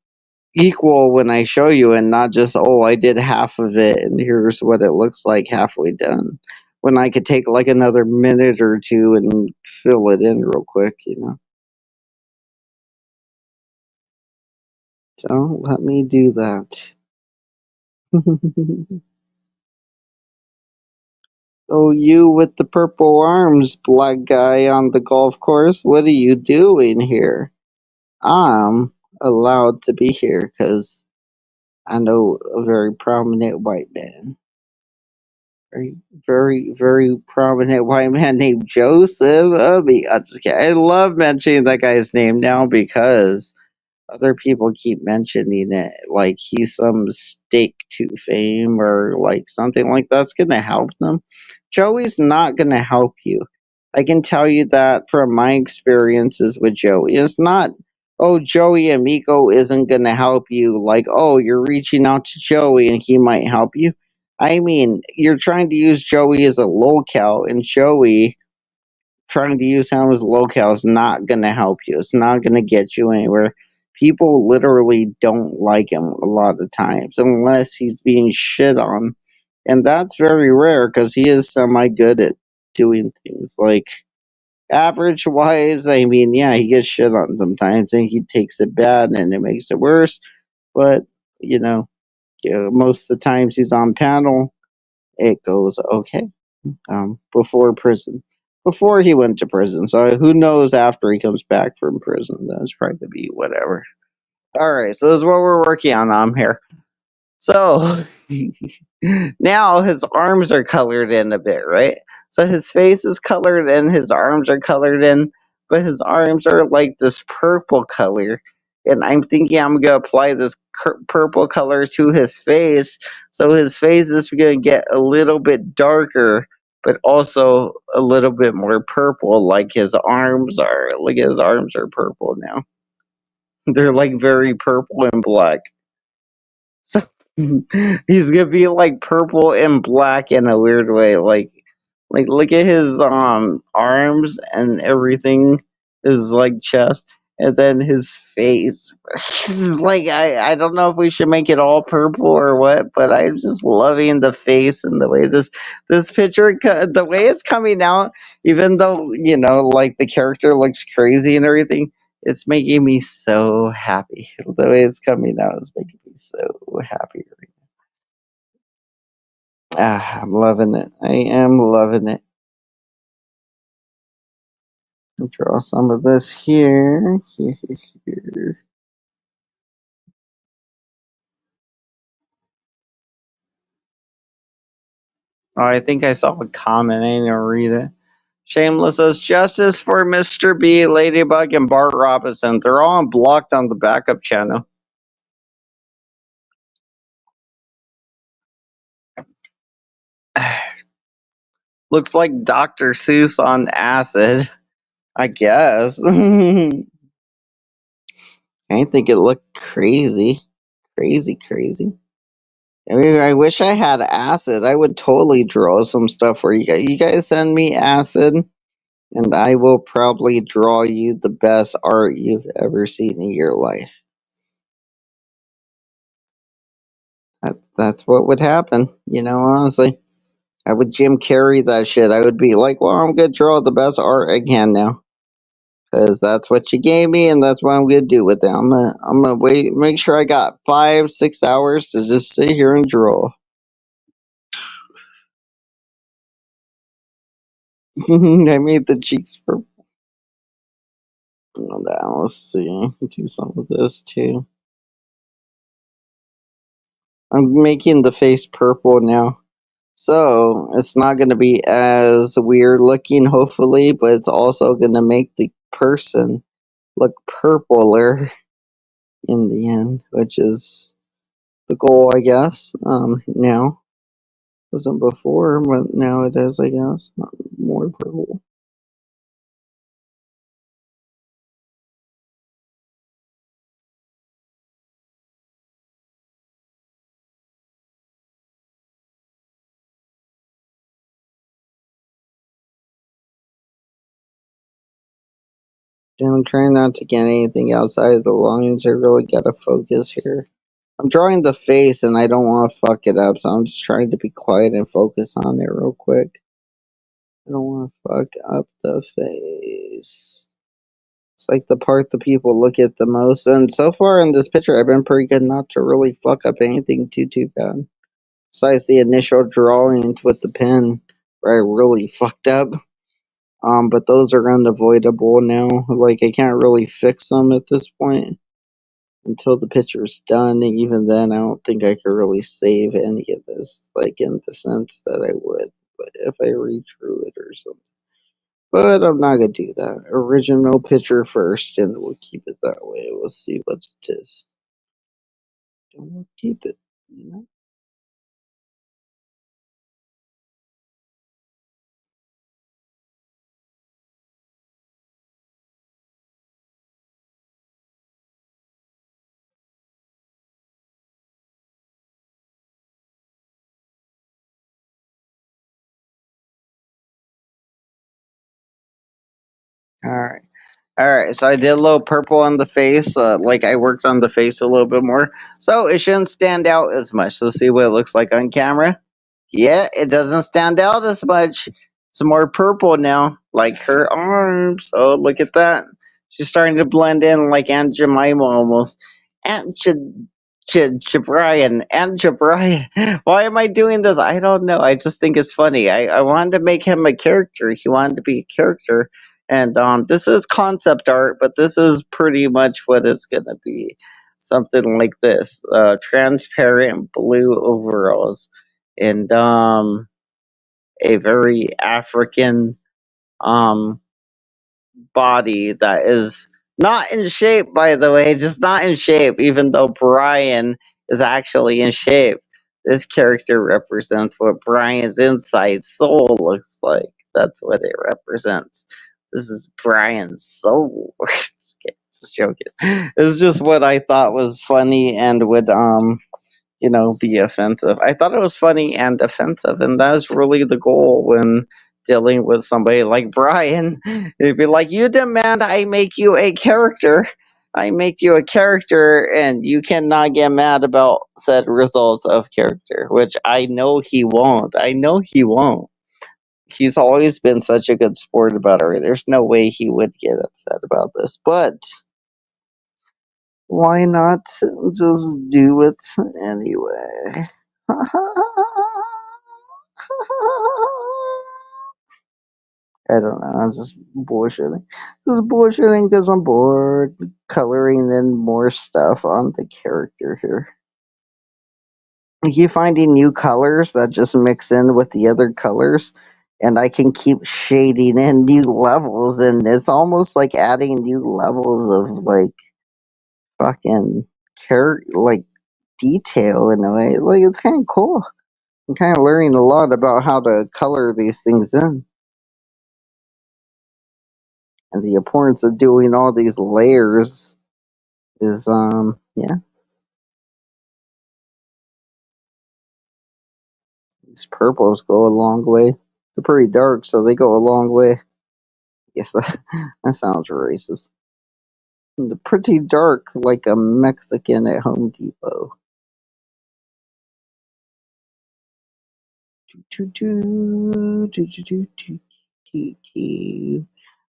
equal when I show you, and not just, oh, I did half of it and here's what it looks like halfway done. When I could take like another minute or two and fill it in real quick, you know. So let me do that. Oh, you with the purple arms, black guy on the golf course, what are you doing here? I'm allowed to be here because I know a very prominent white man. Very, very prominent white man named Joseph. I love mentioning that guy's name now because other people keep mentioning it like he's some stake to fame or like something like that's gonna help them. Joey's not gonna help you. I can tell you that from my experiences with Joey. It's not, oh, Joey Amico isn't gonna help you, like, oh, you're reaching out to Joey and he might help you. I mean, you're trying to use Joey as a locale, and Joey trying to use him as a locale is not going to help you. It's not going to get you anywhere. People literally don't like him a lot of times unless he's being shit on. And that's very rare because he is semi good at doing things. Like, average wise, I mean, yeah, he gets shit on sometimes and he takes it bad and it makes it worse. But, you know, most of the times he's on panel, it goes okay. Before prison, before he went to prison. So who knows after he comes back from prison? That's probably to be whatever. All right, so this is what we're working on here. So now his arms are colored in a bit, right? So his face is colored in, his arms are colored in, but his arms are like this purple color. And I'm thinking I'm going to apply this purple color to his face. So his face is going to get a little bit darker, but also a little bit more purple, like his arms are. Like his arms are purple now. They're like very purple and black. So he's gonna be like purple and black in a weird way. Like look at his arms and everything, his like chest, and then his face. Like I don't know if we should make it all purple or what, but I'm just loving the face and the way this picture, the way it's coming out. Even though like the character looks crazy and everything, it's making me so happy. The way it's coming out is making me so happy. I'm loving it. I am loving it. Draw some of this here. Here. Oh, I think I saw a comment. I didn't read it. Shameless says justice for Mr. B, Ladybug, and Bart Robinson. They're all blocked on the backup channel. Looks like Dr. Seuss on acid, I guess. I think it looked crazy. Crazy. I mean, I wish I had acid. I would totally draw some stuff for you guys. You guys send me acid, and I will probably draw you the best art you've ever seen in your life. That's what would happen, honestly. I would Jim Carrey that shit. I would be like, well, I'm going to draw the best art I can now. Because that's what you gave me, and that's what I'm going to do with it. I'm gonna wait, make sure I got 5-6 hours to just sit here and draw. I made the cheeks purple. Let's see. Do some of this too. I'm making the face purple now. So it's not going to be as weird looking, hopefully, but it's also going to make the person look purpler. in the end, which is the goal, I guess. Now wasn't before, but now it is, I guess. More purple. I'm trying not to get anything outside of the lines. I really gotta focus here. I'm drawing the face and I don't want to fuck it up, so I'm just trying to be quiet and focus on it real quick. I don't want to fuck up the face. It's like the part that people look at the most, and so far in this picture, I've been pretty good not to really fuck up anything too bad. Besides the initial drawings with the pen, where I really fucked up. But those are unavoidable now. Like I can't really fix them at this point until the picture's done, and even then, I don't think I could really save any of this, like in the sense that I would, but if I redrew it or something. But I'm not gonna do that. Original picture first, and we'll keep it that way. We'll see what it is, and we'll keep it. You know. All right. All right, so I did a little purple on the face. Like I worked on the face a little bit more, so it shouldn't stand out as much. Let's see what it looks like on camera. Yeah, it doesn't stand out as much. It's more purple now, like her arms. Oh, look at that. She's starting to blend in like Aunt Jemima almost. Aunt Jabrian. Aunt Jabrian. Why am I doing this? I don't know. I just think it's funny. I wanted to make him a character. He wanted to be a character. And this is concept art, but this is pretty much what it's going to be. Something like this. Transparent blue overalls and a very African um, body that is not in shape, by the way, just not in shape, even though Brian is actually in shape. This character represents what Brian's inside soul looks like. That's what it represents. This is Brian's soul. Just joking. It's just what I thought was funny and would be offensive. I thought it was funny and offensive, and that is really the goal when dealing with somebody like Brian. It'd be like, you demand I make you a character. I make you a character, and you cannot get mad about said results of character, which I know he won't. I know he won't. He's always been such a good sport about it. There's no way he would get upset about this, but why not just do it anyway? I don't know. I'm just bullshitting. Just bullshitting because I'm bored. Coloring in more stuff on the character here. I keep finding new colors that just mix in with the other colors, and I can keep shading in new levels, and it's almost like adding new levels of like fucking like detail in a way. Like it's kind of cool. I'm kind of learning a lot about how to color these things in, and the importance of doing all these layers is yeah. These purples go a long way. They're pretty dark, so they go a long way. Yes, that sounds racist. They're pretty dark, like a Mexican at Home Depot.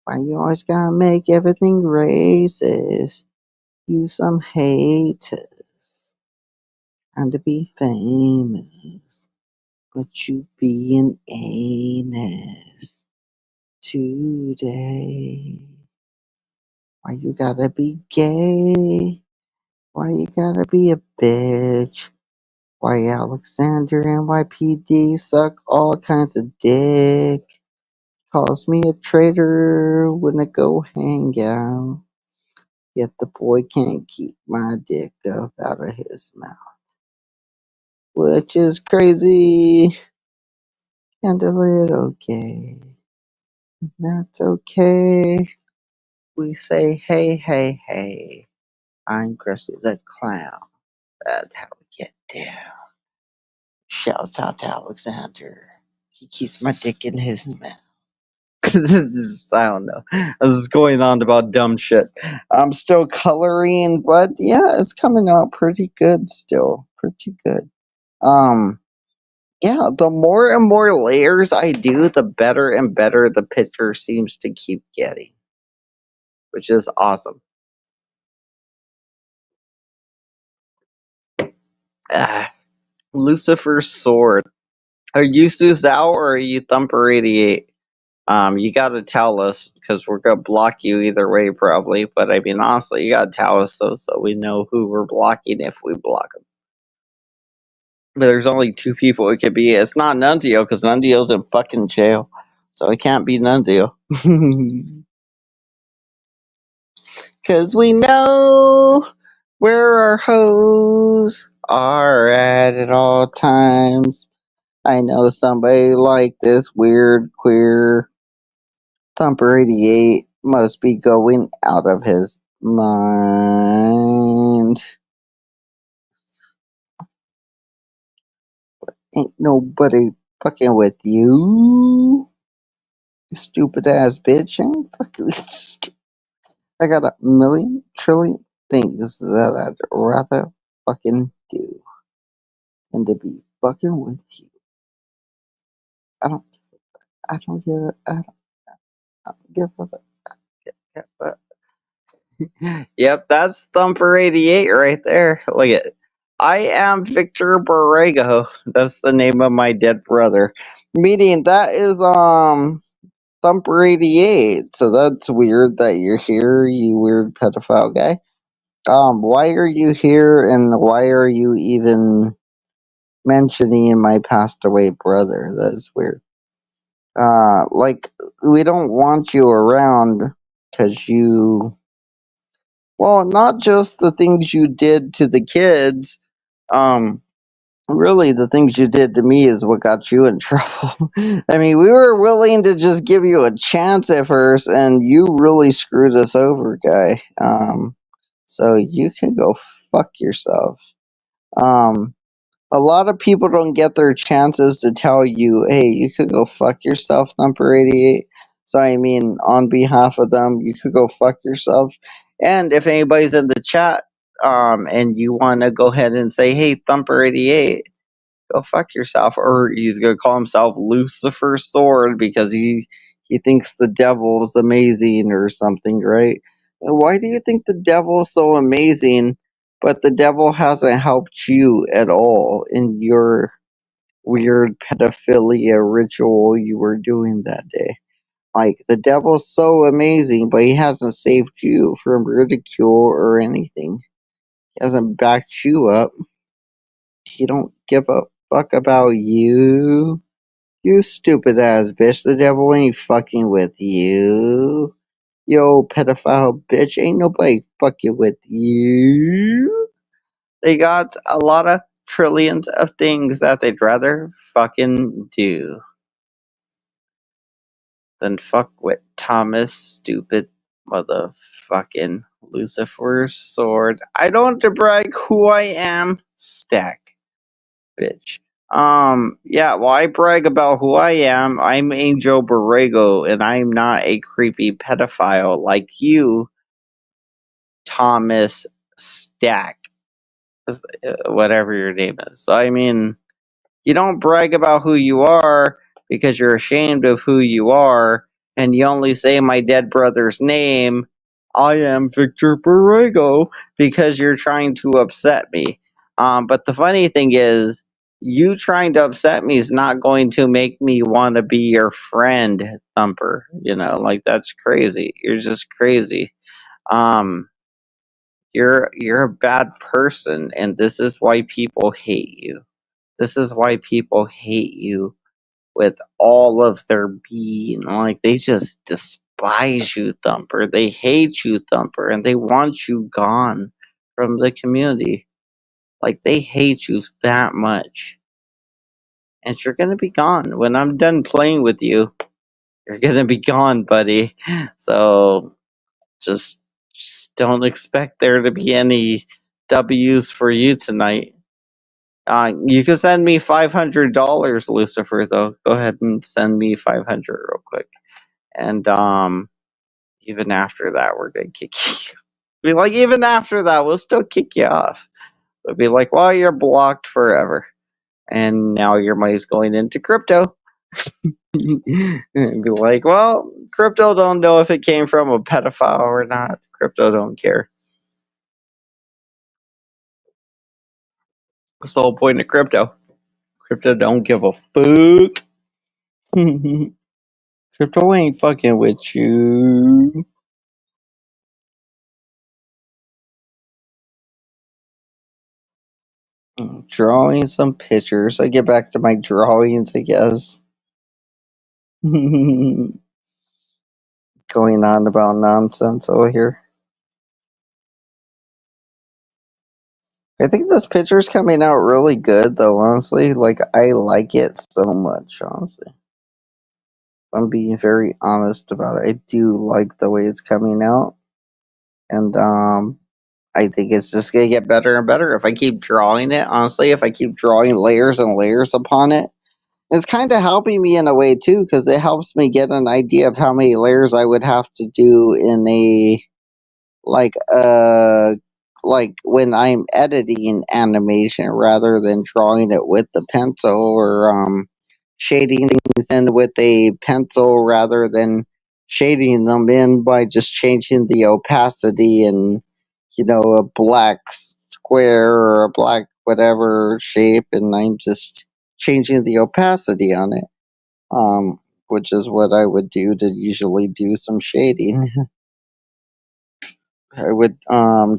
Why you always gotta make everything racist? You some haters trying to be famous, but you being anus today. Why you gotta be gay? Why you gotta be a bitch? Why Alexander and YPD suck all kinds of dick? Calls me a traitor when I go hang out. Yet the boy can't keep my dick up out of his mouth. Which is crazy and a little gay. That's okay. We say hey, hey, hey. I'm Krusty the Clown. That's how we get down. Shouts out to Alexander. He keeps my dick in his mouth. I don't know. I was going on about dumb shit. I'm still coloring, but yeah, it's coming out pretty good still. Pretty good. Yeah, the more and more layers I do, the better and better the picture seems to keep getting, which is awesome. Ah, Lucifer's sword. Are you Suzal or are you Thumper88? You gotta tell us because we're gonna block you either way, probably. But I mean, honestly, you gotta tell us so we know who we're blocking if we block them. But there's only two people it could be. It's not Nunzio because Nunzio's in fucking jail, so it can't be Nunzio. Because we know where our hoes are at all times. I know somebody like this weird queer Thumper 88 must be going out of his mind. Ain't nobody fucking with you, stupid ass bitch. Ain't fucking with you. I got a million trillion things that I'd rather fucking do than to be fucking with you. I don't give a, I don't give a. Yep, that's Thumper 88 right there. Look at it. I am Victor Borrego. That's the name of my dead brother. Meaning that is Thumper 88. So that's weird that you're here, you weird pedophile guy. Why are you here and why are you even mentioning my passed away brother? That's weird. Like we don't want you around because you, well, not just the things you did to the kids. Really, the things you did to me is what got you in trouble. I mean, we were willing to just give you a chance at first, and you really screwed us over, guy. So you can go fuck yourself. Um, a lot of people don't get their chances to tell you, hey, you could go fuck yourself, number 88. So, I mean, on behalf of them, you could go fuck yourself. And if anybody's in the chat, and you want to go ahead and say, hey, Thumper 88, go fuck yourself. Or he's going to call himself Lucifer's Sword because he thinks the devil is amazing or something, right? Why do you think the devil is so amazing, but the devil hasn't helped you at all in your weird pedophilia ritual you were doing that day? Like, the devil's so amazing, but he hasn't saved you from ridicule or anything. He hasn't backed you up. He don't give a fuck about you. You stupid ass bitch. The devil ain't fucking with you. Yo, pedophile bitch. Ain't nobody fucking with you. They got a lot of trillions of things that they'd rather fucking do than fuck with Thomas, stupid motherfucking Lucifer's sword. I don't have to brag who I am. Stack, bitch. Yeah, well, I brag about who I am. I'm Angel Borrego, and I'm not a creepy pedophile like you, Thomas Stack, whatever your name is. So, I mean, you don't brag about who you are because you're ashamed of who you are, and you only say my dead brother's name, I am Victor Borrego, because you're trying to upset me. But the funny thing is, you trying to upset me is not going to make me want to be your friend, Thumper. You know, like, that's crazy. You're just crazy. Um, you're a bad person, and this is why people hate you. This is why people hate you with all of their being. Like, they just despise despise you, Thumper. They hate you, Thumper, and they want you gone from the community. Like, they hate you that much. And you're gonna be gone. When I'm done playing with you, you're gonna be gone, buddy. So just don't expect there to be any W's for you tonight. You can send me $500, Lucifer. Though, go ahead and send me 500 real quick. And even after that, we're gonna kick you. Be like, even after that, we'll still kick you off. We'll be like, well, you're blocked forever, and now your money's going into crypto. And be like, well, crypto don't know if it came from a pedophile or not. Crypto don't care. That's the whole point of crypto. Crypto don't give a fuck. Crypto ain't fucking with you. Drawing some pictures. I get back to my drawings, I guess. Going on about nonsense over here. I think this picture's coming out really good, though, honestly. Like, I like it so much, honestly. I'm being very honest about it. I do like the way it's coming out. And, I think it's just gonna get better and better if I keep drawing it, honestly. If I keep drawing layers and layers upon it. It's kind of helping me in a way, too, because it helps me get an idea of how many layers I would have to do in a like when I'm editing animation rather than drawing it with the pencil, or shading things in with a pencil rather than shading them in by just changing the opacity and a black square or a black whatever shape, and I'm just changing the opacity on it, which is what I would do to usually do some shading. I would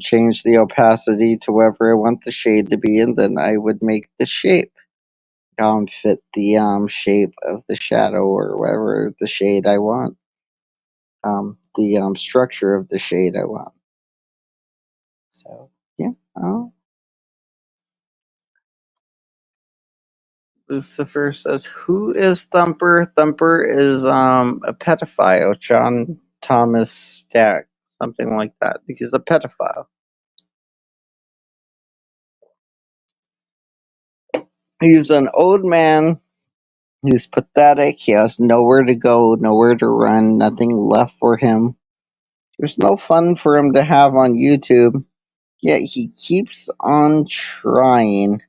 change the opacity to wherever I want the shade to be, and then I would make the shape fit the shape of the shadow or whatever the shade I want, the structure of the shade I want. So yeah. Lucifer says, "Who is Thumper? Thumper is a pedophile, John Thomas Stack, something like that. He's a pedophile. He's an old man. He's pathetic. He has nowhere to go, nowhere to run, nothing left for him. There's no fun for him to have on YouTube, yet he keeps on trying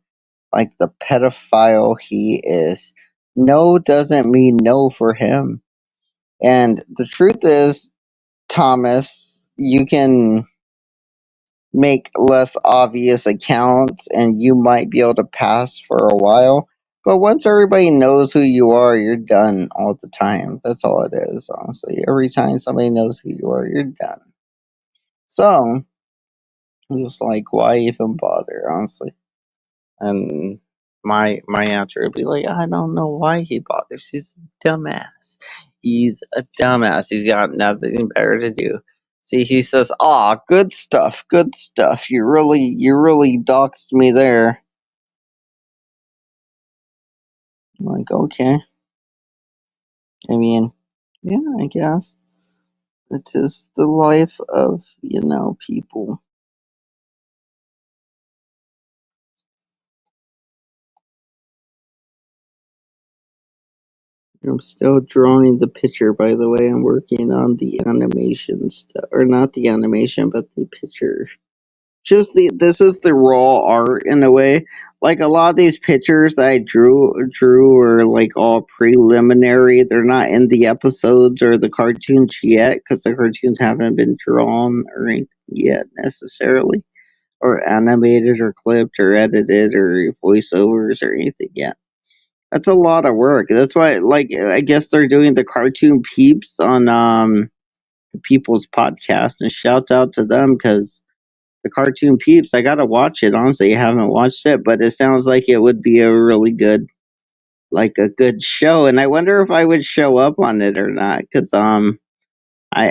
like the pedophile he is. No doesn't mean no for him. And the truth is, Thomas, you can make less obvious accounts and you might be able to pass for a while. But once everybody knows who you are, you're done all the time. That's all it is, honestly. Every time somebody knows who you are, you're done. So, I'm just like, why even bother, honestly? And my answer would be like, I don't know why he bothers. He's a dumbass. He's a dumbass. He's got nothing better to do. See, he says, "Aw, good stuff, good stuff. You really doxed me there." I'm like, okay. I mean, yeah, I guess it is the life of people. I'm still drawing the picture, by the way. I'm working on the animation stuff, or not the animation, but the picture. Just this is the raw art in a way. Like a lot of these pictures that I drew are like all preliminary. They're not in the episodes or the cartoons yet, because the cartoons haven't been drawn or anything yet necessarily, or animated or clipped or edited or voiceovers or anything yet. That's a lot of work. That's why, like, I guess they're doing the cartoon peeps on the People's Podcast, and shouts out to them, because the cartoon peeps, I gotta watch it. Honestly, I haven't watched it, but it sounds like it would be a really good, like a good show. And I wonder if I would show up on it or not, because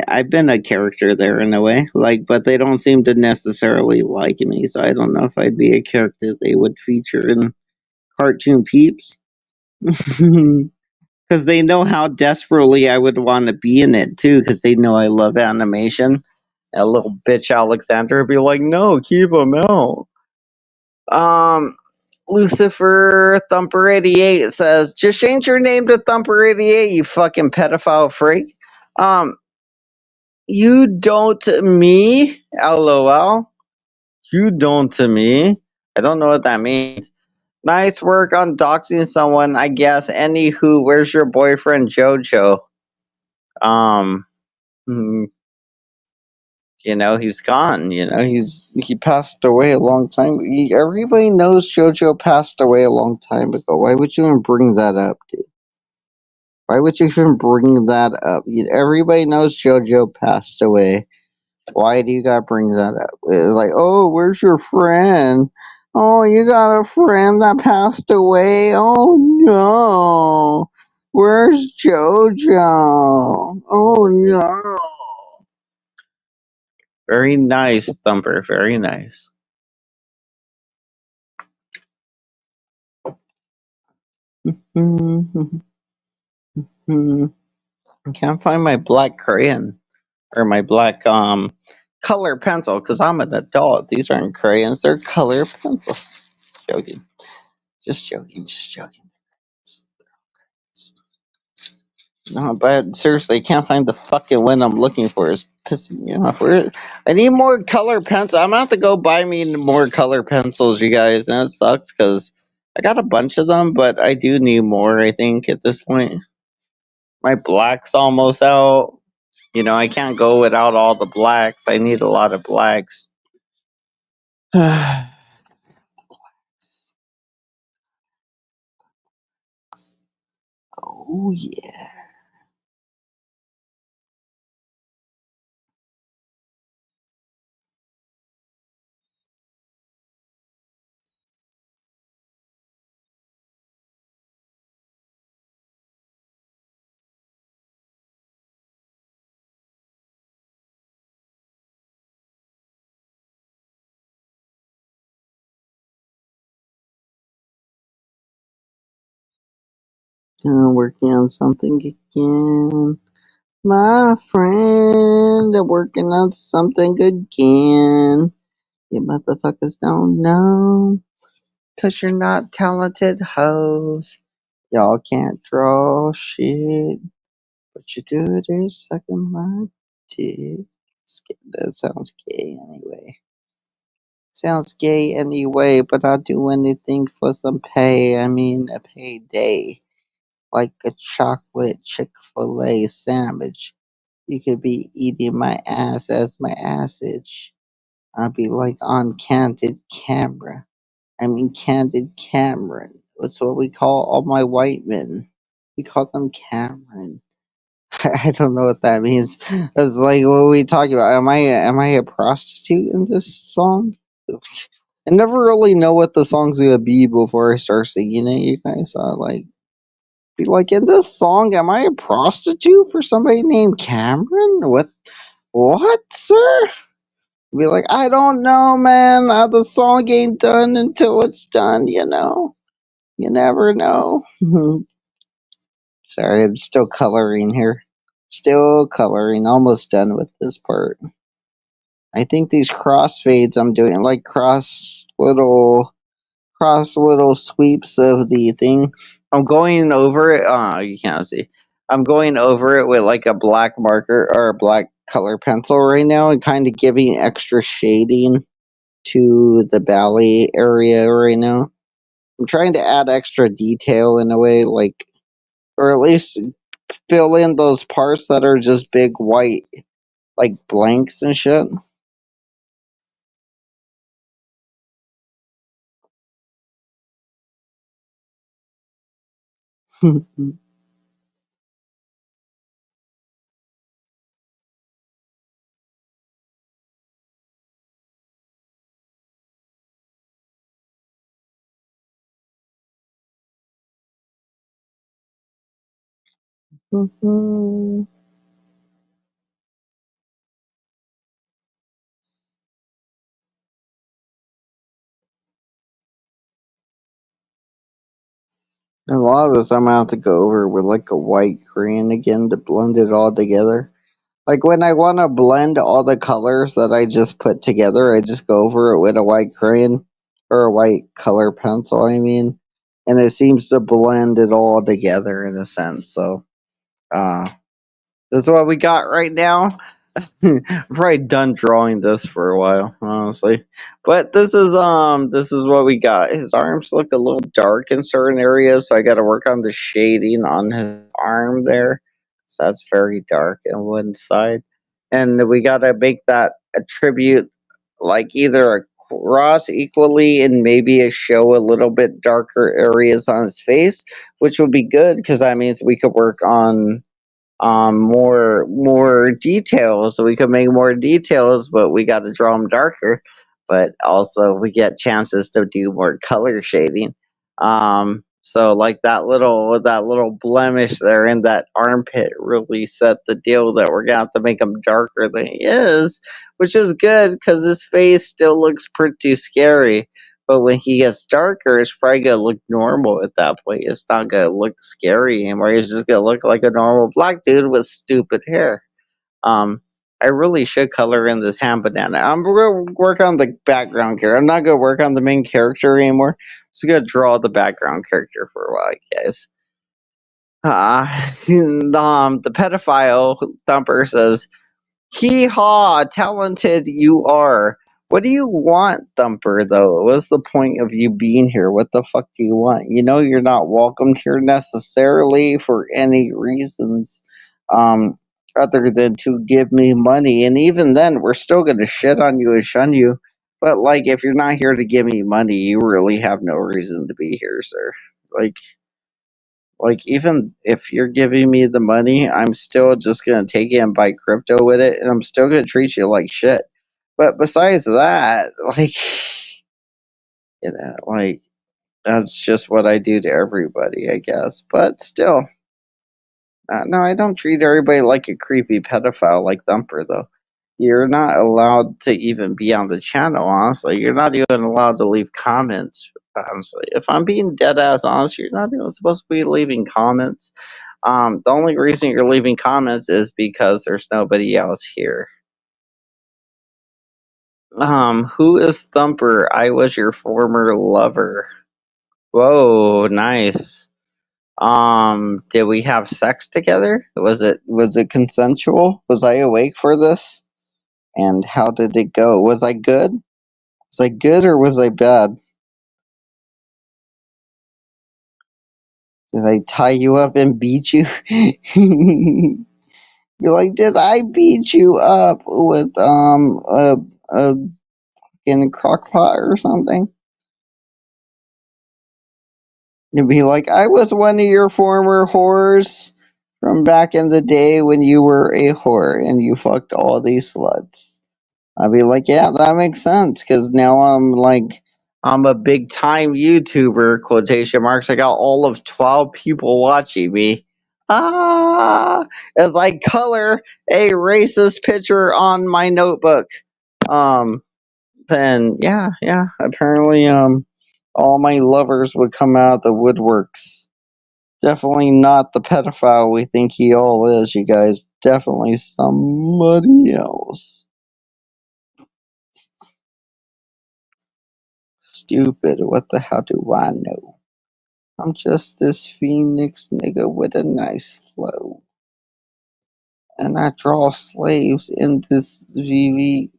I've been a character there in a way, like, but they don't seem to necessarily like me, so I don't know if I'd be a character they would feature in Cartoon Peeps. Because they know how desperately I would want to be in it too, because they know I love animation. A little bitch Alexander would be like, "No, keep him out." Um, Lucifer Thumper 88 says, "Just change your name to Thumper 88, you fucking pedophile freak." Um, you don't to me, lol. You don't to me. I don't know what that means. Nice work on doxing someone, I guess. Anywho, where's your boyfriend Jojo? Um, hmm, he's gone. He passed away a long time. Everybody knows Jojo passed away a long time ago. Why would you even bring that up, dude? Why would you even bring that up? Everybody knows Jojo passed away. Why do you gotta bring that up? Like, oh, where's your friend? Oh, you got a friend that passed away? Oh no. Where's Jojo? Oh no. Very nice, Thumper. Very nice. I can't find my black crayon or my black color pencil because I'm an adult. These aren't crayons; they're color pencils. Just joking. Just joking. Just joking. No, but seriously, I can't find the fucking one I'm looking for. It's pissing me off. I need more color pencils. I'm gonna have to go buy me more color pencils, you guys. And it sucks because I got a bunch of them, but I do need more, I think, at this point. My black's almost out. I can't go without all the blacks. I need a lot of blacks. Oh, yeah. I'm working on something again. My friend, I'm working on something again. You motherfuckers don't know. Cause you're not talented hoes. Y'all can't draw shit. But you're good at sucking my dick. That sounds gay anyway. Sounds gay anyway, but I'll do anything for some pay. I mean, a payday. Like a chocolate Chick-fil-A sandwich. You could be eating my ass as my assage. I'll be like on candid camera. I mean, candid Cameron. That's what we call all my white men. We call them Cameron. I don't know what that means. It's like, what are we talking about? Am I a prostitute in this song? I never really know what the song's gonna be before I start singing it. You guys, be like, in this song, am I a prostitute for somebody named Cameron? What, sir? Be like, I don't know, man. The song ain't done until it's done. You never know. Sorry, I'm still coloring here. Still coloring. Almost done with this part. I think these crossfades I'm doing, like cross little sweeps of the thing. I'm going over it. You can't see. I'm going over it with like a black marker or a black color pencil right now and kind of giving extra shading to the valley area right now. I'm trying to add extra detail in a way, like, or at least fill in those parts that are just big white, like blanks and shit. A lot of this I'm gonna have to go over with like a white crayon again to blend it all together. Like when I want to blend all the colors that I just put together, I just go over it with a white crayon or a white color pencil, I mean, and it seems to blend it all together in a sense. So, uh, this is what we got right now. I'm probably done drawing this for a while, honestly. But this is what we got. His arms look a little dark in certain areas, so I got to work on the shading on his arm there. So that's very dark on one side, and we got to make that attribute like either across equally and maybe a show a little bit darker areas on his face, which would be good because that means we could work on more details. So we could make more details, but we got to draw them darker. But also we get chances to do more color shading. So like that little blemish there in that armpit really set the deal that we're gonna have to make him darker than he is, which is good because his face still looks pretty scary. But when he gets darker, it's probably gonna look normal at that point. It's not gonna look scary anymore. He's just gonna look like a normal black dude with stupid hair. Um, I really should color in this hand banana. I'm gonna work on the background character. I'm not gonna work on the main character anymore. I'm just gonna draw the background character for a while, guys. The pedophile Thumper says, "Hee haw, talented you are." What do you want, Thumper, though? What's the point of you being here? What the fuck do you want? You know you're not welcomed here necessarily for any reasons um, other than to give me money. And even then, we're still going to shit on you and shun you. But, like, if you're not here to give me money, you really have no reason to be here, sir. Like, even if you're giving me the money, I'm still just gonna take it and buy crypto with it, and I'm still gonna treat you like shit. But besides that, like, like that's just what I do to everybody, I guess. But still, no, I don't treat everybody like a creepy pedophile like Thumper, though. You're not allowed to even be on the channel, honestly. You're not even allowed to leave comments, honestly. If I'm being dead ass honest, you're not even supposed to be leaving comments. The only reason you're leaving comments is because there's nobody else here. Who is Thumper? I was your former lover. Whoa, nice. Did we have sex together? Was it consensual? Was I awake for this? And how did it go? Was I good? Was I good or was I bad? Did I tie you up and beat you? You're like, did I beat you up with a fucking crock pot or something? You'd be like, I was one of your former whores from back in the day when you were a whore and you fucked all these sluts. I'd be like, yeah, that makes sense because now I'm a big time YouTuber, quotation marks. I got all of 12 people watching me. As I color a racist picture on my notebook. Then yeah, apparently all my lovers would come out the woodworks. Definitely not the pedophile we think he all is, you guys. Definitely somebody else. Stupid, what the hell do I know? I'm just this Phoenix nigga with a nice flow. And I draw slaves in this VV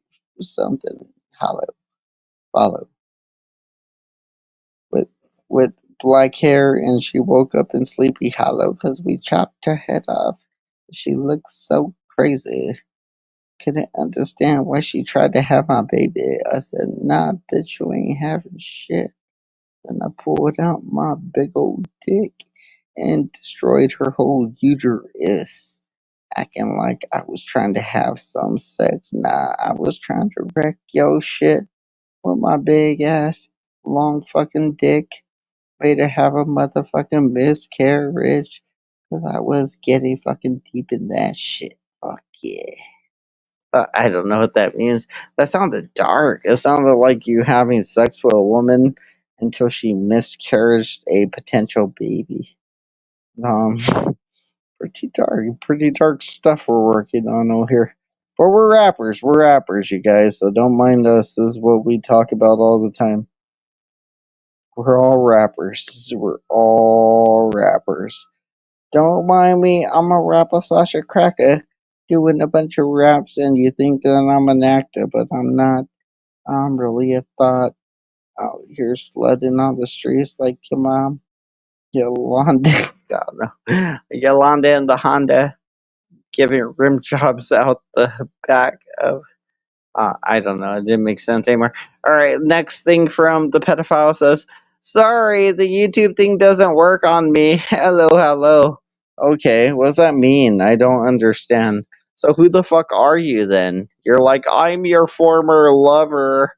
something hollow follow with with black hair, and she woke up in Sleepy Hollow because we chopped her head off. She looked so crazy. Couldn't understand why she tried to have my baby. I said, nah, bitch, you ain't having shit. Then I pulled out my big old dick and destroyed her whole uterus, acting like I was trying to have some sex. Nah, I was trying to wreck your shit with my big ass, long fucking dick. Way to have a motherfucking miscarriage. Cause I was getting fucking deep in that shit. Fuck yeah. I don't know what that means. That sounded dark. It sounded like you having sex with a woman until she miscarried a potential baby. Um, pretty dark stuff we're working on over here. But we're rappers, you guys, so don't mind us. This is what we talk about all the time. We're all rappers. We're all rappers. Don't mind me, I'm a rapper slash a cracker, doing a bunch of raps, and you think that I'm an actor, but I'm not. I'm really a thought out here sledding on the streets like your mom. Yolanda, God no. Yolanda and the Honda giving rim jobs out the back of. I don't know. It didn't make sense anymore. All right. Next thing from the pedophile says, "Sorry, the YouTube thing doesn't work on me." Hello, hello. Okay, what does that mean? I don't understand. So who the fuck are you then? You're like, I'm your former lover.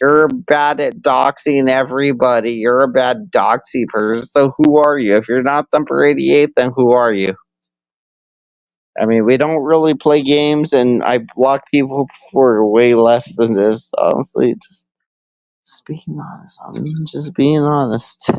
You're bad at doxing everybody. You're a bad doxy person. So who are you? If you're not Thumper 88, then who are you? I mean, we don't really play games, and I block people for way less than this. Honestly, just being honest. I'm just being honest.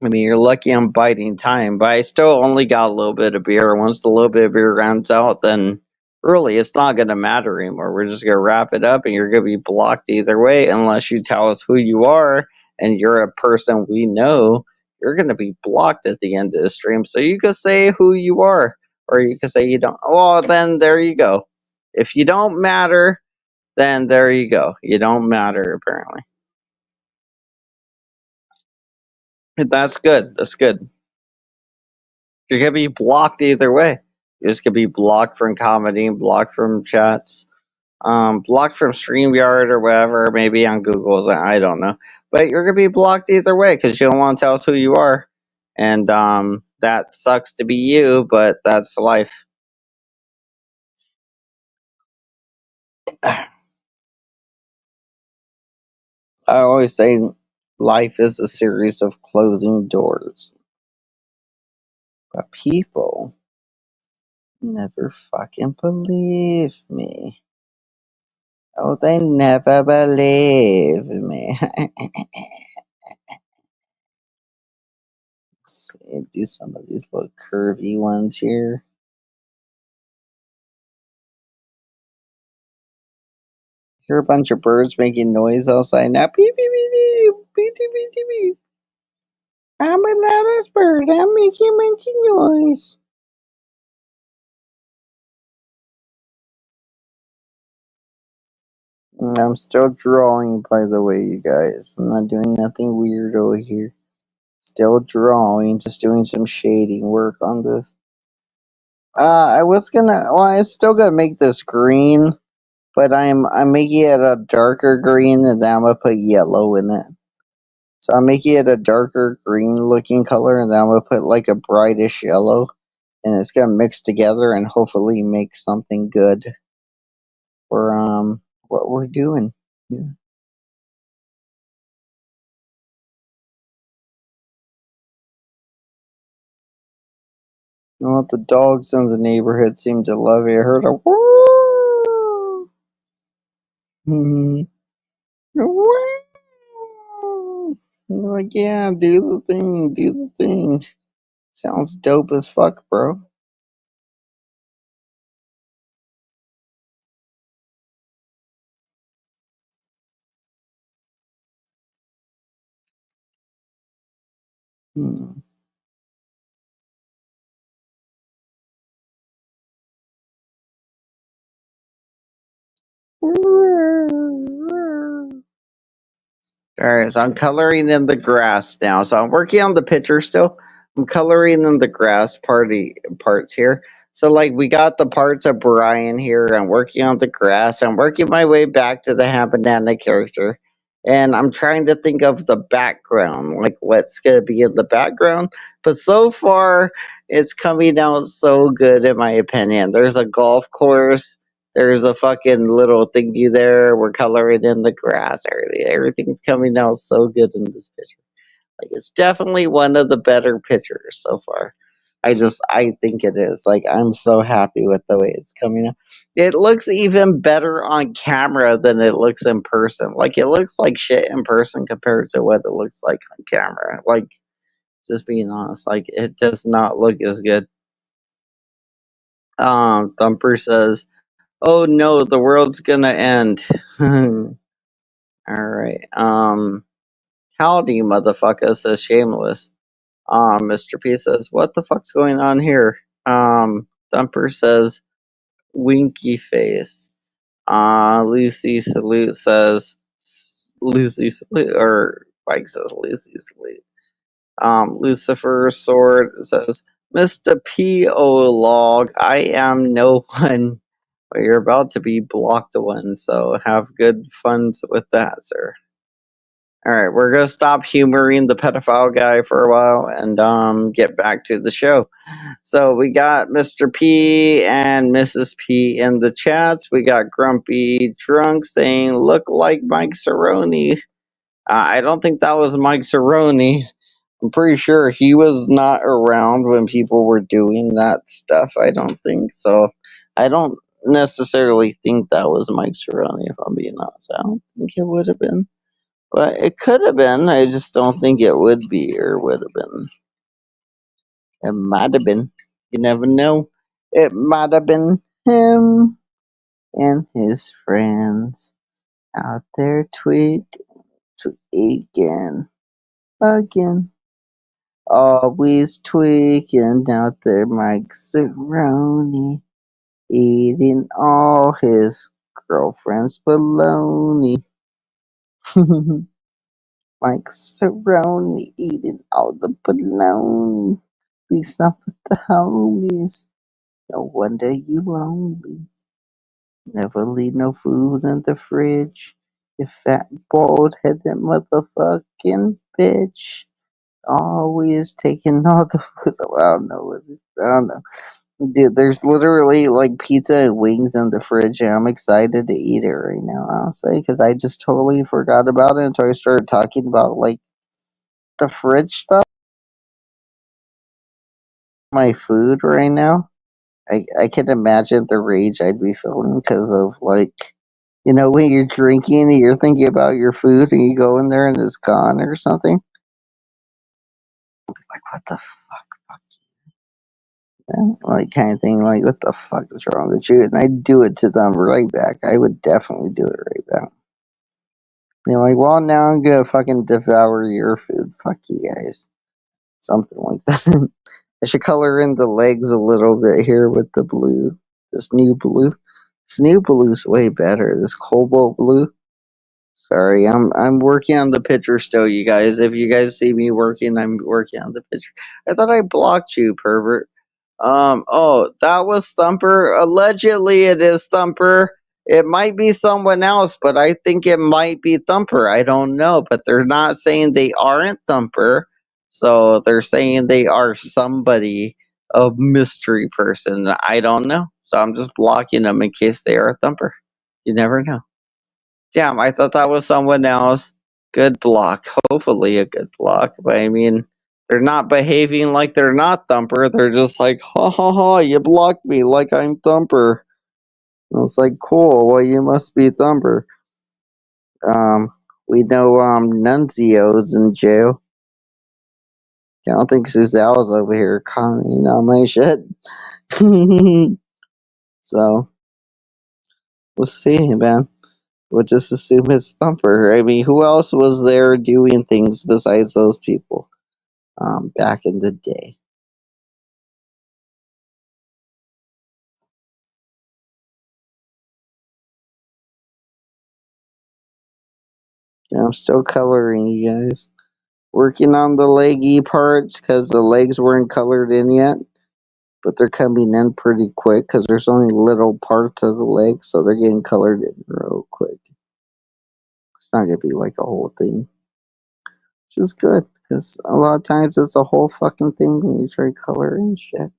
I mean, you're lucky I'm biding time, but I still only got a little bit of beer. Once the little bit of beer runs out, then really it's not going to matter anymore. We're just going to wrap it up, and you're going to be blocked either way unless you tell us who you are and you're a person we know. You're going to be blocked at the end of the stream. So you could say who you are, or you could say you don't. Well, then there you go. If you don't matter, then there you go. You don't matter, apparently. That's good. That's good. You're gonna be blocked either way. You're just gonna be blocked from commenting, blocked from chats, blocked from StreamYard or whatever, maybe on Google's. I don't know, but you're gonna be blocked either way because you don't want to tell us who you are, and that sucks to be you, but that's life. I always say life is a series of closing doors, but people never fucking believe me. Oh, they never believe me. Let's do some of these little curvy ones here. Hear a bunch of birds making noise outside now. Beep, beep, beep, beep, beep, beep, beep, beep. I'm a loudest bird. I'm making noise. I'm still drawing, by the way, you guys. I'm not doing nothing weird over here. Still drawing, just doing some shading work on this. I was gonna, well, I still gonna make this green, but I'm making it a darker green, and then I'm gonna put yellow in it. So I'm making it a darker green looking color, and then I'm gonna put like a brightish yellow, and it's gonna mix together and hopefully make something good for what we're doing. Yeah. You know what? The dogs in the neighborhood seem to love it. I heard a woo. Woo. Like, yeah, do the thing, do the thing. Sounds dope as fuck, bro. Hmm. Alright, so I'm coloring in the grass now. So I'm working on the picture still. I'm coloring in the grass parts here. So like we got the parts of Brian here. I'm working on the grass. I'm working my way back to the Banana character. And I'm trying to think of the background, like what's gonna be in the background. But so far it's coming out so good in my opinion. There's a golf course. There's a fucking little thingy there. We're coloring in the grass. Everything's coming out so good in this picture. Like it's definitely one of the better pictures so far. I think it is. Like, I'm so happy with the way it's coming out. It looks even better on camera than it looks in person. Like, it looks like shit in person compared to what it looks like on camera. Like, just being honest, like, it does not look as good. Thumper says, "Oh no, the world's gonna end." All right. Howdy, motherfucker, says Shameless. Mr. P says, "What the fuck's going on here?" Thumper says, "Winky face." Lucy Salute says, "Lucy Salute," or Mike says, "Lucy Salute." Lucifer Sword says, "Mr. P.O. Log, I am no one." But you're about to be blocked one, so have good fun with that, sir. Alright, we're gonna stop humoring the pedophile guy for a while and get back to the show. So we got Mr. P and Mrs. P in the chats. We got Grumpy Drunk saying, "Look like Mike Cerrone." I don't think that was Mike Cerrone. I'm pretty sure he was not around when people were doing that stuff. I don't think so. I don't necessarily think that was Mike Cerrone, if I'm being honest. I don't think it would have been. But it could have been. I just don't think it would be or would have been. It might have been. You never know. It might have been him and his friends out there tweaking again. Always tweaking out there, Mike Cerrone, eating all his girlfriend's baloney. Mike Cerrone eating all the baloney. Please stop with the homies. No wonder you lonely. Never leave no food in the fridge. You fat, bald headed motherfucking bitch. Always taking all the food. I don't know. I don't know. Dude, there's literally like pizza and wings in the fridge, and I'm excited to eat it right now, honestly, because I just totally forgot about it until I started talking about like the fridge stuff. My food right now. I can imagine the rage I'd be feeling because of like, when you're drinking and you're thinking about your food and you go in there and it's gone or something. Like, what the fuck? Yeah, like, kind of thing, like, what the fuck is wrong with you? And I'd do it to them right back. I would definitely do it right back. Be like, well, now I'm gonna fucking devour your food. Fuck you guys. Something like that. I should color in the legs a little bit here with the blue. This new blue. This new blue's way better. This cobalt blue. Sorry, I'm working on the picture still, you guys. If you guys see me working, I'm working on the picture. I thought I blocked you, pervert. Oh, that was Thumper. Allegedly, it is Thumper. It might be someone else, but I think it might be Thumper. I don't know, but they're not saying they aren't Thumper. So they're saying they are somebody, a mystery person. I don't know. So I'm just blocking them in case they are Thumper. You never know. Damn, I thought that was someone else. Good block. Hopefully a good block. But I mean, they're not behaving like they're not Thumper. They're just like, ha ha ha, you blocked me like I'm Thumper. And it's like, cool, well, you must be Thumper. We know, Nunzio's in jail. I don't think Suzelle's over here commenting on my shit. So, we'll see, man. We'll just assume it's Thumper. I mean, who else was there doing things besides those people back in the day? Yeah, I'm still coloring, you guys. Working on the leggy parts because the legs weren't colored in yet. But they're coming in pretty quick because there's only little parts of the leg, so they're getting colored in real quick. It's not going to be like a whole thing. Which is good because a lot of times it's a whole fucking thing when you try coloring shit.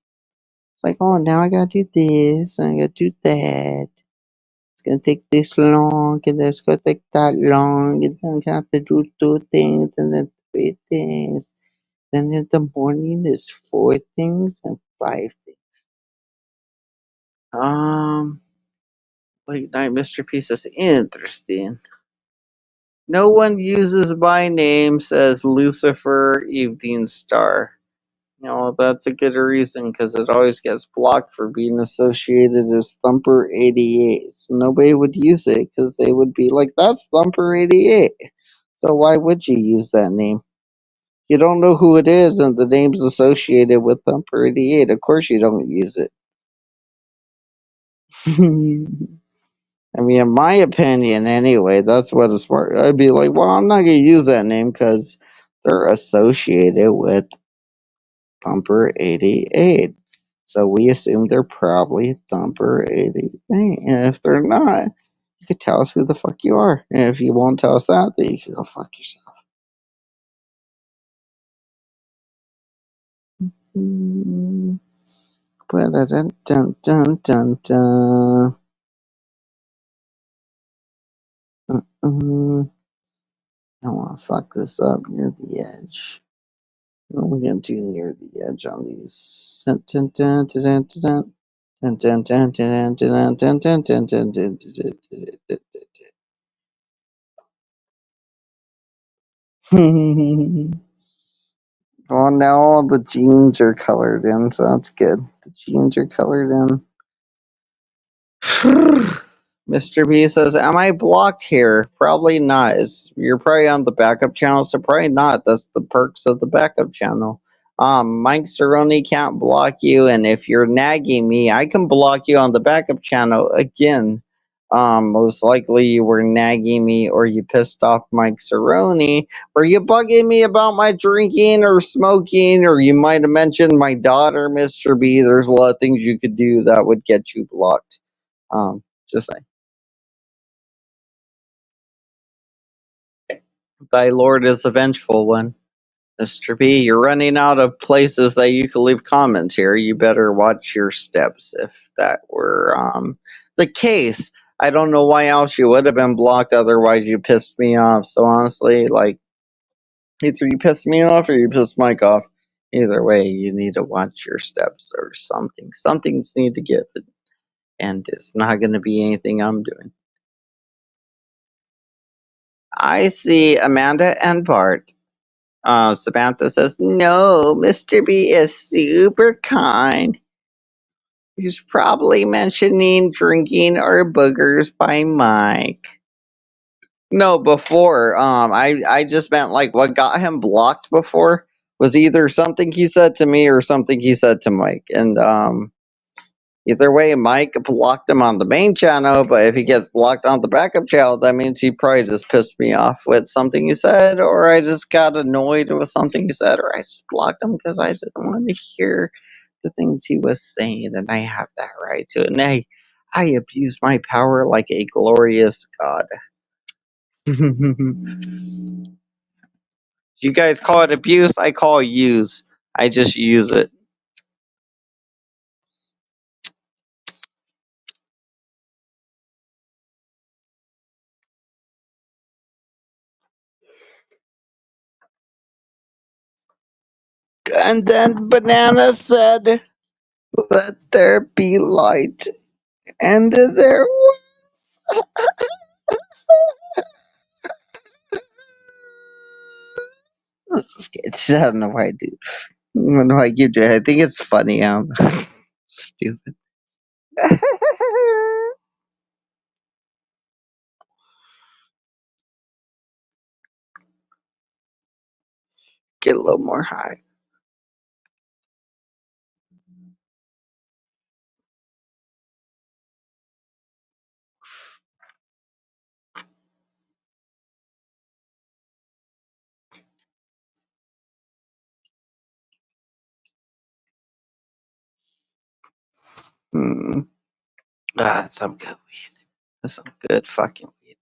It's like, oh, now I gotta do this, and I gotta do that. It's gonna take this long, and then it's gonna take that long, and then I have to do two things, and then three things. Then in the morning is 4 things and 5 things. Late night Mr. P says, interesting. No one uses my name, says Lucifer Evening Star. That's a good reason, because it always gets blocked for being associated as Thumper88. So nobody would use it, because they would be like, that's Thumper88. So why would you use that name? You don't know who it is, and the name's associated with Thumper88. Of course you don't use it. I mean, in my opinion, anyway, that's what is smart. I'd be like, well, I'm not going to use that name because they're associated with Thumper88. So we assume they're probably Thumper88. And if they're not, you could tell us who the fuck you are. And if you won't tell us that, then you can go fuck yourself. Dun, dun, dun, dun, dun. I don't want to fuck this up near the edge. We're going to near the edge on these. Dun, dun, dun, dun, dun, dun. Dun, dun, dun, dun, dun, dun, dun, dun, dun, dun, dun. Well, now all the jeans are colored in, so that's good. The jeans are colored in. Mr. B says, am I blocked here? Probably not. You're probably on the backup channel, so probably not. That's the perks of the backup channel. Mike Cerrone can't block you, and if you're nagging me, I can block you on the backup channel again. Most likely you were nagging me, or you pissed off Mike Cerrone, or you bugging me about my drinking or smoking, or you might have mentioned my daughter, Mr. B. There's a lot of things you could do that would get you blocked. Just saying. Thy Lord is a vengeful one. Mr. B, you're running out of places that you can leave comments here. You better watch your steps if that were the case. I don't know why else you would have been blocked, otherwise you pissed me off. So honestly, like, either you pissed me off or you pissed Mike off. Either way, you need to watch your steps or something. Something's need to give, and it's not going to be anything I'm doing. I see Amanda and Bart. Samantha says, no, Mr. B is super kind. He's probably mentioning drinking or boogers by Mike. No, before. I just meant like what got him blocked before was either something he said to me or something he said to Mike. And either way, Mike blocked him on the main channel, but if he gets blocked on the backup channel, that means he probably just pissed me off with something he said, or I just got annoyed with something he said, or I just blocked him because I didn't want to hear the things he was saying, and I have that right to it. And I abuse my power like a glorious god. You guys call it abuse, I call use. I just use it. And then Banana said, let there be light. And there was. I don't know why I do. I don't know why I keep doing it. I think it's funny. Stupid. Get a little more high. That's some good weed. That's some good fucking weed.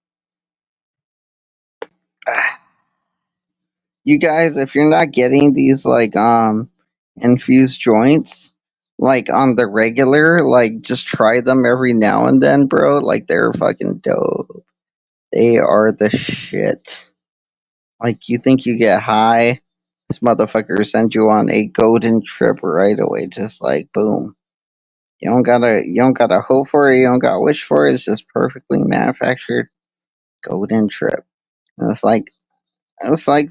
You guys, if you're not getting these like infused joints like on the regular, like just try them every now and then, bro. Like they're fucking dope. They are the shit. Like you think you get high this motherfucker sends you on a golden trip right away, just like boom. You don't gotta hope for it, you don't gotta wish for it, it's just perfectly manufactured golden trip. And it's like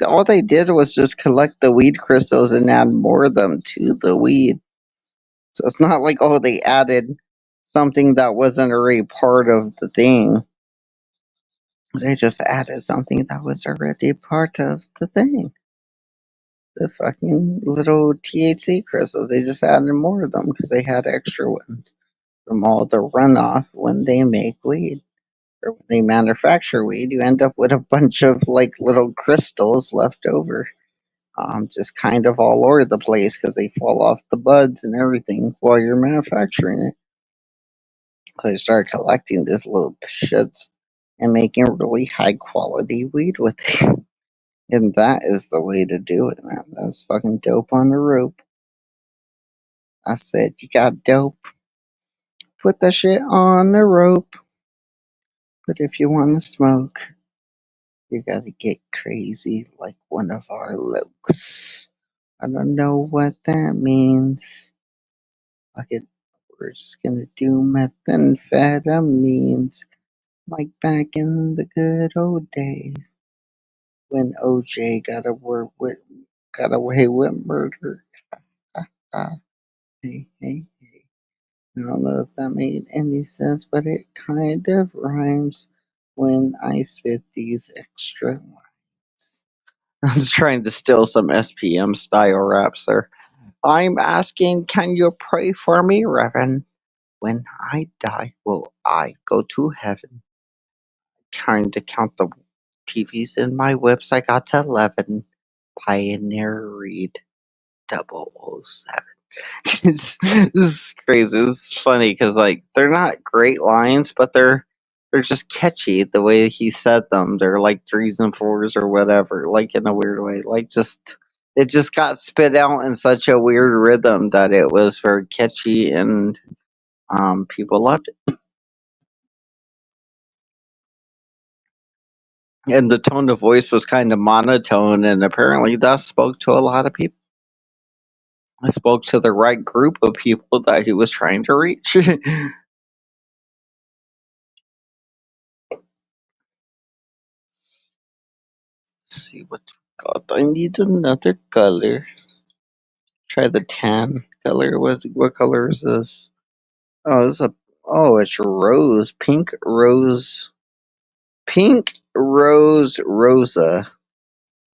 all they did was just collect the weed crystals and add more of them to the weed. So it's not like, oh, they added something that wasn't already part of the thing. They just added something that was already part of the thing. The fucking little THC crystals. They just added more of them because they had extra ones from all the runoff when they make weed. Or when they manufacture weed, you end up with a bunch of like little crystals left over. Just kind of all over the place because they fall off the buds and everything while you're manufacturing it. They start collecting these little shits and making really high quality weed with it. And that is the way to do it, man. That's fucking dope on the rope. I said, you got dope. Put that shit on the rope. But if you want to smoke, you gotta get crazy like one of our lokes. I don't know what that means. Fuck it. We're just gonna do methamphetamines like back in the good old days when OJ got away with murder. Hey, hey, hey. I don't know if that made any sense, but it kind of rhymes when I spit these extra lines. I was trying to steal some SPM style raps there. I'm asking, can you pray for me, Reverend? When I die, will I go to heaven? Trying to count the TVs in my whips, I got to 11. Pioneer Reed 007. This is crazy. This is funny because like they're not great lines, but they're just catchy the way he said them. They're like threes and fours or whatever, like in a weird way. Like just it just got spit out in such a weird rhythm that it was very catchy and people loved it. And the tone of voice was kind of monotone, and apparently that spoke to a lot of people. I spoke to the right group of people that he was trying to reach. See what we got. I need another color. Try the tan color. What color is this? Oh, it's rose. Pink rose rosa.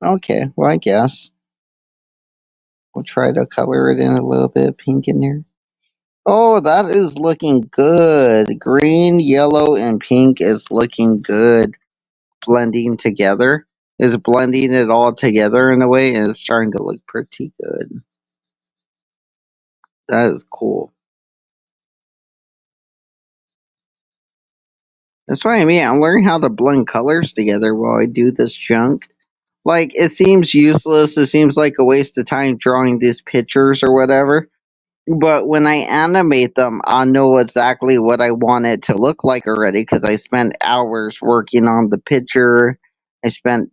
Okay, well I guess. We'll try to color it in a little bit of pink in there. Oh, that is looking good. Green, yellow, and pink is looking good. Blending together. Is blending it all together in a way, and it's starting to look pretty good. That is cool. That's what I mean. I'm learning how to blend colors together while I do this junk. Like, it seems useless. It seems like a waste of time drawing these pictures or whatever. But when I animate them, I know exactly what I want it to look like already because I spent hours working on the picture. I spent,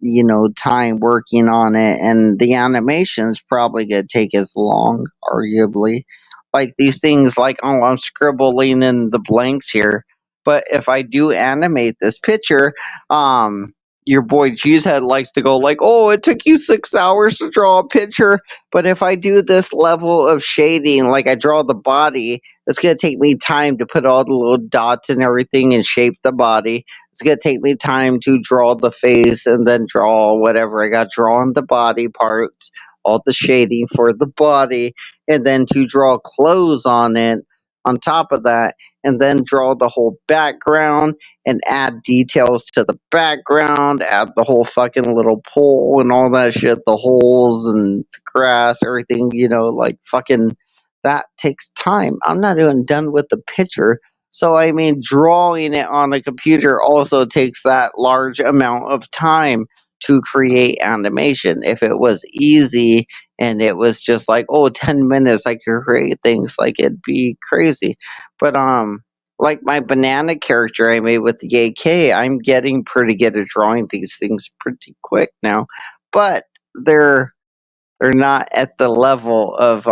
time working on it, and the animation's probably gonna take as long, arguably. Like these things, like, oh, I'm scribbling in the blanks here. But if I do animate this picture, your boy Cheesehead likes to go like, "Oh, it took you 6 hours to draw a picture." But if I do this level of shading, like I draw the body, it's going to take me time to put all the little dots and everything and shape the body. It's going to take me time to draw the face and then draw whatever I got drawn the body parts, all the shading for the body, and then to draw clothes on it on top of that, and then draw the whole background and add details to the background, add the whole fucking little pole and all that shit, the holes and the grass, everything, like fucking that takes time. I'm not even done with the picture. So, I mean, drawing it on a computer also takes that large amount of time to create animation. If it was easy and it was just like, oh, 10 minutes, I could create things, like it'd be crazy. But, like my banana character I made with the AK, I'm getting pretty good at drawing these things pretty quick now. But they're they're not at the level of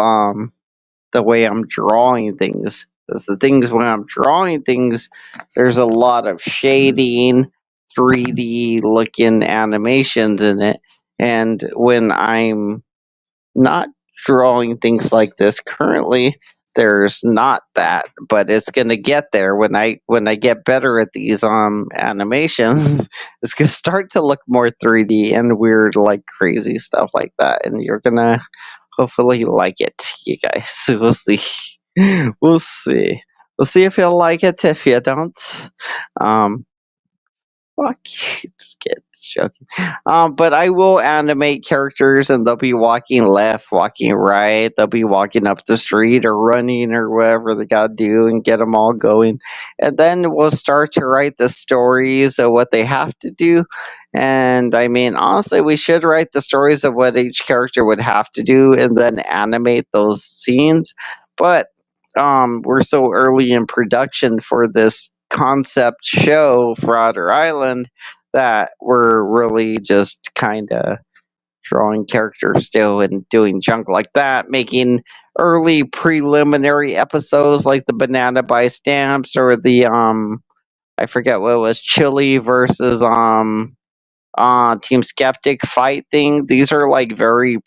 the way I'm drawing things. Because the things when I'm drawing things, there's a lot of shading, 3D looking animations in it. And when I'm not drawing things like this currently, there's not that, but it's gonna get there when I get better at these animations. It's gonna start to look more 3D and weird, like crazy stuff like that, and you're gonna hopefully like it, you guys. We'll see. We'll see. We'll see if you'll like it. If you don't, um, fuck you, just kidding, joking. But I will animate characters, and they'll be walking left, walking right. They'll be walking up the street or running or whatever they gotta do, and get them all going. And then we'll start to write the stories of what they have to do. And I mean, honestly, we should write the stories of what each character would have to do, and then animate those scenes. But we're so early in production for this concept show for Outer Island that we're really just kind of drawing characters still and doing junk like that, making early preliminary episodes like the Banana by Stamps or the I forget what it was, Chili versus Team Skeptic fight thing. These are like very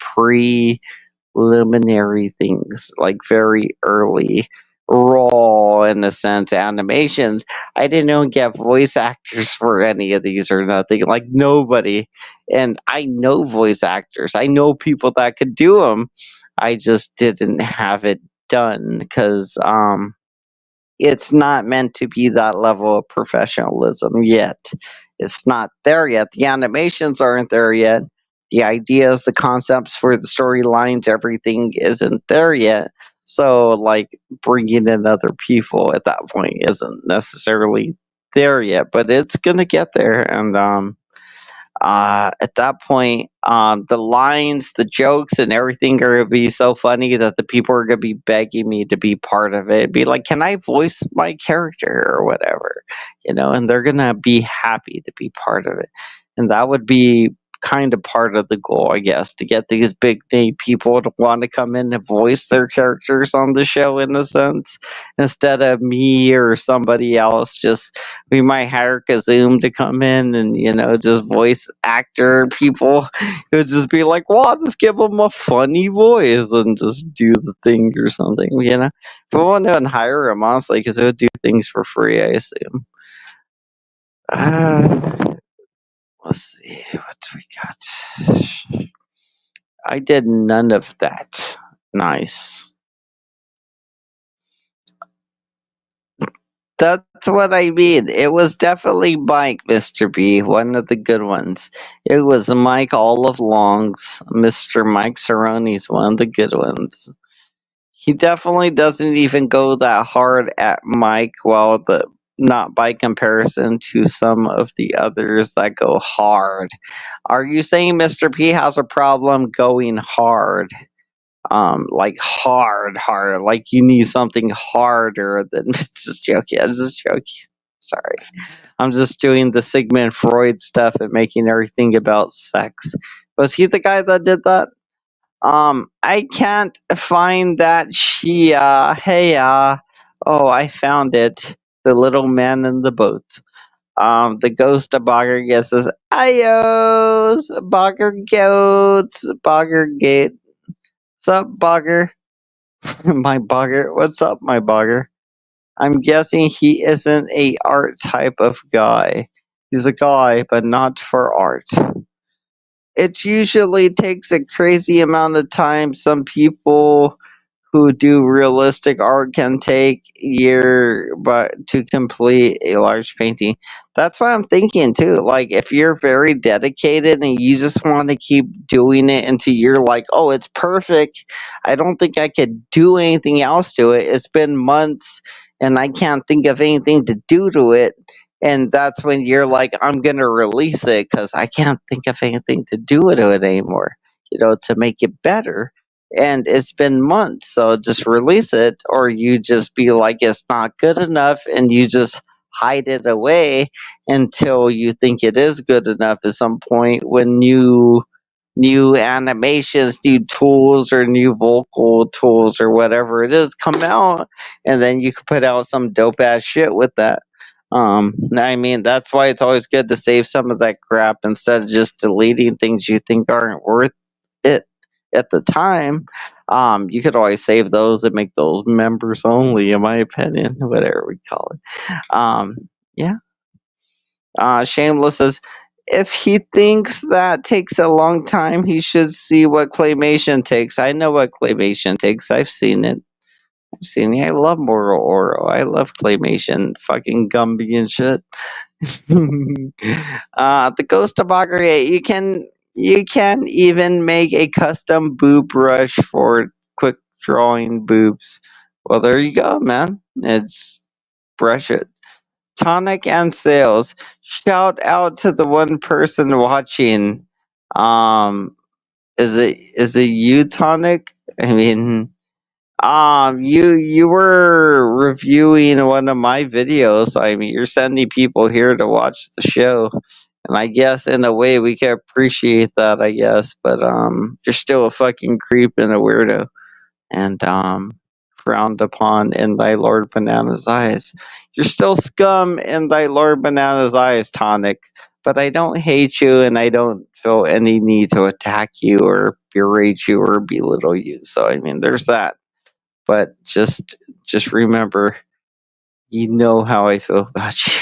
preliminary things, like very early, raw in a sense animations. I didn't even get voice actors for any of these or nothing, like nobody. And I know voice actors, I know people that could do them. I just didn't have it done because it's not meant to be that level of professionalism yet. It's not there yet. The animations aren't there yet. The ideas, the concepts for the storylines, everything isn't there yet. So, like, bringing in other people at that point isn't necessarily there yet, but it's gonna get there. And at that point, the lines, the jokes, and everything are gonna be so funny that the people are gonna be begging me to be part of it. Be like, "Can I voice my character or whatever?" And they're gonna be happy to be part of it, and that would be kind of part of the goal, I guess, to get these big name people to want to come in and voice their characters on the show in a sense, instead of me or somebody else. Just we might hire Kazoom to come in and just voice actor people. It would just be like, well, I'll just give them a funny voice and just do the thing or something. If I want to hire him, honestly, because it would do things for free, I assume. Uh, let's see what we got. I did none of that. Nice. That's what I mean. It was definitely Mike, Mr. B, one of the good ones. It was Mike all of longs. Mr. Mike Cerrone's one of the good ones. He definitely doesn't even go that hard at Mike, while not by comparison to some of the others that go hard. Are you saying Mr. P has a problem going hard? Like hard, like you need something harder than just joking. I'm just joking. Sorry. I'm just doing the Sigmund Freud stuff and making everything about sex. Was he the guy that did that? I can't find that Shia. Hey, oh, I found it. The little man in the boat. The ghost of Bogger guesses, Ayos, Bogger goats, Bogger gate. What's up, Bogger? My Bogger. What's up, my Bogger? I'm guessing he isn't a art type of guy. He's a guy, but not for art. It usually takes a crazy amount of time. Some people who do realistic art can take year but to complete a large painting. That's what I'm thinking too. Like if you're very dedicated and you just want to keep doing it until you're like, oh, it's perfect. I don't think I could do anything else to it. It's been months and I can't think of anything to do to it. And that's when you're like, I'm gonna release it because I can't think of anything to do to it anymore. To make it better, and it's been months, so just release it, or you just be like it's not good enough and you just hide it away until you think it is good enough at some point when you new animations, new tools, or new vocal tools, or whatever it is come out, and then you can put out some dope ass shit with that. I mean, that's why it's always good to save some of that crap instead of just deleting things you think aren't worth it at the time. You could always save those and make those members only, in my opinion, whatever we call it. Yeah. Shameless says, if he thinks that takes a long time, he should see what claymation takes. I know what claymation takes. I've seen it. I love Mortal Oro. I love claymation, fucking Gumby and shit. The Ghost of Bagre. You can even make a custom boob brush for quick drawing boobs. Well, there you go, man. It's brush it. Tonic and sales. Shout out to the one person watching. Um, is it you, Tonic? I mean, you were reviewing one of my videos. I mean, you're sending people here to watch the show, and I guess in a way we can appreciate that. I guess, but you're still a fucking creep and a weirdo, and frowned upon in thy Lord Banana's eyes. You're still scum in thy Lord Banana's eyes, Tonic. But I don't hate you, and I don't feel any need to attack you or berate you or belittle you. So I mean, there's that. But just remember, you know how I feel about you.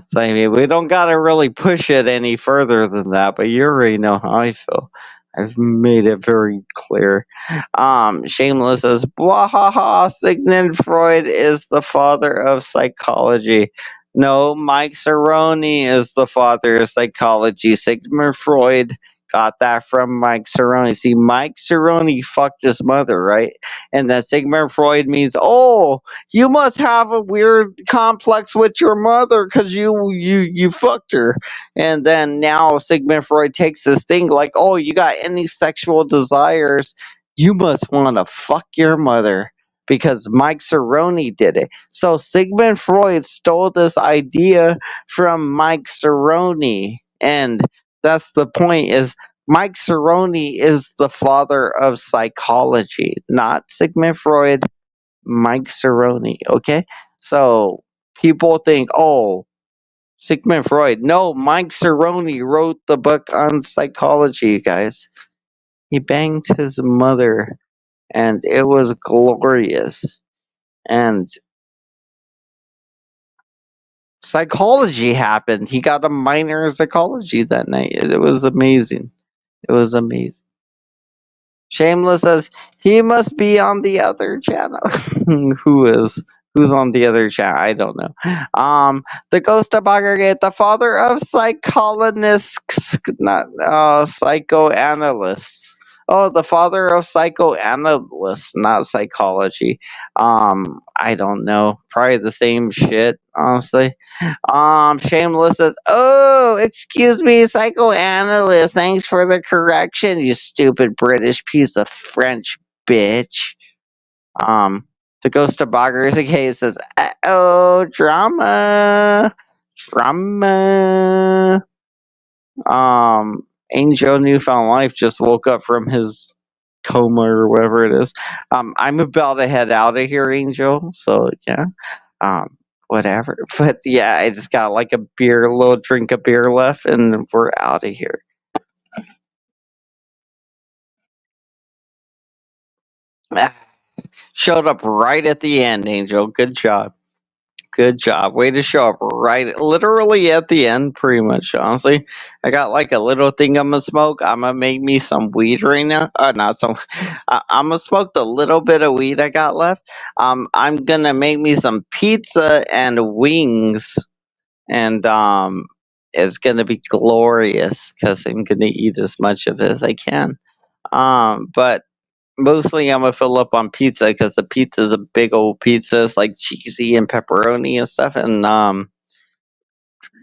So I mean, we don't gotta really push it any further than that. But you already know how I feel. I've made it very clear. Shameless says, "Bwahaha! Sigmund Freud is the father of psychology." No, Mike Cerrone is the father of psychology. Sigmund Freud got that from Mike Cerrone. See, Mike Cerrone fucked his mother, right? And then Sigmund Freud means, oh, you must have a weird complex with your mother because you fucked her. And then now Sigmund Freud takes this thing like, oh, you got any sexual desires, you must want to fuck your mother because Mike Cerrone did it. So Sigmund Freud stole this idea from Mike Cerrone, and that's the point. Is Mike Cerrone is the father of psychology, not Sigmund Freud. Mike Cerrone. Okay, so people think, oh, Sigmund Freud. No, Mike Cerrone wrote the book on psychology, you guys. He banged his mother, and it was glorious. And psychology happened. He got a minor in psychology that night. It was amazing. It was amazing. Shameless says he must be on the other channel. Who is? Who's on the other channel? I don't know. The Ghost of Baggergate, the father of psychologists, not psychoanalysts. Oh, the father of psychoanalysts, not psychology. I don't know. Probably the same shit, honestly. Shameless says, "Oh, excuse me, psychoanalyst. Thanks for the correction, you stupid British piece of French bitch." The Ghost of Boggers again says, "Oh, drama, drama." Angel Newfound Life just woke up from his coma or whatever it is. I'm about to head out of here, Angel. So yeah. Whatever. But yeah, I just got like a little drink of beer left, and we're out of here. Showed up right at the end, Angel. Good job. Good job. Way to show up right, literally at the end, pretty much. Honestly, I got like a little thing I'm gonna smoke. I'm gonna make me some weed right now. Not some. I'm gonna smoke the little bit of weed I got left. I'm gonna make me some pizza and wings, and it's gonna be glorious because I'm gonna eat as much of it as I can. But mostly I'm gonna fill up on pizza because the pizza is a big old pizza. It's like cheesy and pepperoni and stuff. And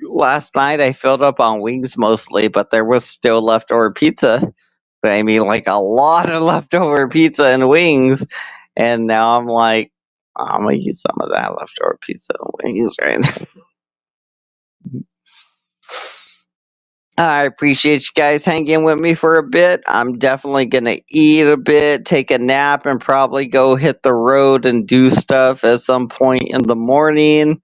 last night I filled up on wings mostly, but there was still leftover pizza. But I mean, like a lot of leftover pizza and wings. And now I'm like, I'm gonna eat some of that leftover pizza and wings right now. I appreciate you guys hanging with me for a bit. I'm definitely gonna eat a bit, take a nap, and probably go hit the road and do stuff at some point in the morning.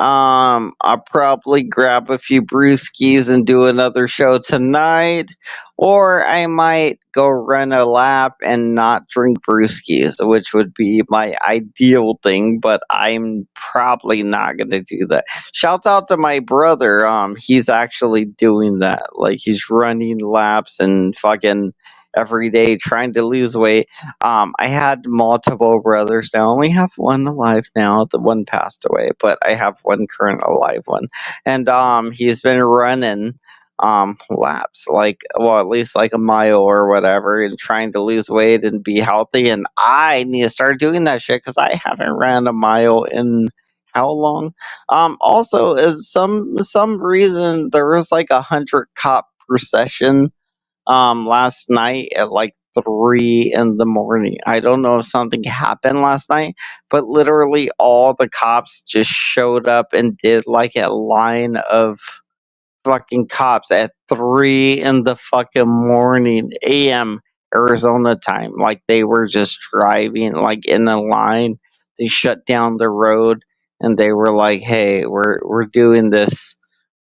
I'll probably grab a few brewskis and do another show tonight, or I might go run a lap and not drink brewskis, which would be my ideal thing. But I'm probably not gonna do that. Shouts out to my brother. He's actually doing that. Like he's running laps and fucking every day trying to lose weight. I had multiple brothers. I only have one alive now. The one passed away, but I have one current alive one. And he's been running laps, like, well, at least like a mile or whatever, and trying to lose weight and be healthy. And I need to start doing that shit because I haven't ran a mile in how long? Also, is some reason there was like 100 cop procession last night at like 3 in the morning. I don't know if something happened last night, but literally all the cops just showed up and did like a line of fucking cops at 3 in the fucking morning AM Arizona time. Like they were just driving like in a line. They shut down the road and they were like, "Hey, we're doing this,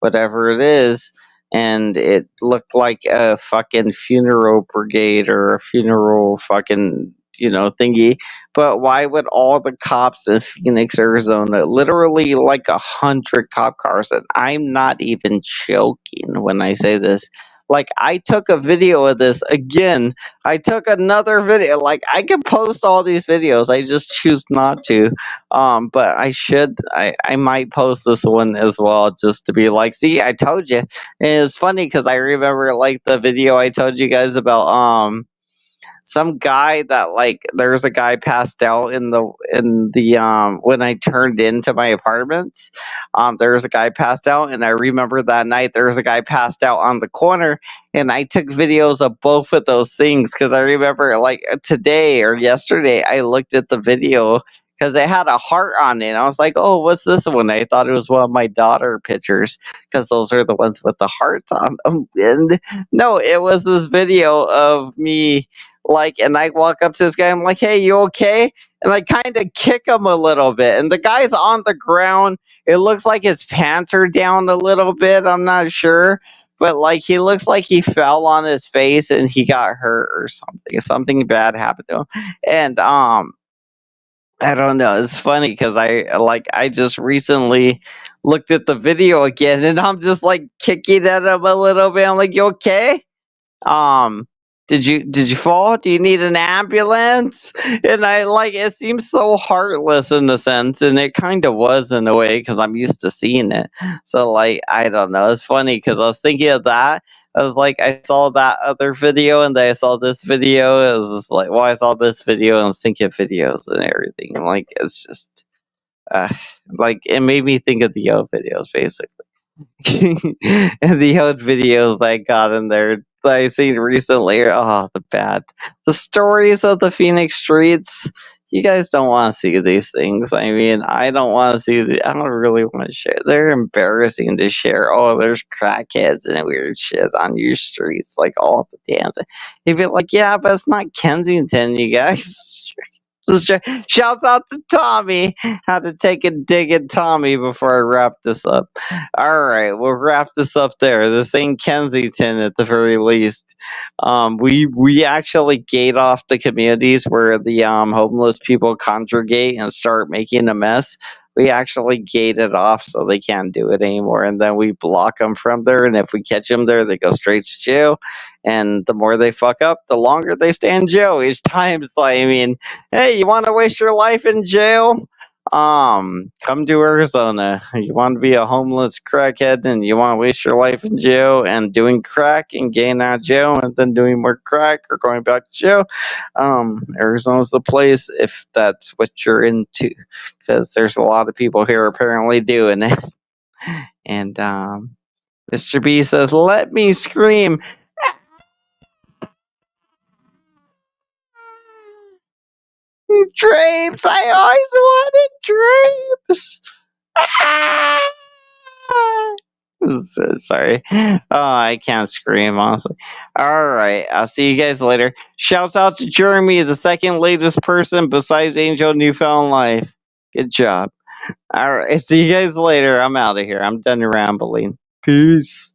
whatever it is." And it looked like a fucking funeral brigade or a funeral fucking thingy. But why would all the cops in Phoenix, Arizona, literally like 100 cop cars, and I'm not even joking when I say this. Like I took a video of this again. I took another video. Like I could post all these videos. I just choose not to. But I should. I might post this one as well, just to be like, see, I told you. And it's funny because I remember like the video I told you guys about. Some guy that like there's a guy passed out in the when I turned into my apartments. There was a guy passed out, and I remember that night there was a guy passed out on the corner, and I took videos of both of those things because I remember like today or yesterday I looked at the video because it had a heart on it. And I was like, "Oh, what's this one?" I thought it was one of my daughter pictures because those are the ones with the hearts on them. And no, it was this video of me, like, and I walk up to this guy, I'm like, "Hey, you okay?" And I kind of kick him a little bit, and the guy's on the ground. It looks like his pants are down a little bit. I'm not sure, but like he looks like he fell on his face and he got hurt or something. Something bad happened to him, and I don't know. It's funny because I just recently looked at the video again, and I'm just like kicking at him a little bit. I'm like, "You okay?" um did you fall? Do you need an ambulance? And I like, it seems so heartless in a sense, and it kind of was in a way because I'm used to seeing it. So like, I don't know, it's funny because I was thinking of that. I was like, I saw that other video and then I saw this video. It was just like, well, I saw this video and I was thinking of videos and everything. And like, it's just uh, like it made me think of the old videos basically. And the old videos I got in there that I seen recently. Oh, the stories of the Phoenix streets. You guys don't want to see these things. I mean, I don't want to see. I don't really want to share. They're embarrassing to share. Oh, there's crackheads and weird shit on your streets, like all the damn time. You'd be like, yeah, but it's not Kensington, you guys. Shouts out to Tommy. Had to take a dig at Tommy before I wrap this up. All right, we'll wrap this up there. This ain't Kensington at the very least. We actually gate off the communities where the homeless people congregate and start making a mess. We actually gate it off so they can't do it anymore, and then we block them from there. And if we catch them there, they go straight to jail. And the more they fuck up, the longer they stay in jail each time. So I mean, hey, you want to waste your life in jail? Come to Arizona. You want to be a homeless crackhead and you want to waste your life in jail and doing crack and getting out of jail and then doing more crack or going back to jail. Arizona's the place if that's what you're into, because there's a lot of people here apparently doing it. And Mr. B says, "Let me scream." Drapes! I always wanted drapes! Ah! So sorry. Oh, I can't scream, honestly. Alright, I'll see you guys later. Shouts out to Jeremy, the second latest person besides Angel Newfound Life. Good job. Alright, see you guys later. I'm out of here. I'm done rambling. Peace.